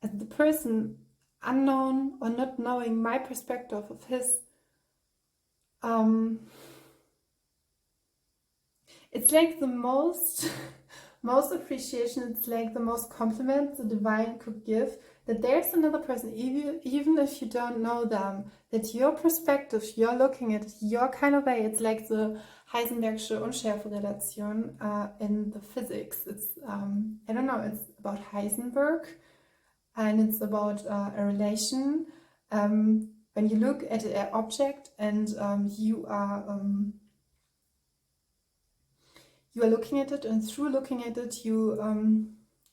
as the person unknown or not knowing my perspective of his, it's like the most appreciation, it's like the most compliment the divine could give, that there's another person, even if you don't know them, that your perspective, you're looking at it your kind of way. It's like the Heisenbergsche Unschärferelation in the physics. It's, I don't know, it's about Heisenberg, and it's about a relation. When you look at an object and you are looking at it, and through looking at it, you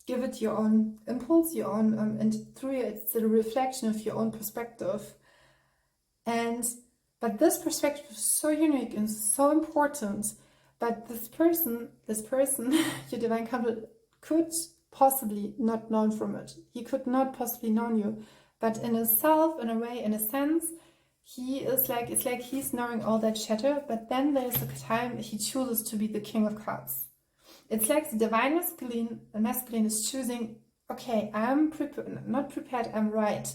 give it your own impulse, your own, and through it, it's a reflection of your own perspective. But this perspective is so unique and so important. But this person, your divine counterpart, could possibly not known from it. He could not possibly known you. But in himself, in a way, in a sense, he is like, it's like he's knowing all that chatter, but then there's a time he chooses to be the King of Cups. It's like the divine masculine is choosing, okay, I'm not prepared, I'm right.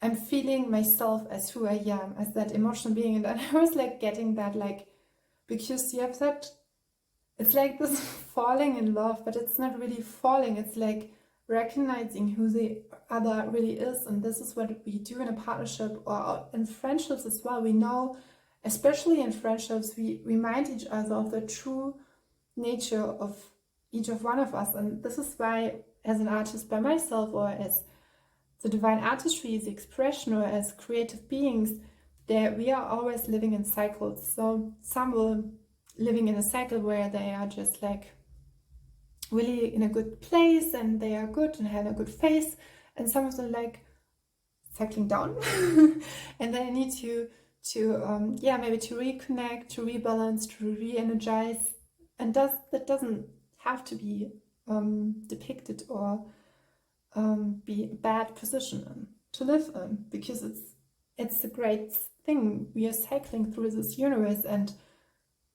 I'm feeling myself as who I am, as that emotional being. And I was like getting that, like, because you have that, it's like this falling in love, but it's not really falling. It's like recognizing who the other really is. And this is what we do in a partnership or in friendships as well. We know, especially in friendships, we remind each other of the true nature of each of one of us. And this is why, as an artist by myself, or as the divine artistry, the expression, or as creative beings, that we are always living in cycles. So some will living in a cycle where they are just like really in a good place and they are good and have a good face, and some of them like cycling down and then I need to yeah, maybe to reconnect, to rebalance, to re-energize, and that doesn't have to be depicted or be a bad position to live in, because it's a great thing. We are cycling through this universe,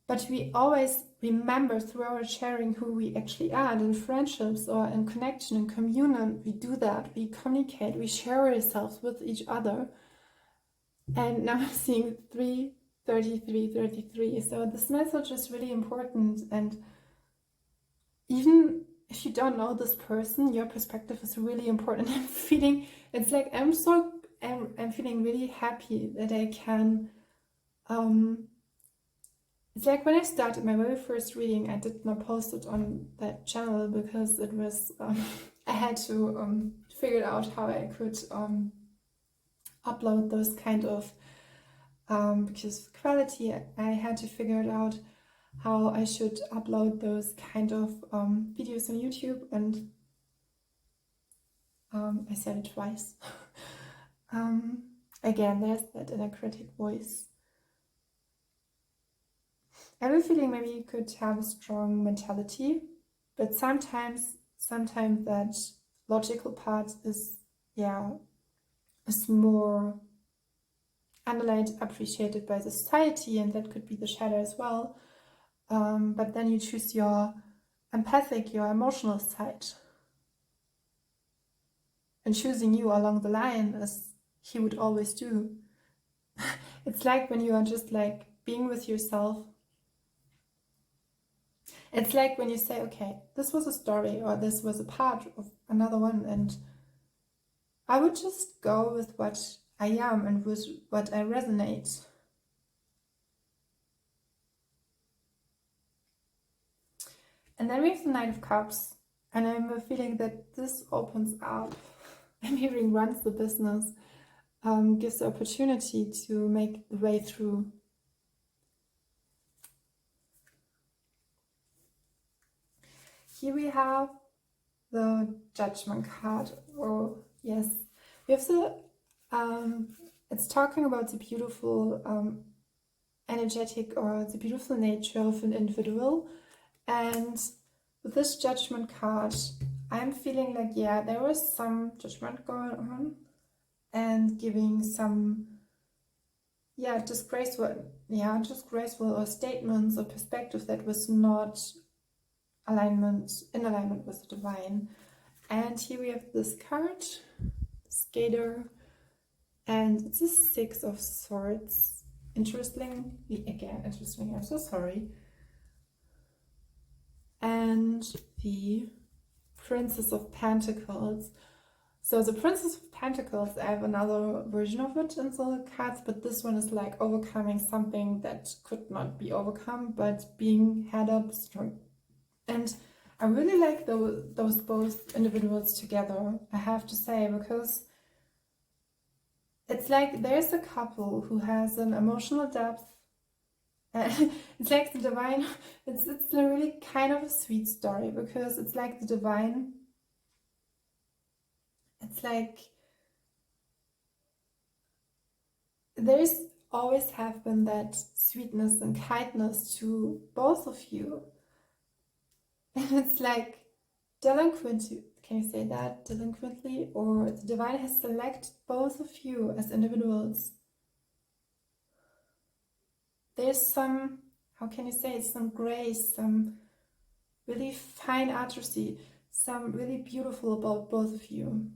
but we always remember through our sharing who we actually are, and in friendships or in connection and communion, we do that. We communicate, we share ourselves with each other. And now I'm seeing 33333. So this message is really important. And even if you don't know this person, your perspective is really important. I'm feeling, it's like I'm feeling really happy that I can it's like when I started my very first reading, I did not post it on that channel because it was I had to figure out how I could upload those kind of because quality, I had to figure it out how I should upload those kind of videos on YouTube, and I said it twice. Again, there's that inner critic voice. I have a feeling maybe you could have a strong mentality, but sometimes that logical part is more underlined, appreciated by the society, and that could be the shadow as well. But then you choose your empathic, your emotional side. And choosing you along the line, as he would always do. It's like when you are just like being with yourself. It's like when you say, okay, this was a story, or this was a part of another one, and I would just go with what I am and with what I resonate. And then we have the Knight of Cups, and I'm feeling that this opens up. I'm hearing runs the business, gives the opportunity to make the way through. Here we have the Judgment card. Oh, yes. We have the, it's talking about the beautiful energetic or the beautiful nature of an individual. And with this Judgment card, I'm feeling like, yeah, there was some judgment going on and giving some, disgraceful or statements or perspective that was not in alignment with the divine. And here we have this card, Skater, and it's a Six of Swords. Interestingly, I'm so sorry. And the Princess of Pentacles. So the Princess of Pentacles, I have another version of it in the cards, but this one is like overcoming something that could not be overcome, but being head up strong. And I really like those both individuals together, I have to say, because it's like there's a couple who has an emotional depth. It's like the divine, it's really kind of a sweet story, because it's like the divine, it's like there's always have been that sweetness and kindness to both of you. And it's like delinquently, can you say that? Delinquently? Or the divine has selected both of you as individuals. There's some, how can you say, some grace, some really fine artistry, some really beautiful about both of you.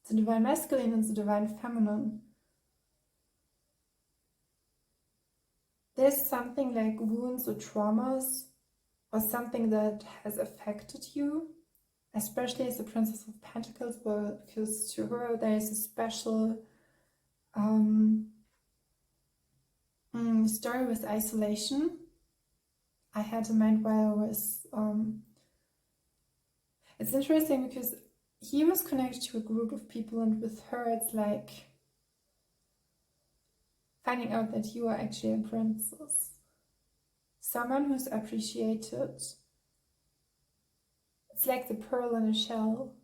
The divine masculine and the divine feminine. There's something like wounds or traumas or something that has affected you, especially as the Princess of Pentacles, because to her there is a special story with isolation. I had in mind while I was it's interesting because he was connected to a group of people, and with her it's like finding out that you are actually a princess, someone who's appreciated. It's like the pearl in a shell.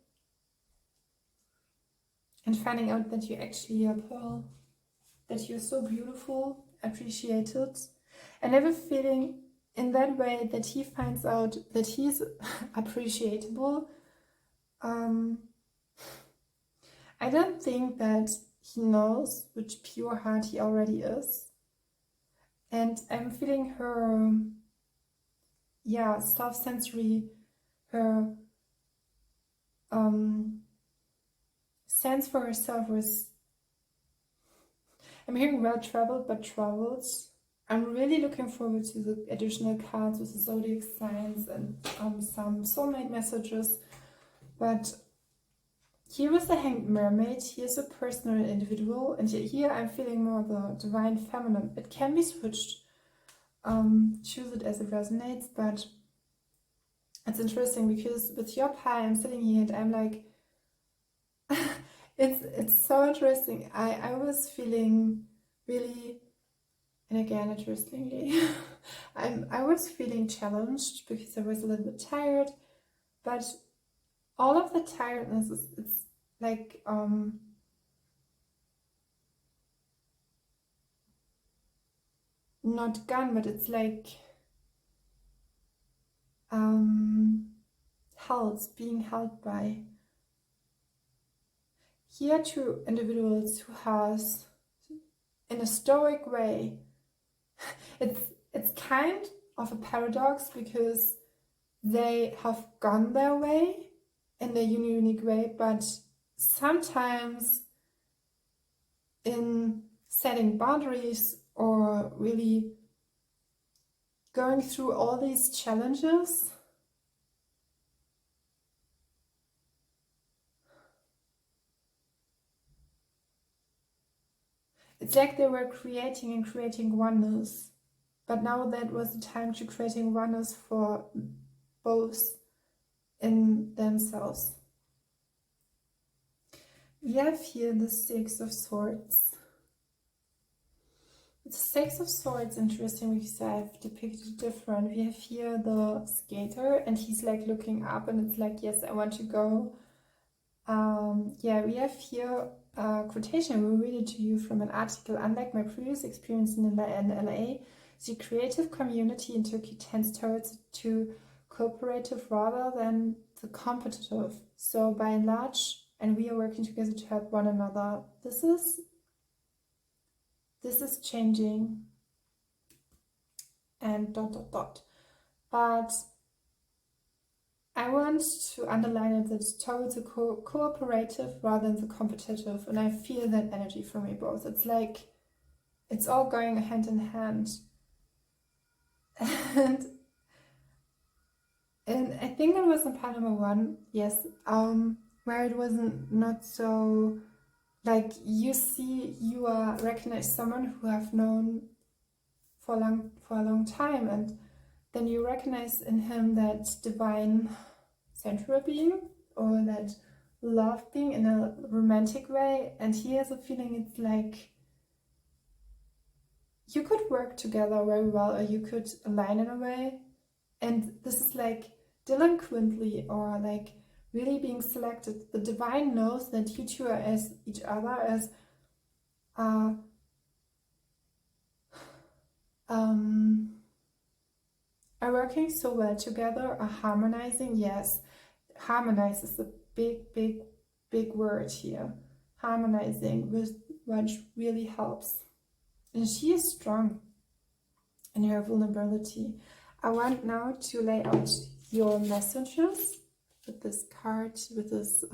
And finding out that you're actually a pearl, that you're so beautiful, appreciated, and have a feeling in that way that he finds out that he's appreciable. I don't think that he knows which pure heart he already is. And I'm feeling her, self-sensory, her sense for herself was, I'm hearing well traveled, but troubled. I'm really looking forward to the additional cards with the zodiac signs and some soulmate messages. But here was the Hanged Mermaid. Here's a personal individual, and here I'm feeling more the divine feminine. It can be switched. Choose it as it resonates, but it's interesting because with your pie, I'm sitting here and I'm like, it's so interesting. I was feeling really, and again, interestingly, I was feeling challenged because I was a little bit tired, but all of the tiredness it's like not gone, but it's like being held by. Here, two individuals who has, in a stoic way, it's kind of a paradox because they have gone their way in their unique way, but sometimes in setting boundaries or really going through all these challenges, it's like they were creating oneness, but now that was the time to creating oneness for both in themselves. We have here the Six of Swords. The Six of Swords, interesting because I've depicted different. We have here the skater and he's like looking up and it's like, yes, I want to go. We have here a quotation. We'll read it to you from an article. Unlike my previous experience in LA, the creative community in Turkey tends towards to cooperative rather than the competitive. So by and large, and we are working together to help one another. This is changing and ... But I want to underline it that it's towards the cooperative rather than the competitive, and I feel that energy from you both. It's like it's all going hand in hand. And I think it was in part number 1, yes, where it wasn't not so like you are recognized someone who have known for a long time, and then you recognize in him that divine central being or that love being in a romantic way, and he has a feeling it's like you could work together very well or you could align in a way, and this is like delinquently or like really being selected. The divine knows that you two are as each other as are working so well together, are harmonizing. Yes, harmonize is a big word here. Harmonizing with what really helps. And she is strong in her vulnerability. I want now to lay out your messages with this card, with this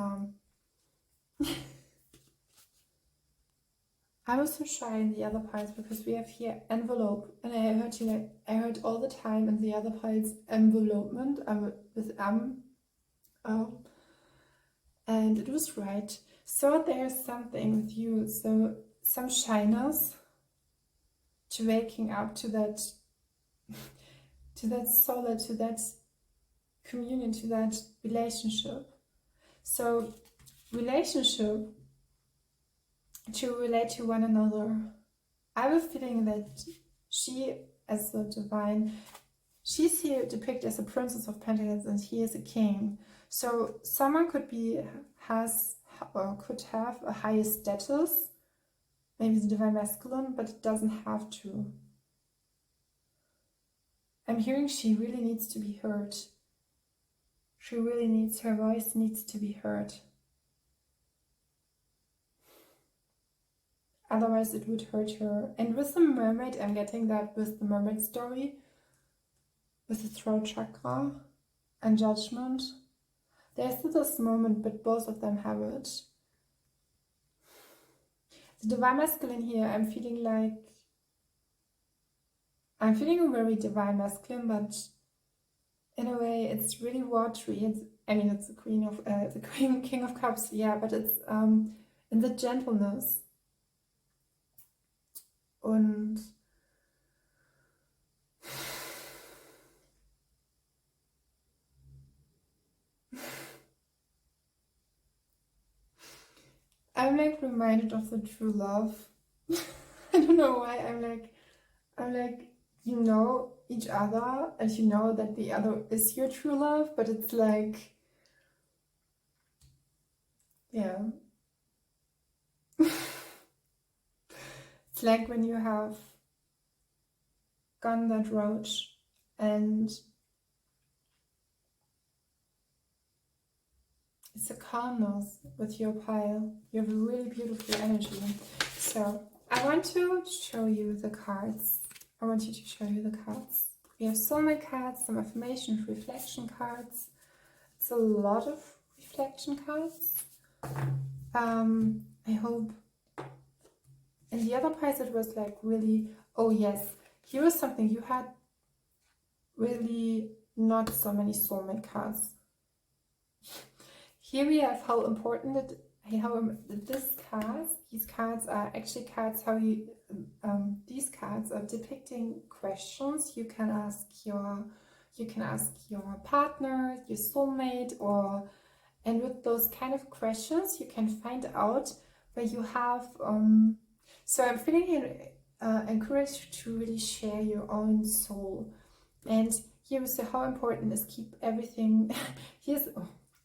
I was so shy in the other piles because we have here envelope, and I heard all the time in the other piles envelopement with and it was right. So there's something with you, so some shyness to waking up to that to that solid, to that communion, to that relationship. So relationship to relate to one another. I have a feeling that she, as the divine, she's here depicted as a princess of pentacles and he is a king. So someone could have a higher status, maybe the divine masculine, but it doesn't have to. I'm hearing she really needs to be heard. She really needs, her voice needs to be heard. Otherwise it would hurt her. And with the mermaid, I'm getting that with the mermaid story, with the throat chakra and judgment. There's this moment, but both of them have it. The divine masculine here, I'm feeling a very divine masculine, but in a way it's really watery. It's the king of cups, yeah, but it's in the gentleness. Und I'm like reminded of the true love. I don't know why. I'm like, you know each other and you know that the other is your true love, but it's like, yeah. It's like when you have gone that road and it's a calmness with your pile. You have a really beautiful energy. So I want to show you the cards. I want you to show you the cards. We have soulmate cards, some affirmation, reflection cards. It's a lot of reflection cards. I hope. And the other piece, it was like really, oh yes, here was something. You had really not so many soulmate cards. Here we have how important these cards are actually cards, these cards are depicting questions you can ask your partner, your soulmate, and with those kind of questions you can find out where you have, so I'm feeling encouraged to really share your own soul. And here is how important is keep everything,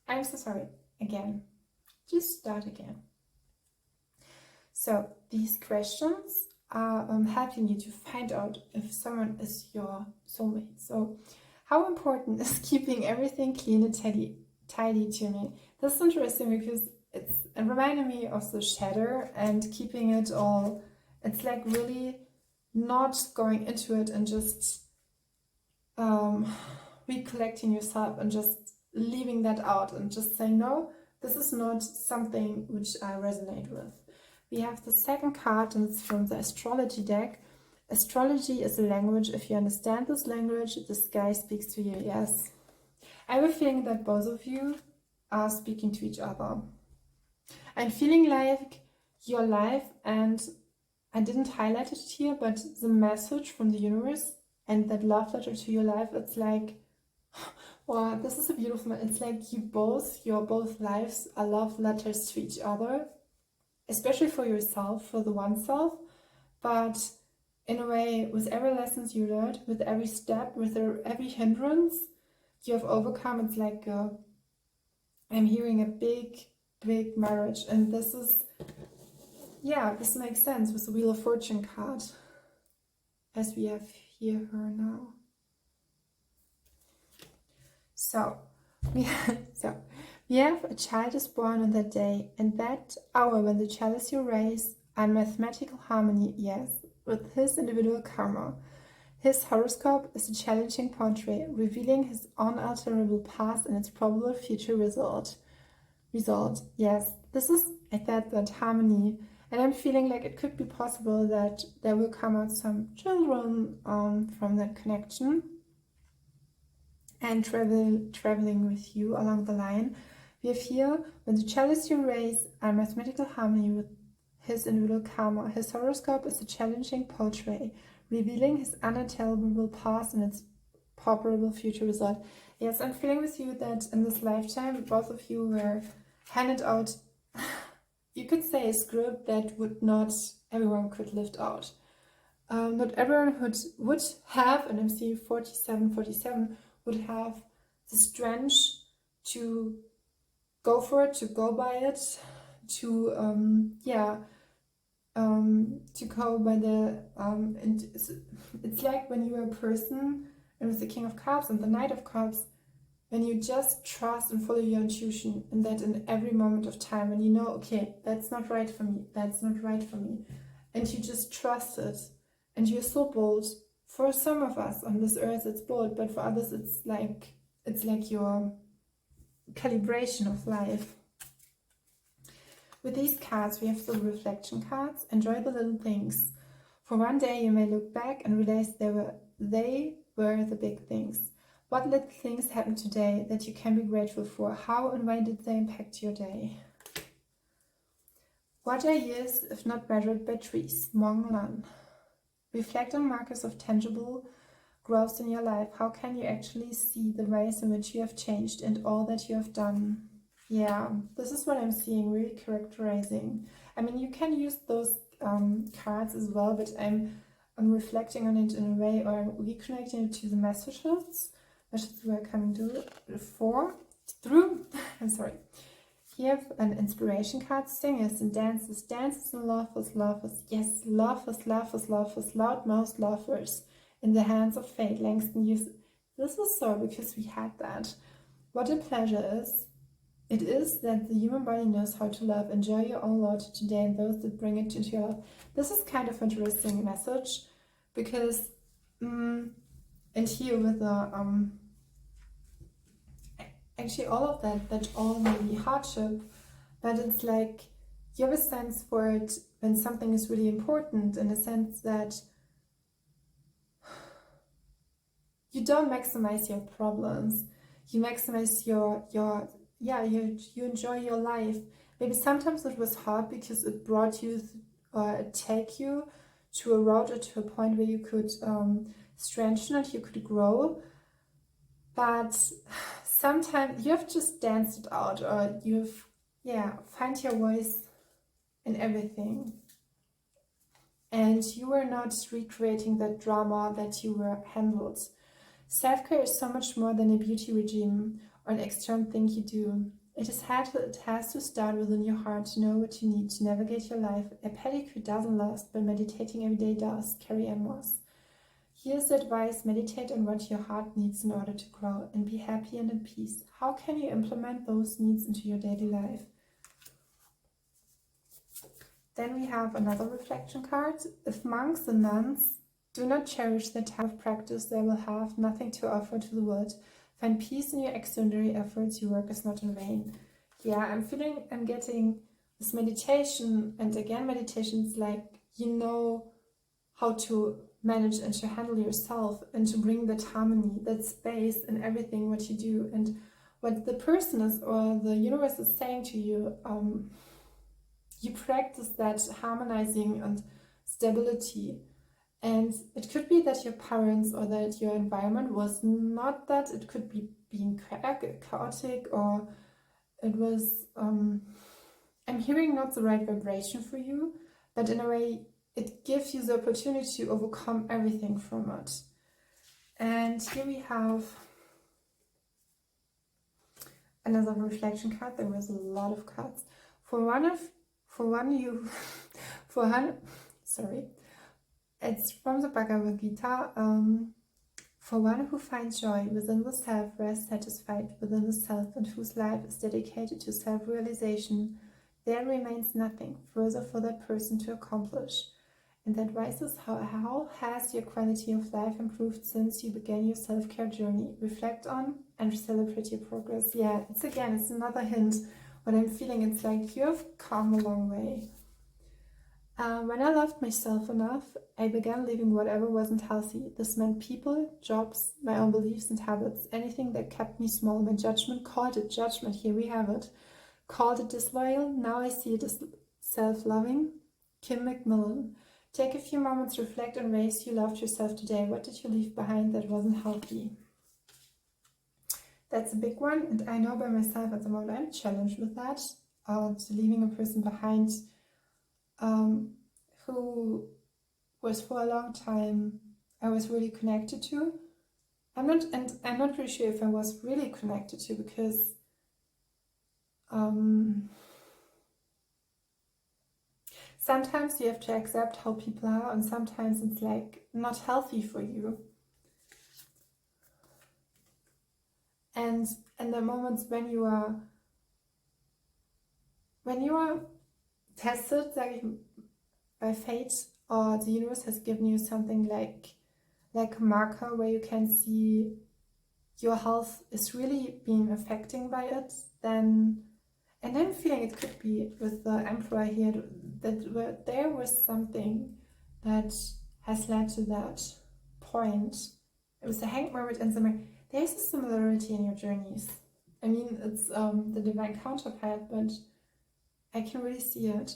I'm so sorry, again, just start again. So these questions are helping you to find out if someone is your soulmate. So how important is keeping everything clean and tidy to me? This is interesting because it's reminding me of the shadow and keeping it all, it's like really not going into it and just recollecting yourself and just leaving that out and just saying, no, this is not something which I resonate with. We have the second card, and it's from the astrology deck. Astrology is a language. If you understand this language, the sky speaks to you. Yes. I have a feeling that both of you are speaking to each other. I'm feeling like your life, and I didn't highlight it here, but the message from the universe and that love letter to your life, it's like, wow, this is a beautiful, it's like your both lives are love letters to each other, especially for yourself, for the oneself, but in a way, with every lessons you learned, with every step, with every hindrance you have overcome, it's like I'm hearing a big marriage, and this is, yeah, this makes sense with the Wheel of Fortune card, as we have here her now. So we have a child is born on that day, and that hour when the child is your race, and mathematical harmony, yes, with his individual karma. His horoscope is a challenging portrait, revealing his unalterable past and its probable future result. Yes, this is that harmony, and I'm feeling like it could be possible that there will come out some children from that connection and traveling with you along the line. We have here, when the child is your race, and mathematical harmony with his individual karma. His horoscope is a challenging portrait, revealing his unattainable past and its probable future result. Yes, I'm feeling with you that in this lifetime, both of you were handed out, you could say, a script that would not everyone could live out. not everyone would have, and I'm seeing 47, would have the strength to go for it, to go by it, to to go by the and it's like when you're a person, and with the King of Cups and the Knight of Cups, when you just trust and follow your intuition, and that in every moment of time, when you know, okay, that's not right for me, that's not right for me, and you just trust it, and you're so bold. For some of us on this earth it's bold, but for others it's like your calibration of life. With these cards, we have the reflection cards. Enjoy the little things. For one day, you may look back and realize they were the big things. What little things happened today that you can be grateful for? How and why did they impact your day? What are years if not measured by trees? Mong Lan. Reflect on markers of tangible growth in your life. How can you actually see the ways in which you have changed and all that you have done? Yeah, this is what I'm seeing, really characterizing. I mean, you can use those cards as well, but I'm reflecting on it in a way, or I'm reconnecting it to the messages we're coming through. I'm sorry. Here an inspiration card: singers and dancers, dances and laughers, yes, laughers, loudmouth laughers, in the hands of fate, Langston used. This is so because we had that. What a pleasure it is that the human body knows how to love. Enjoy your own Lord today and those that bring it into your life. This is kind of interesting message, because and here with the actually all of that all may be hardship, but it's like you have a sense for it when something is really important, in a sense that you don't maximize your problems, you maximize you enjoy your life. Maybe sometimes it was hard because it brought you or take you to a road or to a point where you could strengthen it, you could grow. But sometimes you have just danced it out, or find your voice in everything. And you were not recreating that drama that you were handled. Self-care is so much more than a beauty regime or an external thing you do. It has to start within your heart to know what you need to navigate your life. A pedicure doesn't last, but meditating every day does. Carrie Ann Moss. Here's the advice: meditate on what your heart needs in order to grow and be happy and in peace. How can you implement those needs into your daily life? Then we have another reflection card. If monks and nuns do not cherish the time of practice, they will have nothing to offer to the world. Find peace in your extraordinary efforts. Your work is not in vain. Yeah, I'm getting this meditation, and again, meditation is like, you know how to manage and to handle yourself and to bring that harmony, that space in everything what you do, and what the person is or the universe is saying to you. You practice that harmonizing and stability. And it could be that your parents or that your environment was not that. It could be being chaotic, or it was, I'm hearing not the right vibration for you, but in a way it gives you the opportunity to overcome everything from it. And here we have another reflection card. There was a lot of cards. It's from the Bhagavad Gita. For one who finds joy within the self, rests satisfied within the self, and whose life is dedicated to self-realization, there remains nothing further for that person to accomplish. And that rises, how has your quality of life improved since you began your self-care journey? Reflect on and celebrate your progress. Yeah, it's another hint. What I'm feeling, it's like you have come a long way. When I loved myself enough, I began leaving whatever wasn't healthy. This meant people, jobs, my own beliefs and habits, anything that kept me small. My judgment, called it judgment, here we have it. Called it disloyal, now I see it as self-loving. Kim McMillan. Take a few moments, reflect on ways you loved yourself today. What did you leave behind that wasn't healthy? That's a big one, and I know by myself at the moment I'm challenged with that. So leaving a person behind who was for a long time I was really connected to. I'm not really sure if I was really connected to, because sometimes you have to accept how people are, and sometimes it's like not healthy for you. And the moments when you are tested, like, by fate, or the universe has given you something like a marker where you can see your health is really being affected by it, then, and I'm feeling it could be with the Emperor here, that there was something that has led to that point. It was the Hanged Mermaid and the there's a similarity in your journeys. I mean, it's the divine counterpart, but I can really see it.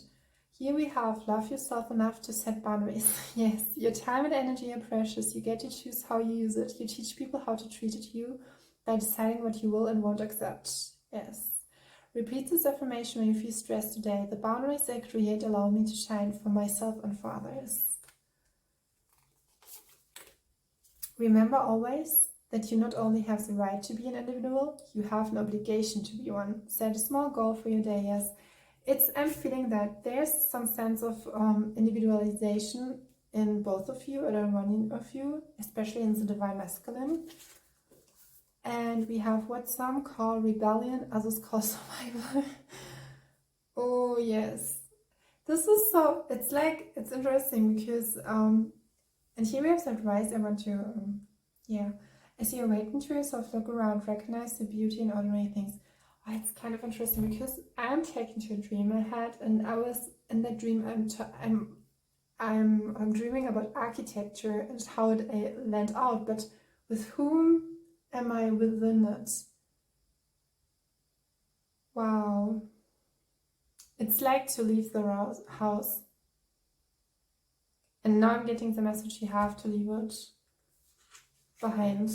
Here we have love yourself enough to set boundaries. Yes, your time and energy are precious. You get to choose how you use it. You teach people how to treat you by deciding what you will and won't accept. Yes. Repeat this affirmation when you feel stressed today. The boundaries I create allow me to shine for myself and for others. Remember always that you not only have the right to be an individual, you have an obligation to be one. Set a small goal for your day. Yes. I'm feeling that there's some sense of individualization in both of you, or in one of you, especially in the divine masculine. And we have what some call rebellion, others call survival. Oh yes, this is so, it's like, it's interesting because and here we have that rise. I want to as you awaken to yourself, look around, recognize the beauty in ordinary things. Oh, it's kind of interesting because I'm taken to a dream I had, and I was in that dream. I'm dreaming about architecture and how it land out, but with whom am I within it? Wow, it's like to leave the house, and now I'm getting the message you have to leave it behind.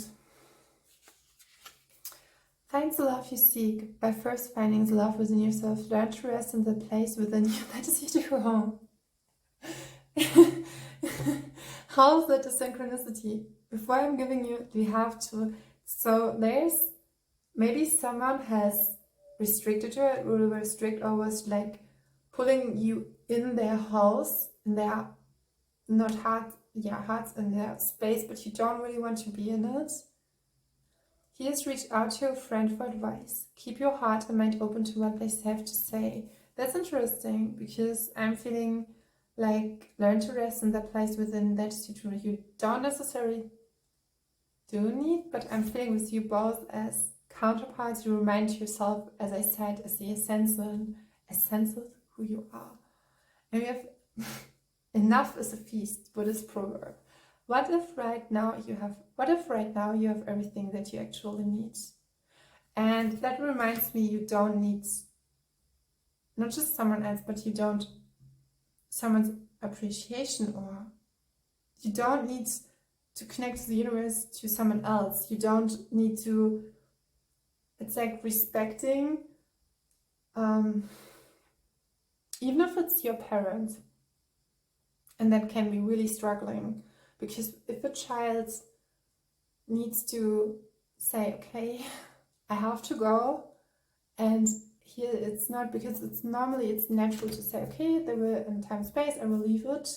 Find the love you seek by first finding the love within yourself. Learn to rest in the place within you that is your true home. How is that a synchronicity? Before I'm giving you, we have to. So there's maybe someone has restricted you, really very strict, or was like pulling you in their house, in their hearts in their space, but you don't really want to be in it. He has reached out to a friend for advice. Keep your heart and mind open to what they have to say. That's interesting, because I'm feeling like learn to rest in that place within that situation. You don't necessarily do need, but I'm feeling with you both as counterparts. You remind yourself, as I said, as the essence of who you are. And we have enough is a feast, Buddhist proverb. What if right now you have everything that you actually need? And that reminds me, you don't need not just someone else, but you don't someone's appreciation, or you don't need to connect to the universe to someone else. You don't need to, it's like respecting, even if it's your parent, and that can be really struggling. Because if a child needs to say, okay, I have to go, and here it's not, because it's natural to say, okay, they were in time space, I will leave it.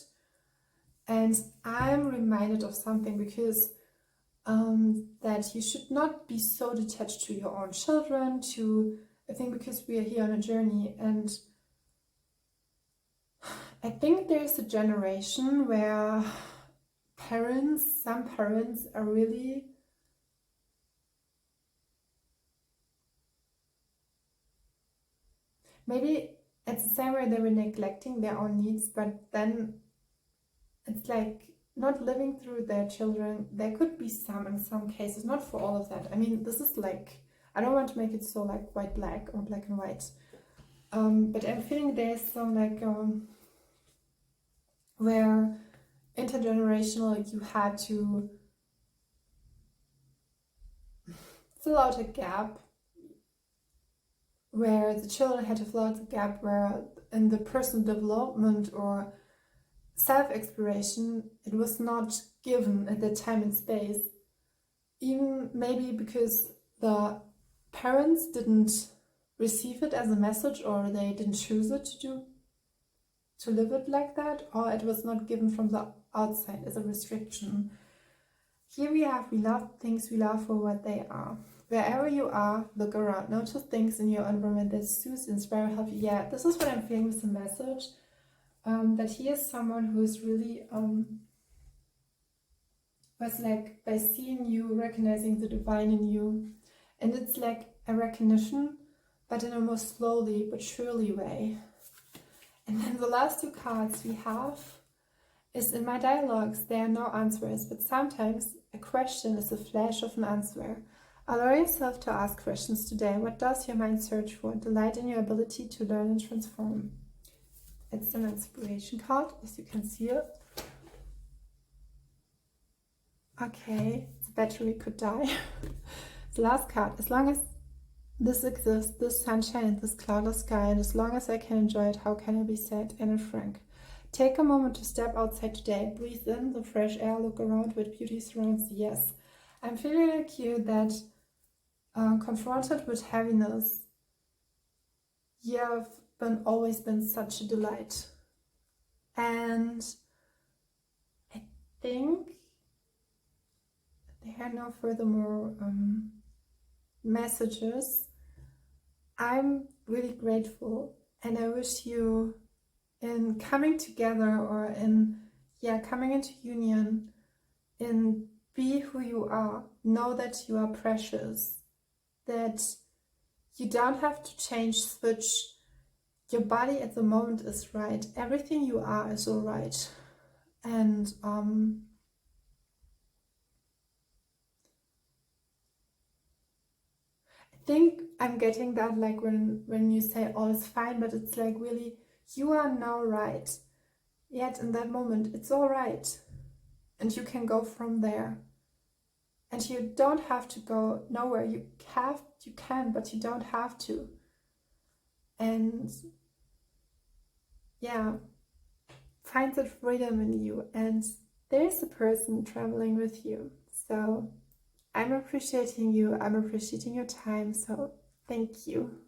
And I'm reminded of something, because that you should not be so detached to your own children, I think because we are here on a journey, and I think there's a generation where some parents are really maybe it's the same way they were neglecting their own needs, but then it's like not living through their children. There could be in some cases, not for all of that. I mean, this is like, I don't want to make it so like white black or black and white, but I'm feeling there's some like where intergenerational, you had to fill out a gap, where the children had to fill out the gap, where in the personal development or self-exploration, it was not given at that time and space. Even maybe because the parents didn't receive it as a message, or they didn't choose it to live it like that, or it was not given from the outside as a restriction. Here we love things we love for what they are. Wherever you are, look around. Notice things in your environment that soothe, inspire, help you. Yeah, this is what I'm feeling with the message. That he is someone who is really was like, by seeing you, recognizing the divine in you. And it's like a recognition, but in a more slowly but surely way. And then the last two cards we have is, in my dialogues, there are no answers, but sometimes a question is a flash of an answer. Allow yourself to ask questions today. What does your mind search for? Delight in your ability to learn and transform. It's an inspiration card, as you can see it. Okay, the battery could die. The last card, as long as this exists, this sunshine and this cloudless sky, and as long as I can enjoy it, how can I be sad? Anne Frank. Take a moment to step outside today. Breathe in the fresh air, look around what beauty surrounds. Yes, I'm feeling like you that confronted with heaviness, you have always been such a delight. And I think there are no furthermore messages. I'm really grateful, and I wish you, in coming together, or in coming into union, in be who you are, know that you are precious, that you don't have to change, switch. Your body at the moment is right. Everything you are is all right. And I think I'm getting that, like when you say all is fine, but it's like really, you are now right. Yet in that moment, it's all right. And you can go from there. And you don't have to go nowhere. You can, but you don't have to. And yeah, find that freedom in you. And there's a person traveling with you. So I'm appreciating you. I'm appreciating your time. So thank you.